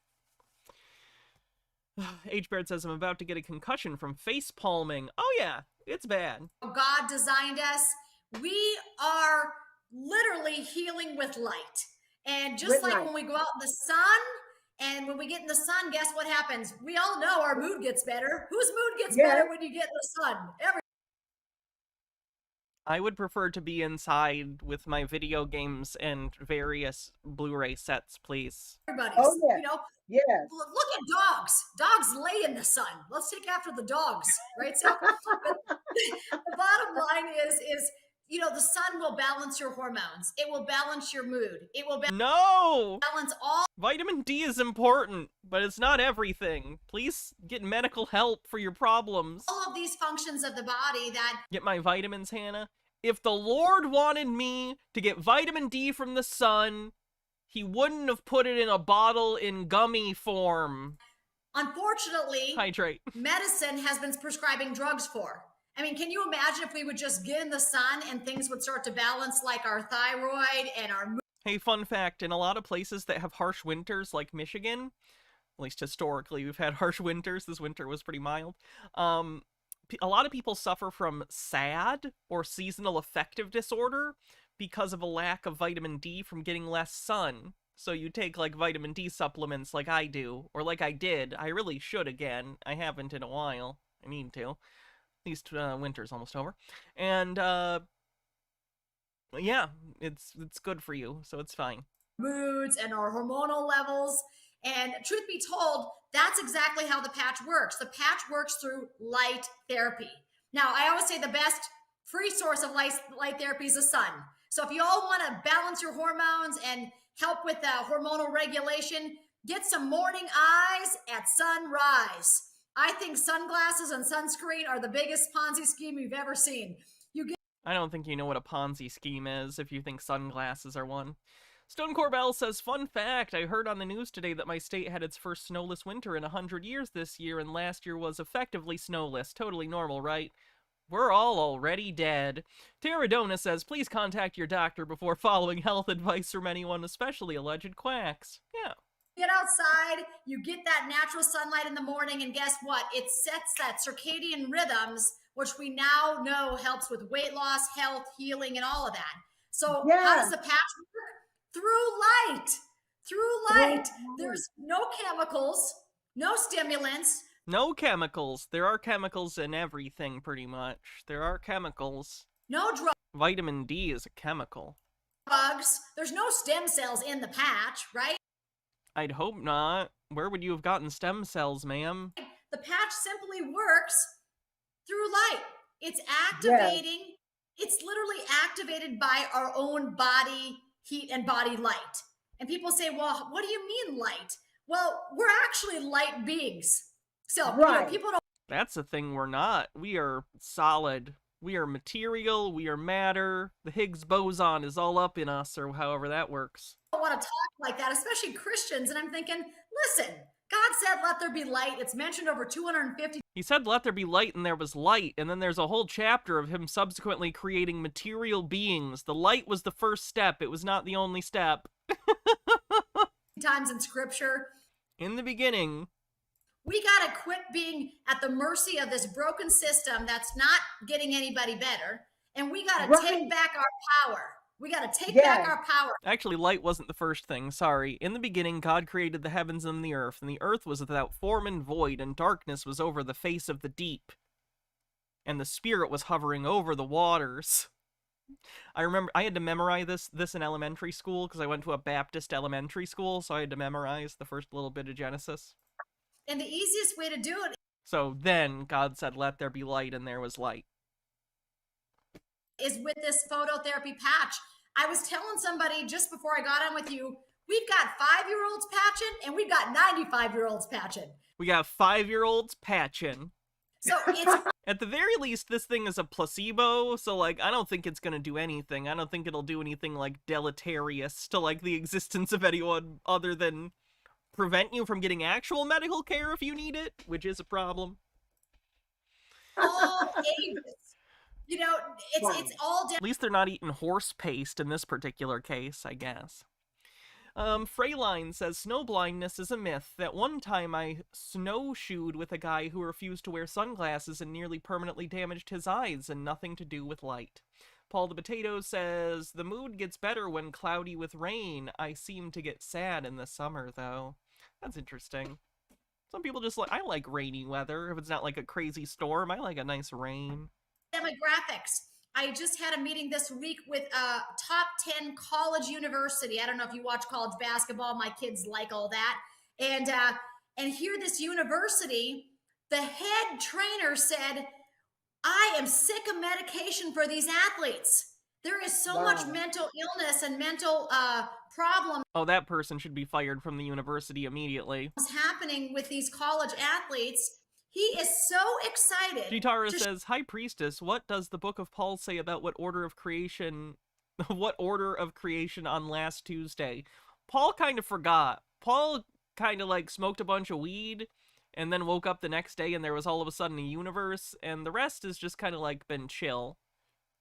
H-Baird says, I'm about to get a concussion from face palming. Oh yeah, it's bad. God designed us. We are literally healing with light. And just like when we go out in the sun, and when we get in the sun, guess what happens? We all know our mood gets better. Whose mood gets better when you get in the sun? I would prefer to be inside with my video games and various Blu-ray sets, please. Everybody's, you know, look at dogs. Dogs lay in the sun. Let's take after the dogs, right? So but the bottom line is, you know, the sun will balance your hormones. It will balance your mood. It will balance all. Vitamin D is important, but it's not everything. Please get medical help for your problems. All of these functions of the body that... Get my vitamins, Hannah. If the Lord wanted me to get vitamin D from the sun, he wouldn't have put it in a bottle in gummy form. Unfortunately, hydrate. Medicine has been prescribing drugs for. I mean, can you imagine if we would just get in the sun and things would start to balance, like our thyroid and our mood? Hey, fun fact, in a lot of places that have harsh winters, like Michigan, at least historically, we've had harsh winters. This winter was pretty mild. A lot of people suffer from SAD, or seasonal affective disorder, because of a lack of vitamin D from getting less sun. So you take, like, vitamin D supplements like I do, or like I did. I really should again. I haven't in a while. I need to. At least winter's almost over. And, yeah, it's good for you, so it's fine. Moods and our hormonal levels. And truth be told, that's exactly how the patch works. The patch works through light therapy. Now, I always say the best free source of light therapy is the sun. So if you all want to balance your hormones and help with hormonal regulation, get some morning eyes at sunrise. I think sunglasses and sunscreen are the biggest Ponzi scheme you've ever seen. I don't think you know what a Ponzi scheme is if you think sunglasses are one. Stone Corbell says, fun fact, I heard on the news today that my state had its first snowless winter in 100 years this year, and last year was effectively snowless. Totally normal, right? We're all already dead. Terradona says, please contact your doctor before following health advice from anyone, especially alleged quacks. Yeah. Get outside, you get that natural sunlight in the morning, and guess what? It sets that circadian rhythms, which we now know helps with weight loss, health, healing, and all of that. So how does the patch work? Through light. Through light. There's no chemicals, no stimulants. No chemicals. There are chemicals in everything, pretty much. There are chemicals. No drugs. Vitamin D is a chemical. Bugs. There's no stem cells in the patch, right? I'd hope not. Where would you have gotten stem cells, ma'am? The patch simply works through light. It's activating. It's literally activated by our own body heat and body light. And people say, well, what do you mean light? Well, we're actually light beings. So people don't. That's the thing we're not. We are solid. We are material. We are matter. The Higgs boson is all up in us, or however that works. I don't want to talk like that, especially Christians. And I'm thinking, listen, God said, let there be light. It's mentioned over 250. He said, let there be light, and there was light. And then there's a whole chapter of him subsequently creating material beings. The light was the first step. It was not the only step. Times in scripture. In the beginning. We got to quit being at the mercy of this broken system that's not getting anybody better. And we got to take back our power. We got to take back our power. Actually, light wasn't the first thing, sorry. In the beginning, God created the heavens and the earth was without form and void, and darkness was over the face of the deep. And the Spirit was hovering over the waters. I remember I had to memorize this in elementary school because I went to a Baptist elementary school, so I had to memorize the first little bit of Genesis. And the easiest way to do it So then God said, let there be light, and there was light. is with this phototherapy patch. I was telling somebody just before I got on with you, we've got 5-year-olds patching and we've got 95-year-olds patching. We got 5-year-olds patching. So it's at the very least, this thing is a placebo, so, like, I don't think it's gonna do anything. I don't think it'll do anything, like, deleterious to, like, the existence of anyone other than prevent you from getting actual medical care if you need it, which is a problem. all ages. You know, it's all down. At least they're not eating horse paste in this particular case, I guess. Freyline says, snow blindness is a myth. At one time, I snowshoed with a guy who refused to wear sunglasses and nearly permanently damaged his eyes, and nothing to do with light. Paul the Potato says, the mood gets better when cloudy with rain. I seem to get sad in the summer, though. That's interesting. Some people just like, I like rainy weather. If it's not like a crazy storm, I like a nice rain. Demographics. I just had a meeting this week with a top 10 college university. I don't know if you watch college basketball. My kids like all that. And here, this university, the head trainer said, I am sick of medication for these athletes. There is so much mental illness and mental problems. Oh, that person should be fired from the university immediately. Happening with these college athletes. He is so excited. Jitara says, High Priestess, what does the Book of Paul say about what order of creation on last Tuesday? Paul kind of forgot. Paul kind of like smoked a bunch of weed and then woke up the next day and there was all of a sudden a universe, and the rest has just kind of like been chill.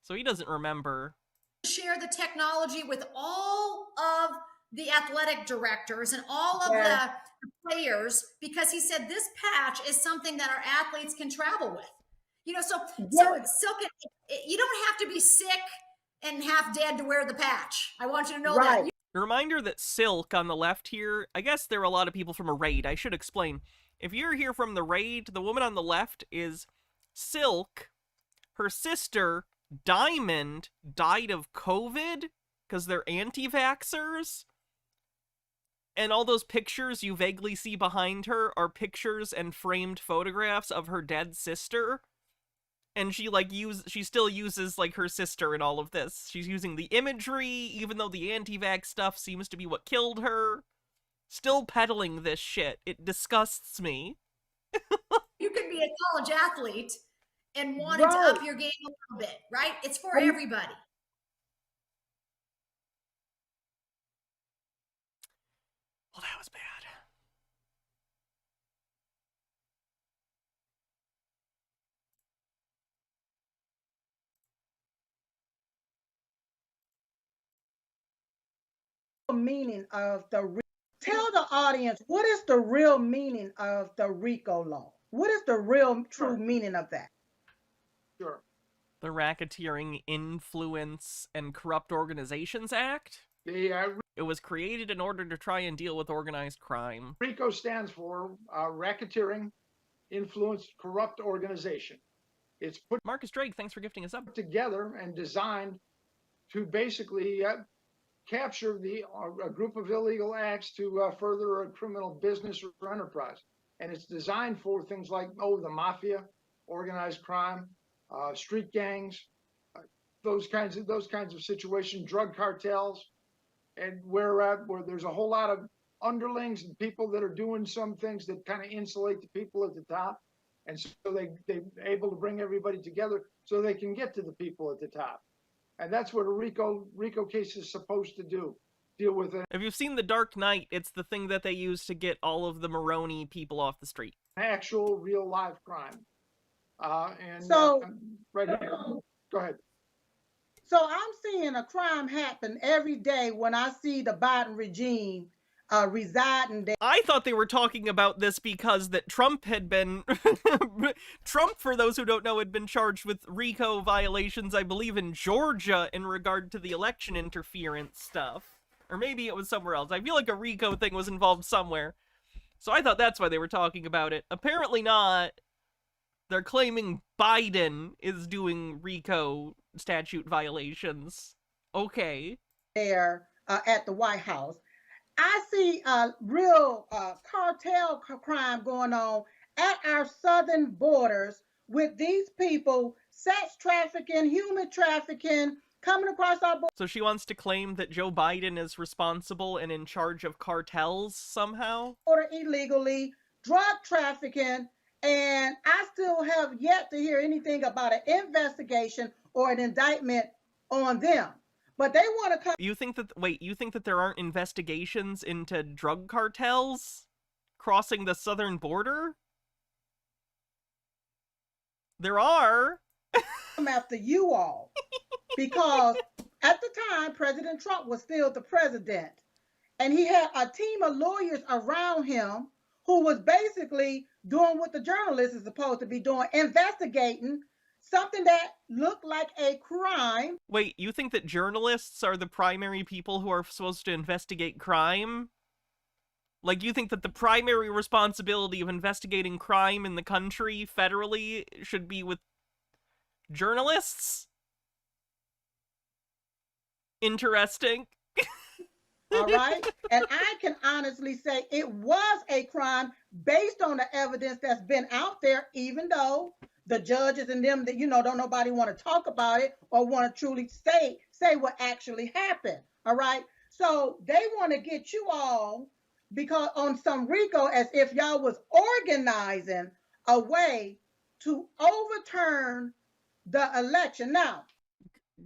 So he doesn't remember. Share the technology with all of the athletic directors and all of the players, because he said this patch is something that our athletes can travel with. You know, so Silk, you don't have to be sick and half dead to wear the patch. I want you to know that. A reminder that Silk on the left here, I guess there are a lot of people from a raid. I should explain. If you're here from the raid, the woman on the left is Silk. Her sister, Diamond, died of COVID because they're anti-vaxxers. And all those pictures you vaguely see behind her are pictures and framed photographs of her dead sister. And she she still uses like her sister in all of this. She's using the imagery, even though the anti-vax stuff seems to be what killed her. Still peddling this shit. It disgusts me. You could be a college athlete and wanting to up your game a little bit, right? It's for everybody. Well, that was bad. Meaning of tell the audience, what is the real meaning of the RICO law? What is the real true meaning of that? Sure. The Racketeering, Influence, and Corrupt Organizations Act? It was created in order to try and deal with organized crime. RICO stands for Racketeering, Influence, Corrupt Organization. It's put Marcus Drake, thanks for gifting us up. Together and designed to basically capture a group of illegal acts to further a criminal business or enterprise. And it's designed for things like, the mafia, organized crime, street gangs, those kinds of situations, drug cartels, and where there's a whole lot of underlings and people that are doing some things that kind of insulate the people at the top. And so they're able to bring everybody together so they can get to the people at the top. And that's what a RICO case is supposed to do. Deal with it. If you've seen The Dark Knight, it's the thing that they use to get all of the Maroni people off the street. Actual, real, live crime. Right here. Go ahead. So I'm seeing a crime happen every day when I see the Biden regime residing there. I thought they were talking about this because that Trump had been Trump, for those who don't know, had been charged with RICO violations, I believe, in Georgia in regard to the election interference stuff. Or maybe it was somewhere else. I feel like a RICO thing was involved somewhere. So I thought that's why they were talking about it. Apparently not. They're claiming Biden is doing RICO statute violations. Okay. There at the White House. I see real cartel crime going on at our southern borders with these people, sex trafficking, human trafficking, coming across our border. So she wants to claim that Joe Biden is responsible and in charge of cartels somehow? Illegally, drug trafficking, and I still have yet to hear anything about an investigation or an indictment on them. But they want to come. You think that there aren't investigations into drug cartels crossing the southern border? There are. I'm after you all. Because at the time, President Trump was still the president. And he had a team of lawyers around him who was basically doing what the journalist is supposed to be doing, investigating something that looked like a crime. Wait, you think that journalists are the primary people who are supposed to investigate crime? Like, you think that the primary responsibility of investigating crime in the country federally should be with journalists? Interesting. All right. And I can honestly say it was a crime based on the evidence that's been out there, even though the judges and them that, don't nobody want to talk about it or want to truly say what actually happened. All right. So they want to get you all because on some RICO as if y'all was organizing a way to overturn the election. Now,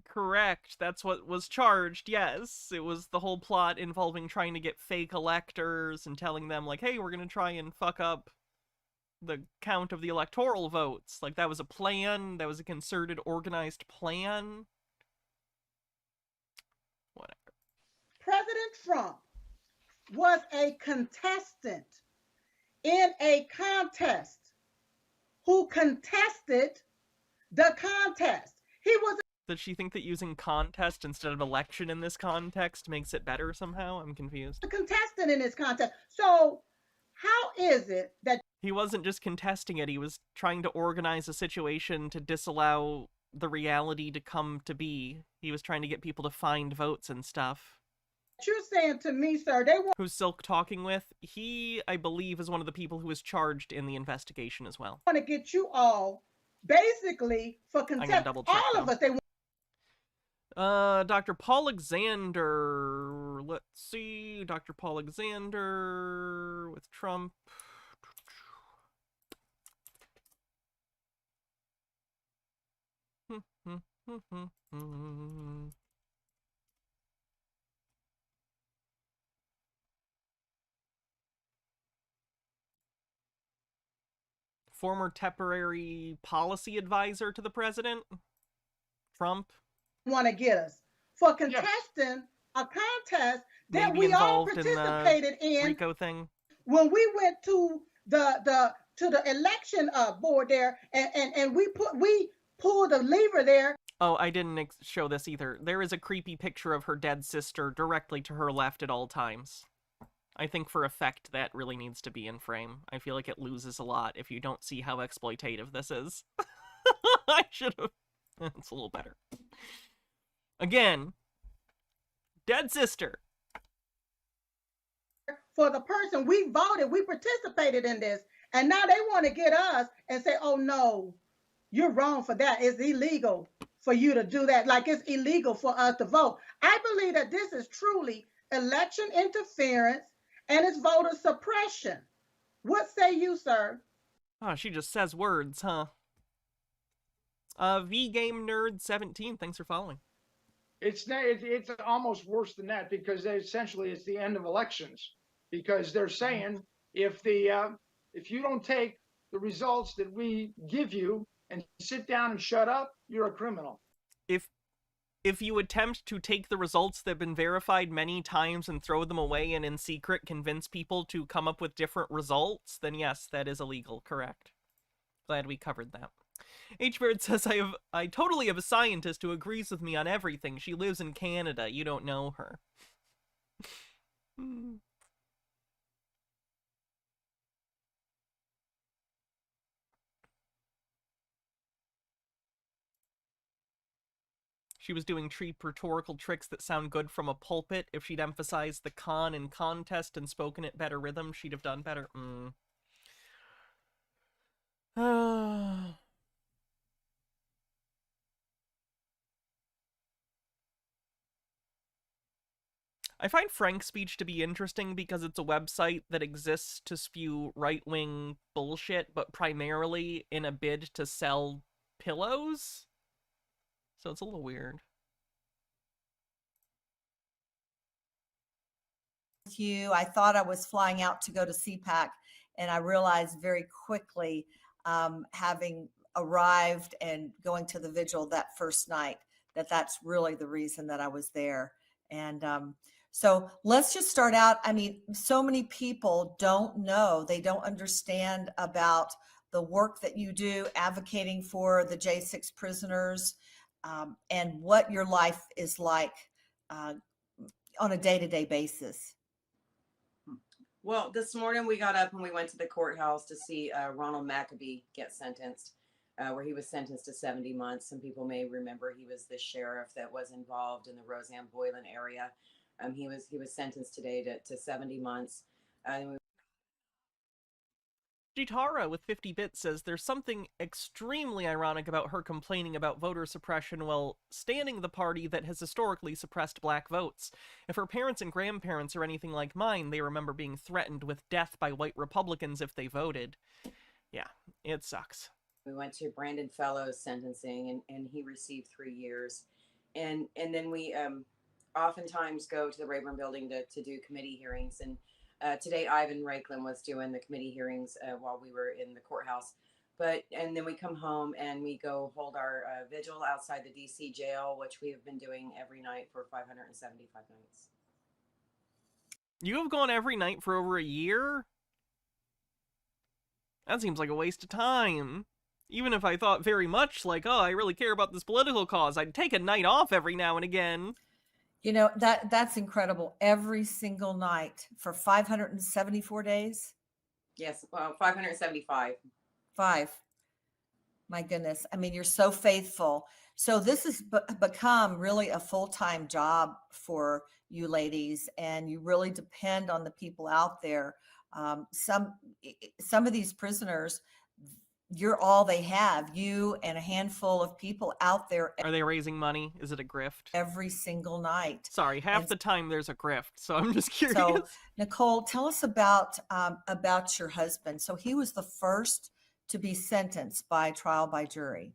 correct. That's what was charged, yes. It was the whole plot involving trying to get fake electors and telling them, like, hey, we're going to try and fuck up the count of the electoral votes. Like, that was a plan. That was a concerted, organized plan. Whatever. President Trump was a contestant in a contest who contested the contest. He was. Does she think that using contest instead of election in this context makes it better somehow? I'm confused. A contestant in this contest. So how is it that he wasn't just contesting it, he was trying to organize a situation to disallow the reality to come to be. He was trying to get people to find votes and stuff. You're saying to me, sir, they want... Who's Silk talking with? He, I believe, is one of the people who was charged in the investigation as well. Want to get you all basically for contempt. All of us, they want... Dr. Paul Alexander. Let's see. Dr. Paul Alexander with Trump. Former temporary policy advisor to the president, Trump. Want to get us for contesting a contest that maybe we all participated in RICO thing. When we went to the election board there, and we pulled a lever there. Oh, I didn't show this either. There is a creepy picture of her dead sister directly to her left at all times. I think for effect that really needs to be in frame. I feel like it loses a lot if you don't see how exploitative this is. I should have. It's a little better. Again, dead sister. For the person we voted, we participated in this, and now they want to get us and say, oh no, you're wrong for that. It's illegal for you to do that. Like it's illegal for us to vote. I believe that this is truly election interference and it's voter suppression. What say you, sir? Oh, she just says words, huh? V-Game Nerd 17, thanks for following. It's almost worse than that because essentially it's the end of elections because they're saying if you don't take the results that we give you and sit down and shut up, you're a criminal. If if you attempt to take the results that have been verified many times and throw them away and in secret convince people to come up with different results, then yes, that is illegal, correct. Glad we covered that. H-Bird says, I totally have a scientist who agrees with me on everything. She lives in Canada. You don't know her. She was doing cheap rhetorical tricks that sound good from a pulpit. If she'd emphasized the con in contest and spoken it better rhythm, she'd have done better. I find Frank's speech to be interesting because it's a website that exists to spew right-wing bullshit, but primarily in a bid to sell pillows. So it's a little weird. I thought I was flying out to go to CPAC, and I realized very quickly, having arrived and going to the vigil that first night, that that's really the reason that I was there. And so let's just start out. I mean, so many people don't know, they don't understand about the work that you do advocating for the J6 prisoners, and what your life is like on a day-to-day basis. Well, this morning we got up and we went to the courthouse to see Ronald Maccabee get sentenced, where he was sentenced to 70 months. Some people may remember he was the sheriff that was involved in the Roseanne Boylan area. He was sentenced today to 70 months. GESARA with 50 bits says there's something extremely ironic about her complaining about voter suppression while standing the party that has historically suppressed black votes. If her parents and grandparents are anything like mine, they remember being threatened with death by white Republicans if they voted. Yeah, it sucks. We went to Brandon Fellows' sentencing, and he received 3 years. And then we oftentimes go to the Rayburn building to do committee hearings. And today, Ivan Reiklin was doing the committee hearings while we were in the courthouse. And then we come home and we go hold our vigil outside the DC jail, which we have been doing every night for 575 nights. You have gone every night for over a year? That seems like a waste of time. Even if I thought very much like, oh, I really care about this political cause, I'd take a night off every now and again. You know, that's incredible. Every single night for 574 days? Yes, well, 575. 5. My goodness. I mean, you're so faithful. So this has become really a full-time job for you ladies, and you really depend on the people out there. Some of these prisoners, you're all they have, you and a handful of people out there. Are they raising money? Is it a grift? Every single night. Sorry, half the time there's a grift, so I'm just curious. So, Nicole, tell us about your husband. So he was the first to be sentenced by trial by jury.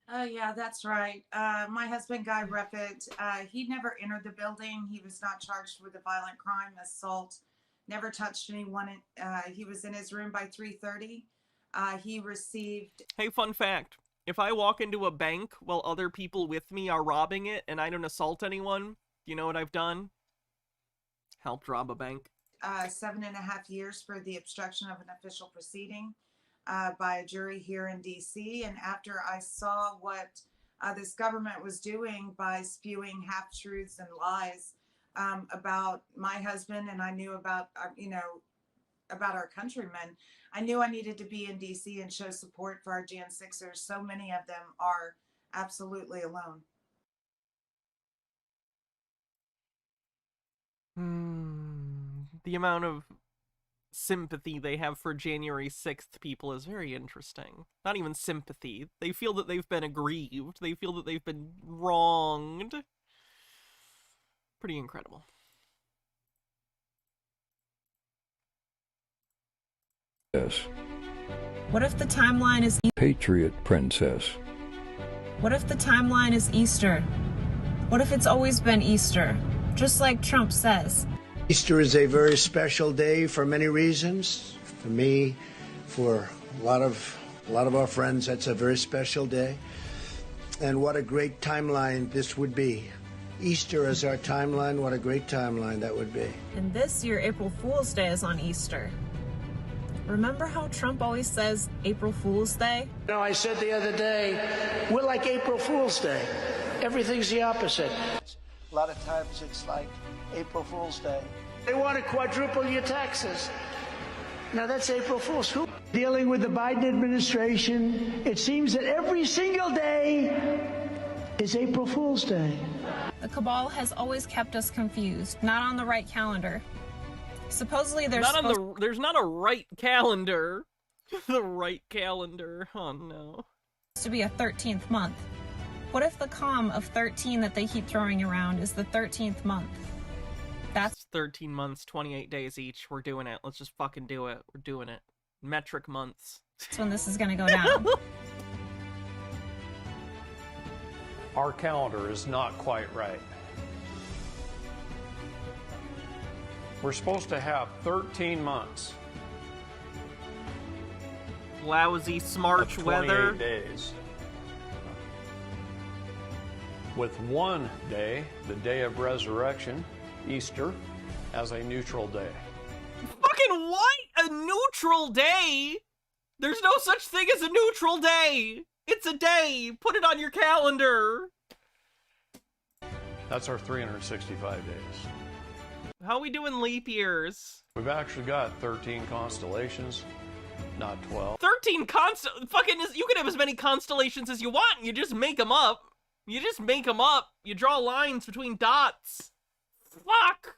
Yeah, that's right. My husband, Guy Ruffett, he never entered the building. He was not charged with a violent crime, assault, never touched anyone. He was in his room by 3:30. He received... Hey, fun fact. If I walk into a bank while other people with me are robbing it and I don't assault anyone, you know what I've done? Helped rob a bank. 7.5 years for the obstruction of an official proceeding by a jury here in D.C. And after I saw what this government was doing by spewing half-truths and lies about my husband, and I knew about, about our countrymen, I knew I needed to be in DC and show support for our Jan 6ers. So many of them are absolutely alone. The amount of sympathy they have for January 6th people is very interesting. Not even sympathy. They feel that they've been aggrieved. They feel that they've been wronged. Pretty incredible. What if the timeline is Patriot Princess? What if the timeline is Easter? What if it's always been Easter, just like Trump says? Easter is a very special day for many reasons. For me, for a lot of our friends, that's a very special day. And what a great timeline this would be. Easter as our timeline, what a great timeline that would be. And this year, April Fool's Day is on Easter. Remember how Trump always says April Fool's Day? You know, I said the other day, we're like April Fool's Day. Everything's the opposite. A lot of times it's like April Fool's Day. They want to quadruple your taxes. Now that's April Fool's. Who? Dealing with the Biden administration, it seems that every single day is April Fool's Day. The cabal has always kept us confused, not on the right calendar. Supposedly there's there's not a right calendar. The right calendar. Oh no. To be a 13th month. What if the calm of 13 that they keep throwing around is the 13th month? That's 13 months, 28 days each. We're doing it. Let's just fucking do it. We're doing it. Metric months. That's when this is gonna go down. Our calendar is not quite right. We're supposed to have 13 months. Lousy Smarch weather. 28 days. With one day, the day of resurrection, Easter, as a neutral day. Fucking what? A neutral day? There's no such thing as a neutral day. It's a day. Put it on your calendar. That's our 365 days. How are we doing leap years? We've actually got 13 constellations, not 12. 13 you can have as many constellations as you want. You just make them up. You just make them up. You draw lines between dots. Fuck.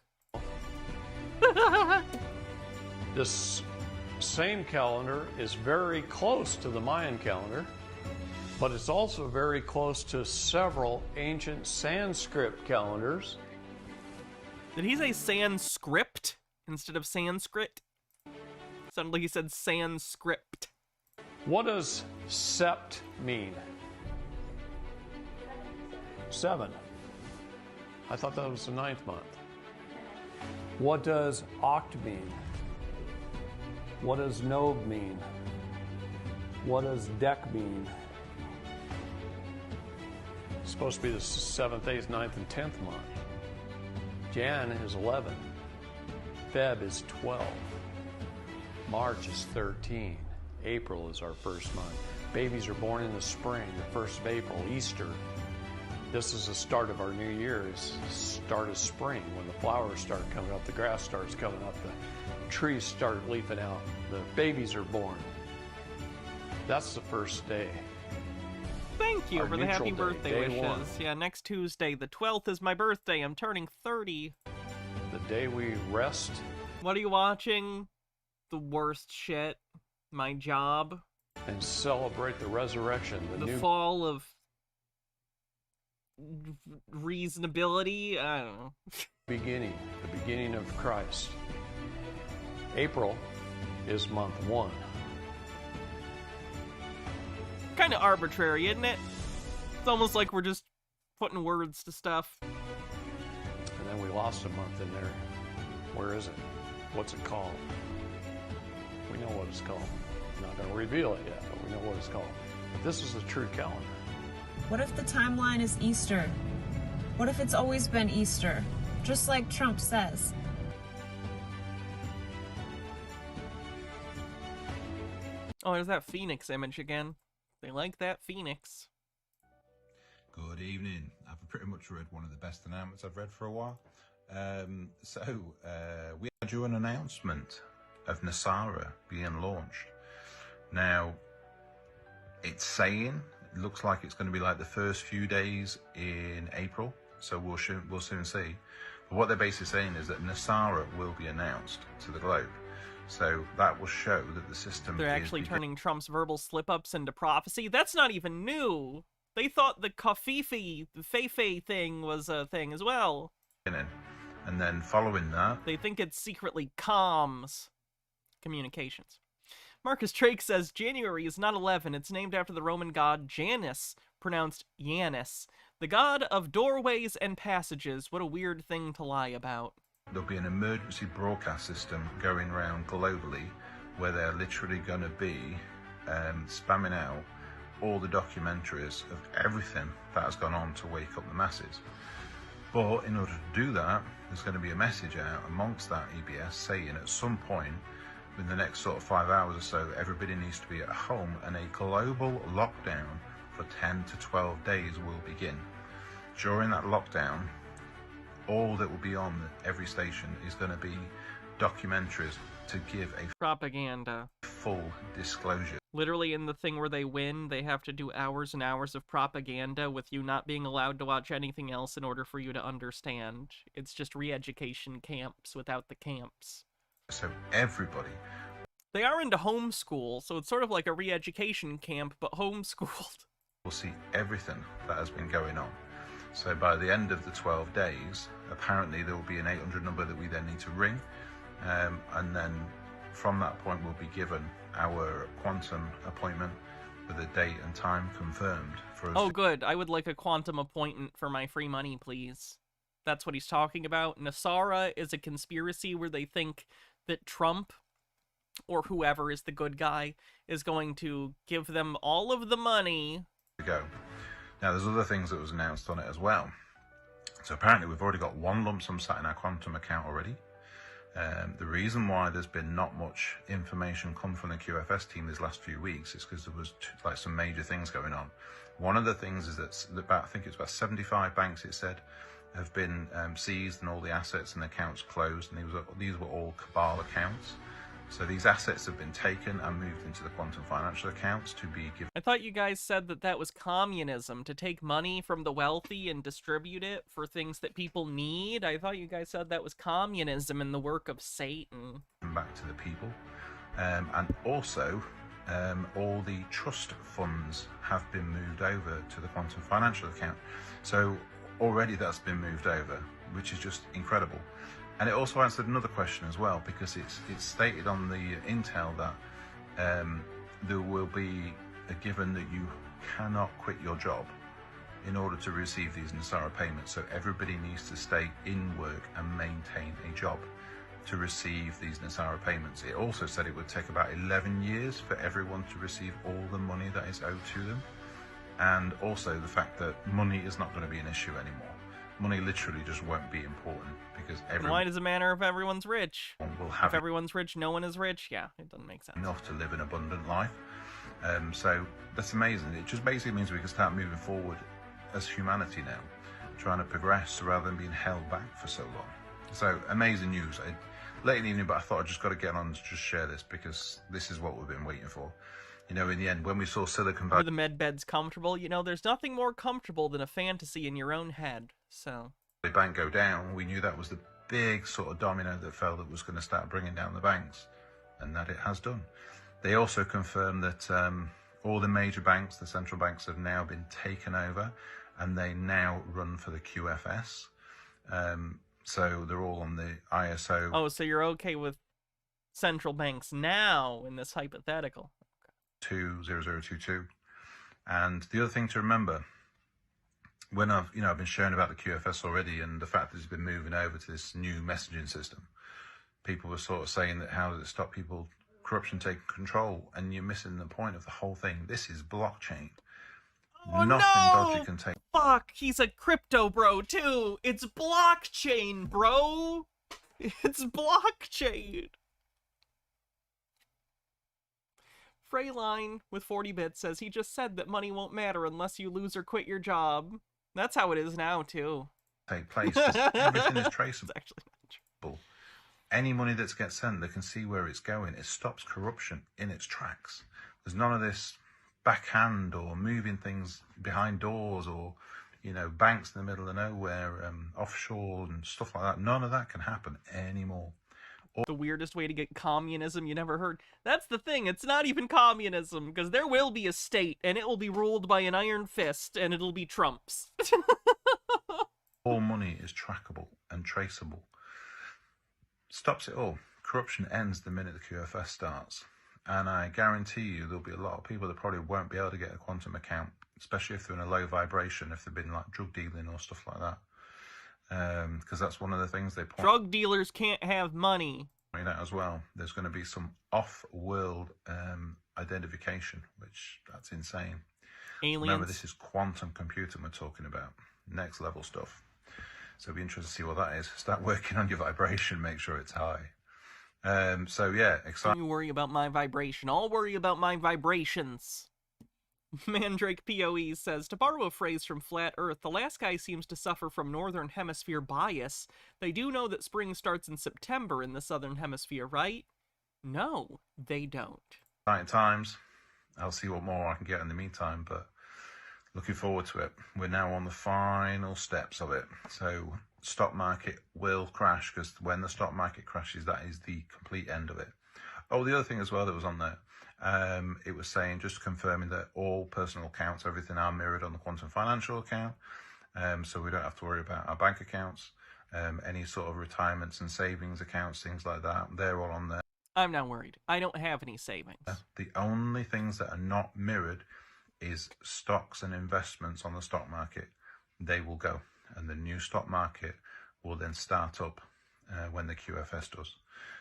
This same calendar is very close to the Mayan calendar, but it's also very close to several ancient Sanskrit calendars. Did he say Sanskrit instead of Sanskrit? Sounded like he said Sanskrit. What does sept mean? 7. I thought that was the 9th month. What does oct mean? What does nob mean? What does dec mean? It's supposed to be the 7th, 8th, 9th, and 10th month. Jan is 11. Feb is 12. March is 13. April is our first month. Babies are born in the spring, the 1st of April, Easter. This is the start of our new year, is start of spring, when the flowers start coming up, the grass starts coming up, the trees start leafing out, the babies are born. That's the first day. Thank you Our for the happy neutral birthday day, day wishes. one. Yeah, next Tuesday, the 12th is my birthday. I'm turning 30. The day we rest. What are you watching? The worst shit. My job. And celebrate the resurrection. The new fall of reasonability. I don't know. beginning. The beginning of Christ. April is month 1. Kind of arbitrary, isn't it? It's almost like we're just putting words to stuff. And then we lost a month in there. Where is it? What's it called? We know what it's called. I'm not going to reveal it yet, but we know what it's called. But this is a true calendar. What if the timeline is Easter? What if it's always been Easter? Just like Trump says. Oh, there's that Phoenix image again. They like that Phoenix. Good evening. I've pretty much read one of the best announcements I've read for a while. We had you an announcement of NESARA being launched. Now, it's saying, it looks like it's going to be like the first few days in April, so we'll soon see. But what they're basically saying is that NESARA will be announced to the globe. So that will show that the system They're actually turning Trump's verbal slip-ups into prophecy. That's not even new. They thought the Kafifi, the Feifei thing was a thing as well. And then following that, they think it's secretly comms. Communications. Marcus Drake says January is not 11. It's named after the Roman god Janus, pronounced Janus, the god of doorways and passages. What a weird thing to lie about. there'll be an emergency broadcast system going around globally where they're literally going to be spamming out all the documentaries of everything that has gone on to wake up the masses. But in order to do that, there's going to be a message out amongst that EBS saying at some point in the next sort of 5 hours or so, everybody needs to be at home, and a global lockdown for 10 to 12 days will begin. During that lockdown, all that will be on every station is going to be documentaries to give a propaganda full disclosure. Literally in the thing where they win, they have to do hours and hours of propaganda with you not being allowed to watch anything else in order for you to understand. It's just re-education camps without the camps. So everybody... They are into homeschool, so it's sort of like a re-education camp, but homeschooled. We'll see everything that has been going on. So by the end of the 12 days, apparently there will be an 800 number that we then need to ring. And then from that point we'll be given our quantum appointment with a date and time confirmed for us. Oh good, I would like a quantum appointment for my free money, please. That's what he's talking about. NESARA is a conspiracy where they think that Trump, or whoever is the good guy, is going to give them all of the money. Go. Now there's other things that was announced on it as well. So apparently we've already got one lump sum sat in our quantum account already. The reason why there's been not much information come from the QFS team these last few weeks is because there was like some major things going on. One of the things is that I think it's about 75 banks, it said, have been seized and all the assets and accounts closed, and these were all cabal accounts. So these assets have been taken and moved into the quantum financial accounts to be given. I thought you guys said that that was communism, to take money from the wealthy and distribute it for things that people need. I thought you guys said that was communism and the work of Satan. Back to the people. And also, all the trust funds have been moved over to the quantum financial account. So already that's been moved over, which is just incredible. And it also answered another question as well, because it's stated on the intel that there will be a given that you cannot quit your job in order to receive these NESARA payments. So everybody needs to stay in work and maintain a job to receive these NESARA payments. It also said it would take about 11 years for everyone to receive all the money that is owed to them. And also the fact that money is not going to be an issue anymore. Money literally just won't be important because everyone... Why does it matter if everyone's rich? Will have if everyone's rich, no one is rich? Yeah, it doesn't make sense. Enough to live an abundant life. So that's amazing. It just basically means we can start moving forward as humanity now, trying to progress rather than being held back for so long. So amazing news. Late in the evening, but I thought I just got to get on and just share this because this is what we've been waiting for. You know, in the end, when we saw Silicon Valley... Are the med beds comfortable? You know, there's nothing more comfortable than a fantasy in your own head, so... The bank go down, we knew that was the big sort of domino that fell that was going to start bringing down the banks, and that it has done. They also confirmed that all the major banks, the central banks, have now been taken over, and they now run for the QFS. So they're all on the ISO. Oh, so you're okay with central banks now in this hypothetical? 20022. And the other thing to remember, when I've been sharing about the QFS already and the fact that it's been moving over to this new messaging system, people were sort of saying that how does it stop people, corruption taking control? And you're missing the point of the whole thing. This is blockchain. Oh, nothing no! dodgy can take. Fuck, he's a crypto bro too. It's blockchain, bro. It's blockchain. Freyline with 40 bits says he just said that money won't matter unless you lose or quit your job. That's how it is now too. Take place. Everything is traceable. It's actually not true. Any money that gets sent, they can see where it's going. It stops corruption in its tracks. There's none of this backhand or moving things behind doors or, banks in the middle of nowhere, offshore and stuff like that. None of that can happen anymore. The weirdest way to get communism you never heard. That's the thing, it's not even communism, because there will be a state, and it will be ruled by an iron fist, and it'll be Trump's. All money is trackable and traceable. Stops it all. Corruption ends the minute the QFS starts. And I guarantee you there'll be a lot of people that probably won't be able to get a quantum account, especially if they're in a low vibration, if they've been like drug dealing or stuff like that. Because that's one of the things they point. Drug dealers can't have money. Out as well. There's going to be some off-world identification, which that's insane. Aliens. Remember, this is quantum computing we're talking about. Next level stuff. So it'll be interesting to see what that is. Start working on your vibration, make sure it's high. So yeah, exciting. Don't you worry about my vibration. I'll worry about my vibrations. Mandrake PoE says, to borrow a phrase from Flat Earth, the last guy seems to suffer from Northern Hemisphere bias. They do know that spring starts in September in the Southern Hemisphere, right? No, they don't. Exciting times. I'll see what more I can get in the meantime, but looking forward to it. We're now on the final steps of it. So stock market will crash, because when the stock market crashes, that is the complete end of it. Oh, the other thing as well that was on there, it was saying, just confirming that all personal accounts, everything are mirrored on the quantum financial account. So we don't have to worry about our bank accounts, any sort of retirements and savings accounts, things like that. They're all on there. I'm not worried. I don't have any savings. The only things that are not mirrored is stocks and investments on the stock market. They will go, and the new stock market will then start up when the QFS does.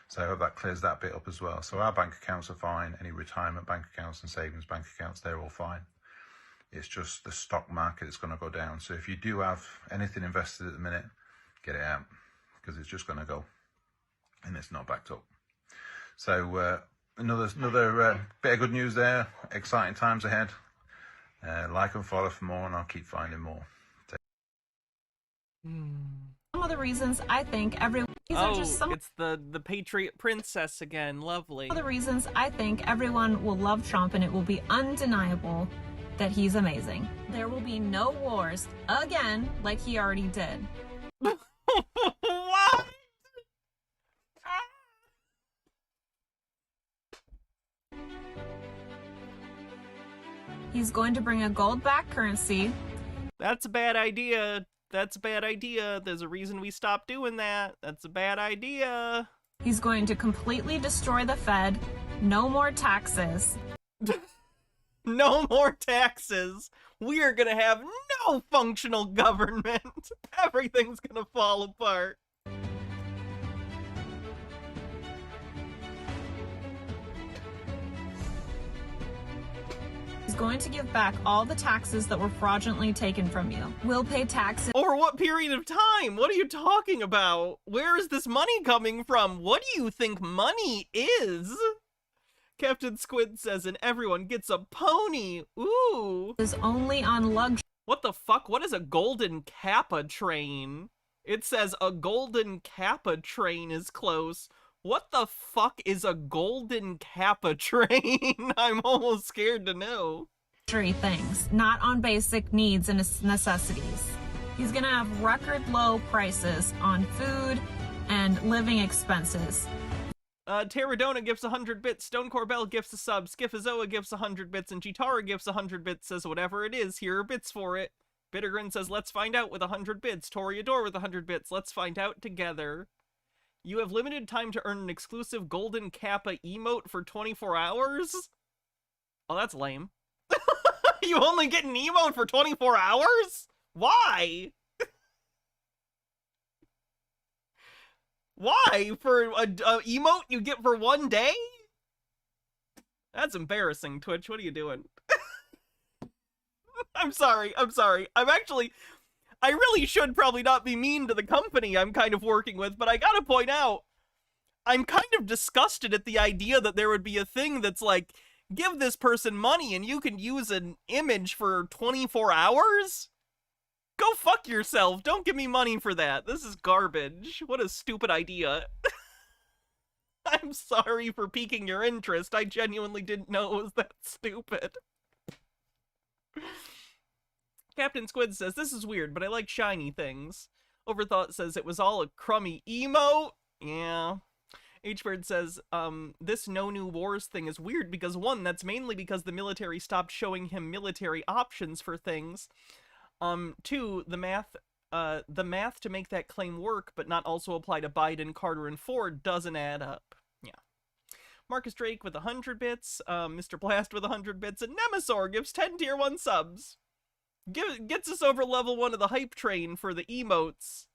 So I hope that clears that bit up as well. So our bank accounts are fine. Any retirement bank accounts and savings bank accounts, they're all fine. It's just the stock market that's going to go down. So if you do have anything invested at the minute, get it out, because it's just going to go, and it's not backed up. So another bit of good news there. Exciting times ahead. Like and follow for more, and I'll keep finding more. Some of the reasons I think it's the Patriot Princess again. Lovely. Some of the reasons I think everyone will love Trump, and it will be undeniable that he's amazing. There will be no wars again like he already did. What? He's going to bring a gold-backed currency. That's a bad idea. That's a bad idea. There's a reason we stopped doing that. That's a bad idea. He's going to completely destroy the Fed. No more taxes. No more taxes. We are gonna have no functional government. Everything's gonna fall apart. He's going to give back all the taxes that were fraudulently taken from you. We'll pay taxes. Over what period of time? What are you talking about? Where is this money coming from? What do you think money is? Captain Squid says, and everyone gets a pony. Ooh. Is only on luxury. What the fuck? What is a golden Kappa train? It says a golden Kappa train is close. What the fuck is a golden Kappa train? I'm almost scared to know. Things, not on basic needs and necessities. He's gonna have record low prices on food and living expenses. Terradona gives 100 bits, Stone Corbell gives a sub, Skifazoa gives 100 bits, and Chitara gives 100 bits, says whatever it is, here are bits for it. Bittergrin says let's find out with 100 bits, Toriador with 100 bits, let's find out together. You have limited time to earn an exclusive golden Kappa emote for 24 hours? Oh, that's lame. You only get an emote for 24 hours? Why? Why? For a emote you get for one day? That's embarrassing, Twitch. What are you doing? I'm sorry. I really should probably not be mean to the company I'm kind of working with, but I gotta point out, I'm kind of disgusted at the idea that there would be a thing that's like, give this person money and you can use an image for 24 hours? Go fuck yourself. Don't give me money for that. This is garbage. What a stupid idea. I'm sorry for piquing your interest. I genuinely didn't know it was that stupid. Captain Squid says, this is weird, but I like shiny things. Overthought says it was all a crummy emote. Yeah. H-Bird says, this no new wars thing is weird because one, that's mainly because the military stopped showing him military options for things. Two, the math to make that claim work, but not also apply to Biden, Carter, and Ford doesn't add up. Yeah. Marcus Drake with 100 bits, Mr. Blast with 100 bits, and Nemesaur gives 10 tier 1 subs. Gets us over level 1 of the hype train for the emotes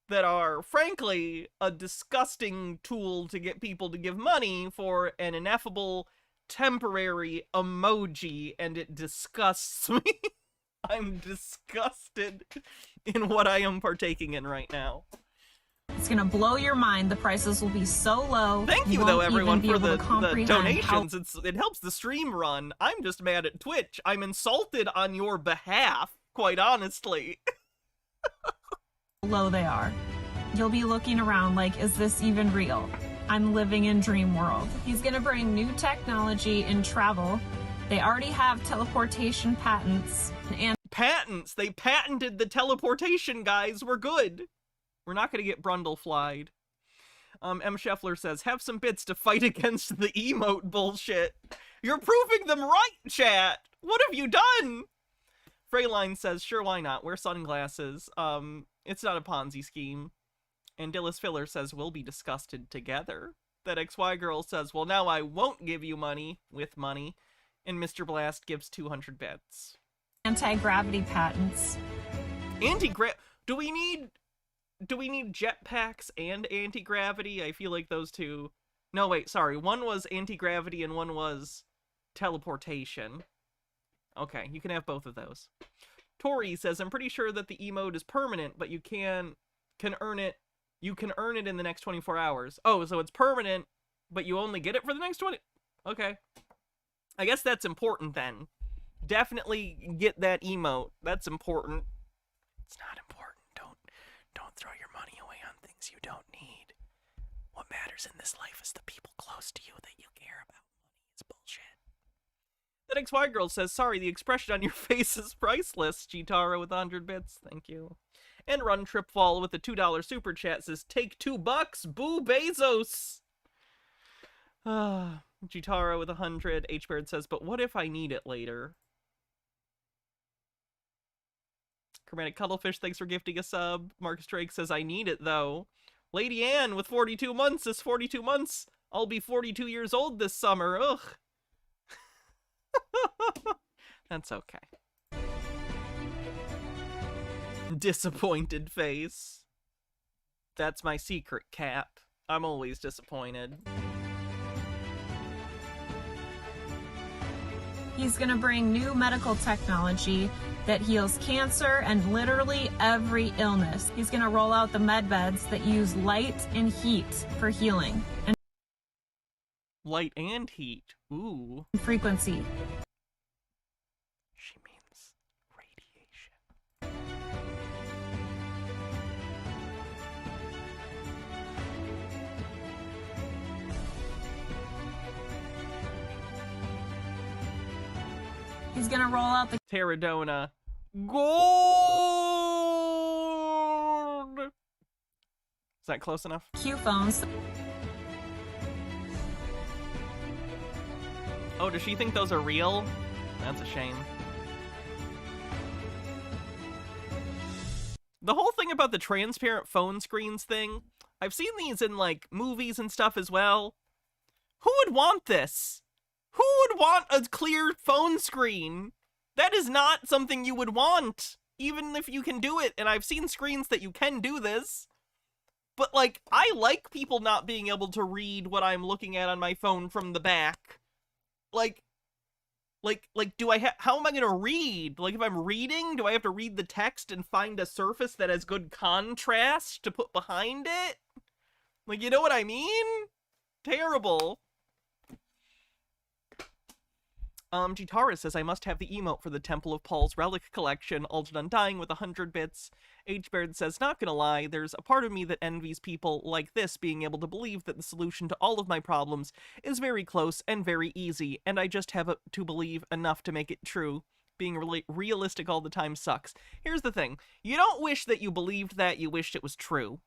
that are, frankly, a disgusting tool to get people to give money for an ineffable temporary emoji, and it disgusts me. I'm disgusted in what I am partaking in right now. It's gonna blow your mind. The prices will be so low. Thank you, though, everyone, for the comprehend donations. It helps the stream run. I'm just mad at Twitch. I'm insulted on your behalf, quite honestly. how low they are. You'll be looking around like, is this even real? I'm living in dream world. He's gonna bring new technology in travel. They already have teleportation patents and patents. They patented the teleportation, guys. We're good. We're not going to get Brundle-flied. M. Scheffler says, have some bits to fight against the emote bullshit. You're proving them right, chat. What have you done? Freyline says, sure, why not? Wear sunglasses. It's not a Ponzi scheme. And Dillis Filler says, we'll be disgusted together. That XY girl says, well, now I won't give you money with money. And Mr. Blast gives 200 bits. Anti-gravity patents. Do we need jetpacks and anti-gravity? I feel like those two... No, wait, sorry. One was anti-gravity and one was teleportation. Okay, you can have both of those. Tori says, I'm pretty sure that the emote is permanent, but you can earn it. You can earn it in the next 24 hours. Oh, so it's permanent, but you only get it for the next 20... Okay. I guess that's important then. Definitely get that emote. That's important. It's not important. Don't throw your money away on things you don't need. What matters in this life is the people close to you that you care about. Money is bullshit. That XY girl says, sorry, the expression on your face is priceless. Chitara with 100 bits. Thank you. And Run Tripfall with the $2 super chat says, take $2. Boo Bezos. Chitara with 100. H-Bird says, but what if I need it later? Chromatic Cuddlefish, thanks for gifting a sub. Marcus Drake says, I need it, though. Lady Ann with 42 months says, 42 months. I'll be 42 years old this summer. Ugh. That's okay. Disappointed face. That's my secret, Cap. I'm always disappointed. He's gonna bring new medical technology that heals cancer and literally every illness. He's gonna roll out the med beds that use light and heat for healing. And light and heat. Ooh. Frequency. She means radiation. He's gonna roll out the Terradona. Gold! Is that close enough? Q phones. Oh, does she think those are real? That's a shame. The whole thing about the transparent phone screens thing, I've seen these in, like, movies and stuff as well. Who would want this? Who would want a clear phone screen? That is not something you would want, even if you can do it. And I've seen screens that you can do this. But, like, I like people not being able to read what I'm looking at on my phone from the back. Like, how am I gonna read? Like, if I'm reading, do I have to read the text and find a surface that has good contrast to put behind it? Like, you know what I mean? Terrible. Jitara says, I must have the emote for the Temple of Paul's Relic collection. Ultimate Undying with 100 bits. H-Baird says, not gonna lie, there's a part of me that envies people like this being able to believe that the solution to all of my problems is very close and very easy, and I just have to believe enough to make it true. Being realistic all the time sucks. Here's the thing. You don't wish that you believed that, you wished it was true.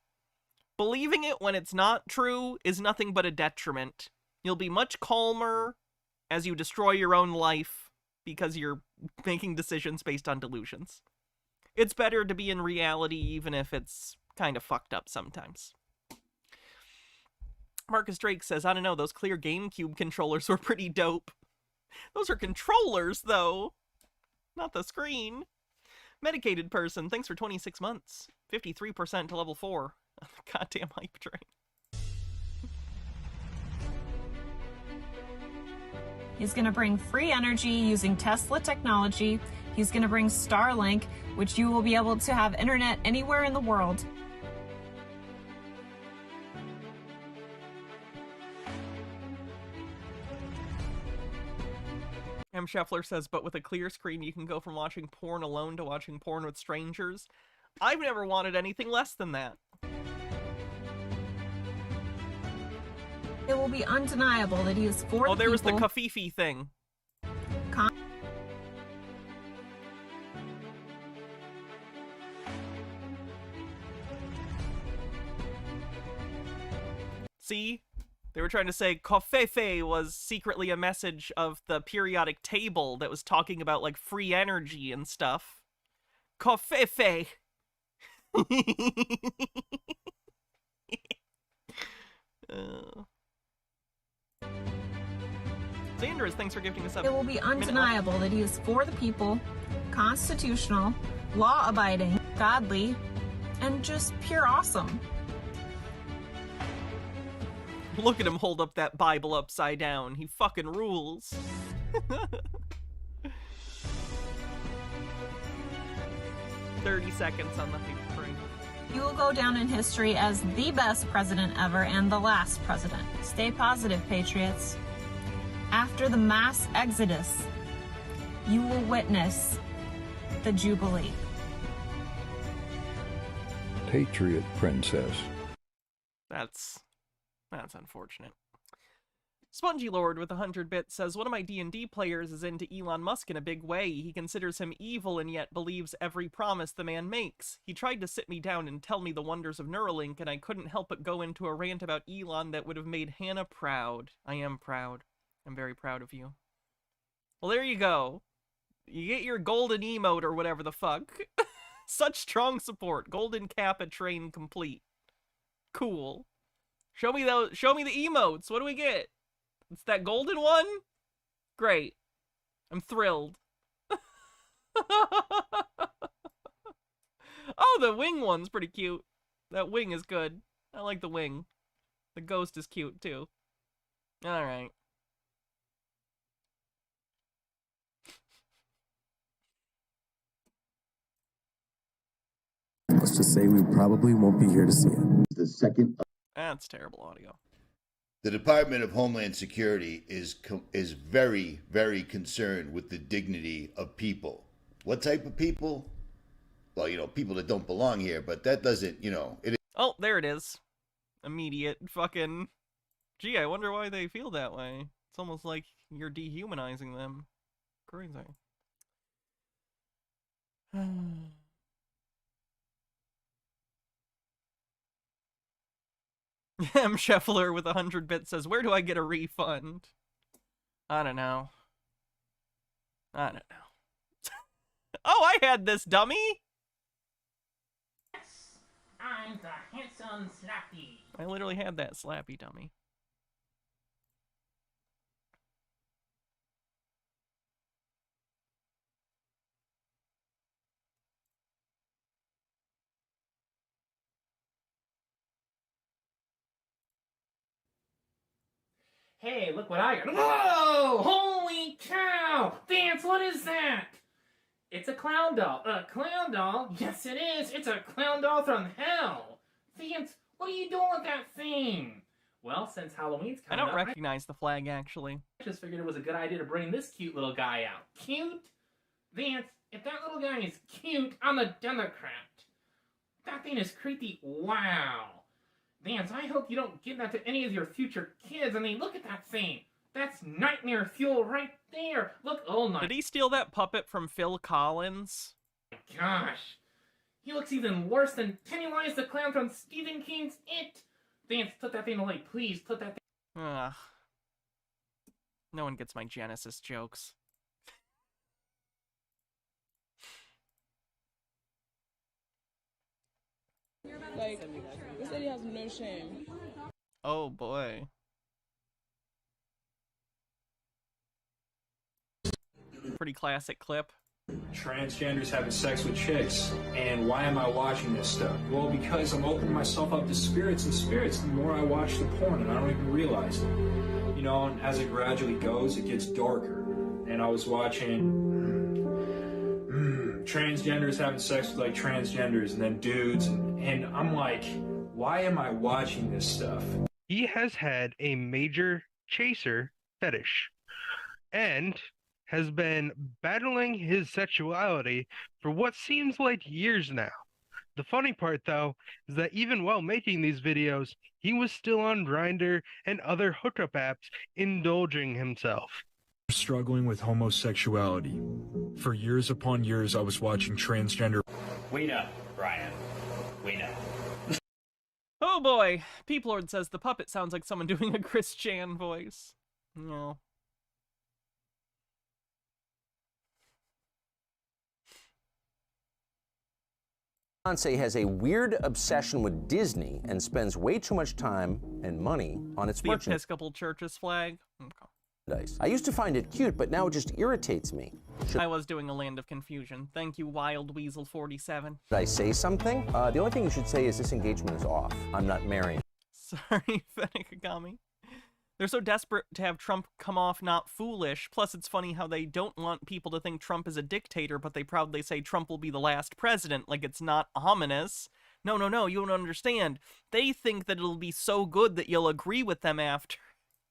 Believing it when it's not true is nothing but a detriment. You'll be much calmer as you destroy your own life because you're making decisions based on delusions. It's better to be in reality even if it's kind of fucked up sometimes. Marcus Drake says, I don't know, those clear GameCube controllers were pretty dope. Those are controllers, though, not the screen. Medicated person, thanks for 26 months. 53% to level 4. Goddamn hype train. He's going to bring free energy using Tesla technology. He's going to bring Starlink, which you will be able to have internet anywhere in the world. M. Scheffler says, but with a clear screen, you can go from watching porn alone to watching porn with strangers. I've never wanted anything less than that. It will be undeniable that he is for Oh, the there was the people. Kafifi thing. See? They were trying to say Kofefe was secretly a message of the periodic table that was talking about, like, free energy and stuff. Kofefe! Xanders, thanks for gifting us up. It will be undeniable that he is for the people, constitutional, law-abiding, godly, and just pure awesome. Look at him hold up that Bible upside down. He fucking rules. 30 seconds on the frame. You will go down in history as the best president ever and the last president. Stay positive, patriots. After the mass exodus, you will witness the Jubilee. Patriot princess. That's unfortunate. Spongy Lord with 100 bits says, one of my D&D players is into Elon Musk in a big way. He considers him evil and yet believes every promise the man makes. He tried to sit me down and tell me the wonders of Neuralink, and I couldn't help but go into a rant about Elon that would have made Hannah proud. I am proud. I'm very proud of you. Well, there you go. You get your golden emote or whatever the fuck. Such strong support. Golden Kappa train complete. Cool. Show me the emotes. What do we get? It's that golden one? Great. I'm thrilled. Oh, the wing one's pretty cute. That wing is good. I like the wing. The ghost is cute, too. Alright. Let's just say we probably won't be here to see it. The second. That's terrible audio. The Department of Homeland Security is very, very concerned with the dignity of people. What type of people? Well, you know, people that don't belong here, but that doesn't, you know. Oh, there it is. Immediate fucking... Gee, I wonder why they feel that way. It's almost like you're dehumanizing them. Crazy. M. Scheffler with 100 bits says, where do I get a refund? I don't know. I don't know. Oh, I had this, dummy! Yes, I'm the handsome Slappy. I literally had that, Slappy, dummy. Hey, look what I got. Whoa! Holy cow! Vance, what is that? It's a clown doll. A clown doll? Yes, it is. It's a clown doll from hell. Vance, what are you doing with that thing? Well, since Halloween's I coming don't up, recognize the flag, actually. I just figured it was a good idea to bring this cute little guy out. Cute? Vance, if that little guy is cute, I'm a Democrat. That thing is creepy. Wow. Vance, I hope you don't give that to any of your future kids. I mean, look at that thing. That's nightmare fuel right there. Look, oh my... Did he steal that puppet from Phil Collins? Gosh. He looks even worse than Pennywise the Clown from Stephen King's It. Vance, put that thing away, please. Put that thing... Ugh. No one gets my Genesis jokes. Like, this lady has no shame. Oh boy. Pretty classic clip. Transgenders having sex with chicks. And why am I watching this stuff? Well, because I'm opening myself up to spirits and spirits the more I watch the porn, and I don't even realize it. you know, and as it gradually goes, it gets darker. And I was watching transgenders having sex with like transgenders, and then dudes, and I'm like, why am I watching this stuff? He has had a major chaser fetish and has been battling his sexuality for what seems like years now. The funny part, though, is that even while making these videos, he was still on Grindr and other hookup apps, indulging himself. Struggling with homosexuality. For years upon years, I was watching transgender. We know, Brian. We know. Oh boy, Peeplord says the puppet sounds like someone doing a Chris Chan voice. No. Beyonce has a weird obsession with Disney and spends way too much time and money on its The merchandise. Episcopal Church's flag. Okay. I used to find it cute, but now it just irritates me. I was doing a land of confusion. Thank you, Wild Weasel 47. Should I say something? The only thing you should say is this engagement is off. I'm not marrying. Sorry, Fennikagami. They're so desperate to have Trump come off not foolish. Plus, it's funny how they don't want people to think Trump is a dictator, but they proudly say Trump will be the last president, like it's not ominous. No, no, no, you don't understand. They think that it'll be so good that you'll agree with them after.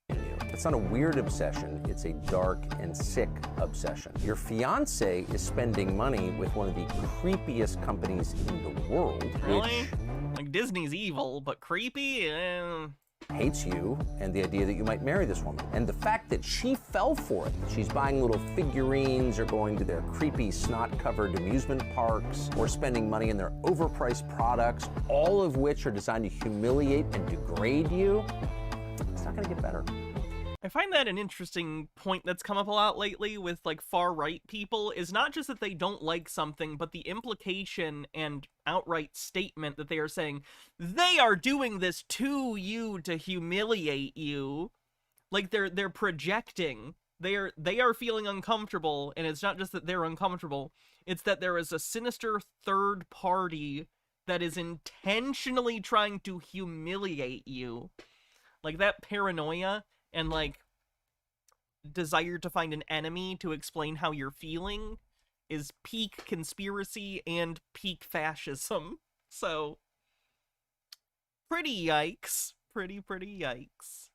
It's not a weird obsession, it's a dark and sick obsession. Your fiance is spending money with one of the creepiest companies in the world, Really? Like, Disney's evil, but creepy? hates you and the idea that you might marry this woman. And the fact that she fell for it. She's buying little figurines or going to their creepy snot-covered amusement parks or spending money in their overpriced products, all of which are designed to humiliate and degrade you. It's not gonna get better. I find that an interesting point that's come up a lot lately with, like, far-right people, is not just that they don't like something, but the implication and outright statement that they are saying, they are doing this to you to humiliate you. Like, they're projecting. They are feeling uncomfortable, and it's not just that they're uncomfortable, it's that there is a sinister third party that is intentionally trying to humiliate you. Like, that paranoia and, like, desire to find an enemy to explain how you're feeling is peak conspiracy and peak fascism. So, pretty yikes. Pretty yikes.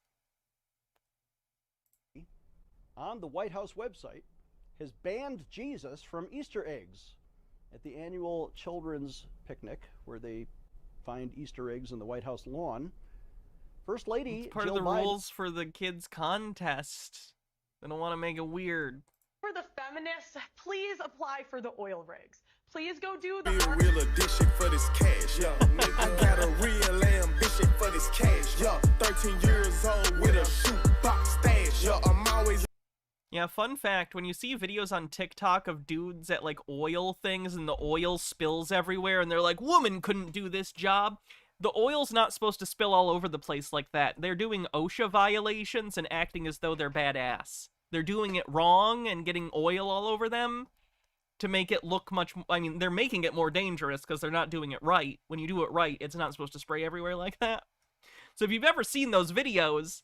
On the White House website has banned Jesus from Easter eggs at the annual children's picnic where they find Easter eggs in the White House lawn. First Lady It's part Jill of the Biden, rules for the kids' contest. They don't want to make it weird. For the feminists, please apply for the oil rigs. Please go do the real addiction for this cash, yeah. I got a real ambition for this cash, yeah. 13 years old with a shoebox stash, yeah. I'm always. Yeah, fun fact, when you see videos on TikTok of dudes at, like, oil things and the oil spills everywhere and they're like, woman couldn't do this job, the oil's not supposed to spill all over the place like that. They're doing OSHA violations and acting as though they're badass. They're doing it wrong and getting oil all over them to make it look much... I mean, they're making it more dangerous because they're not doing it right. When you do it right, it's not supposed to spray everywhere like that. So if you've ever seen those videos,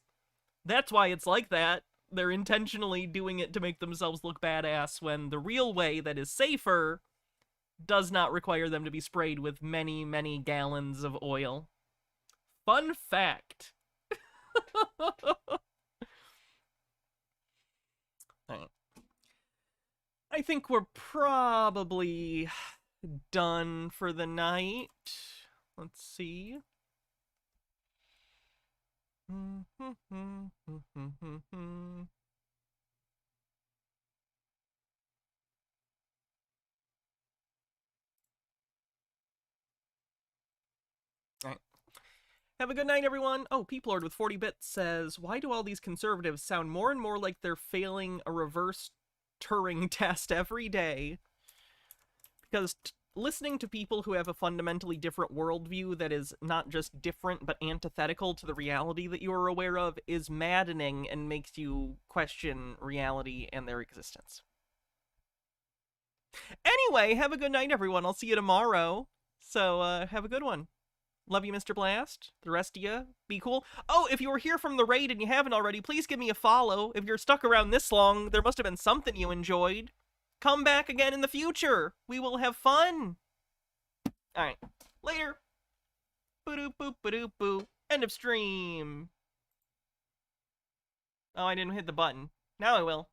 that's why it's like that. They're intentionally doing it to make themselves look badass when the real way that is safer does not require them to be sprayed with many, many gallons of oil. Fun fact. Right. I think we're probably done for the night. Let's see. Alright. Have a good night, everyone. Oh, Peeplord with 40 bits says, why do all these conservatives sound more and more like they're failing a reverse Turing test every day? Because listening to people who have a fundamentally different worldview that is not just different but antithetical to the reality that you are aware of is maddening and makes you question reality and their existence. Anyway, have a good night, everyone. I'll see you tomorrow. So, have a good one. Love you, Mr. Blast. The rest of you, be cool. Oh, if you were here from the raid and you haven't already, please give me a follow. If you're stuck around this long, there must have been something you enjoyed. Come back again in the future. We will have fun. All right. Later. Boo-doop, boop, ba-doop, boo. End of stream. Oh, I didn't hit the button. Now I will.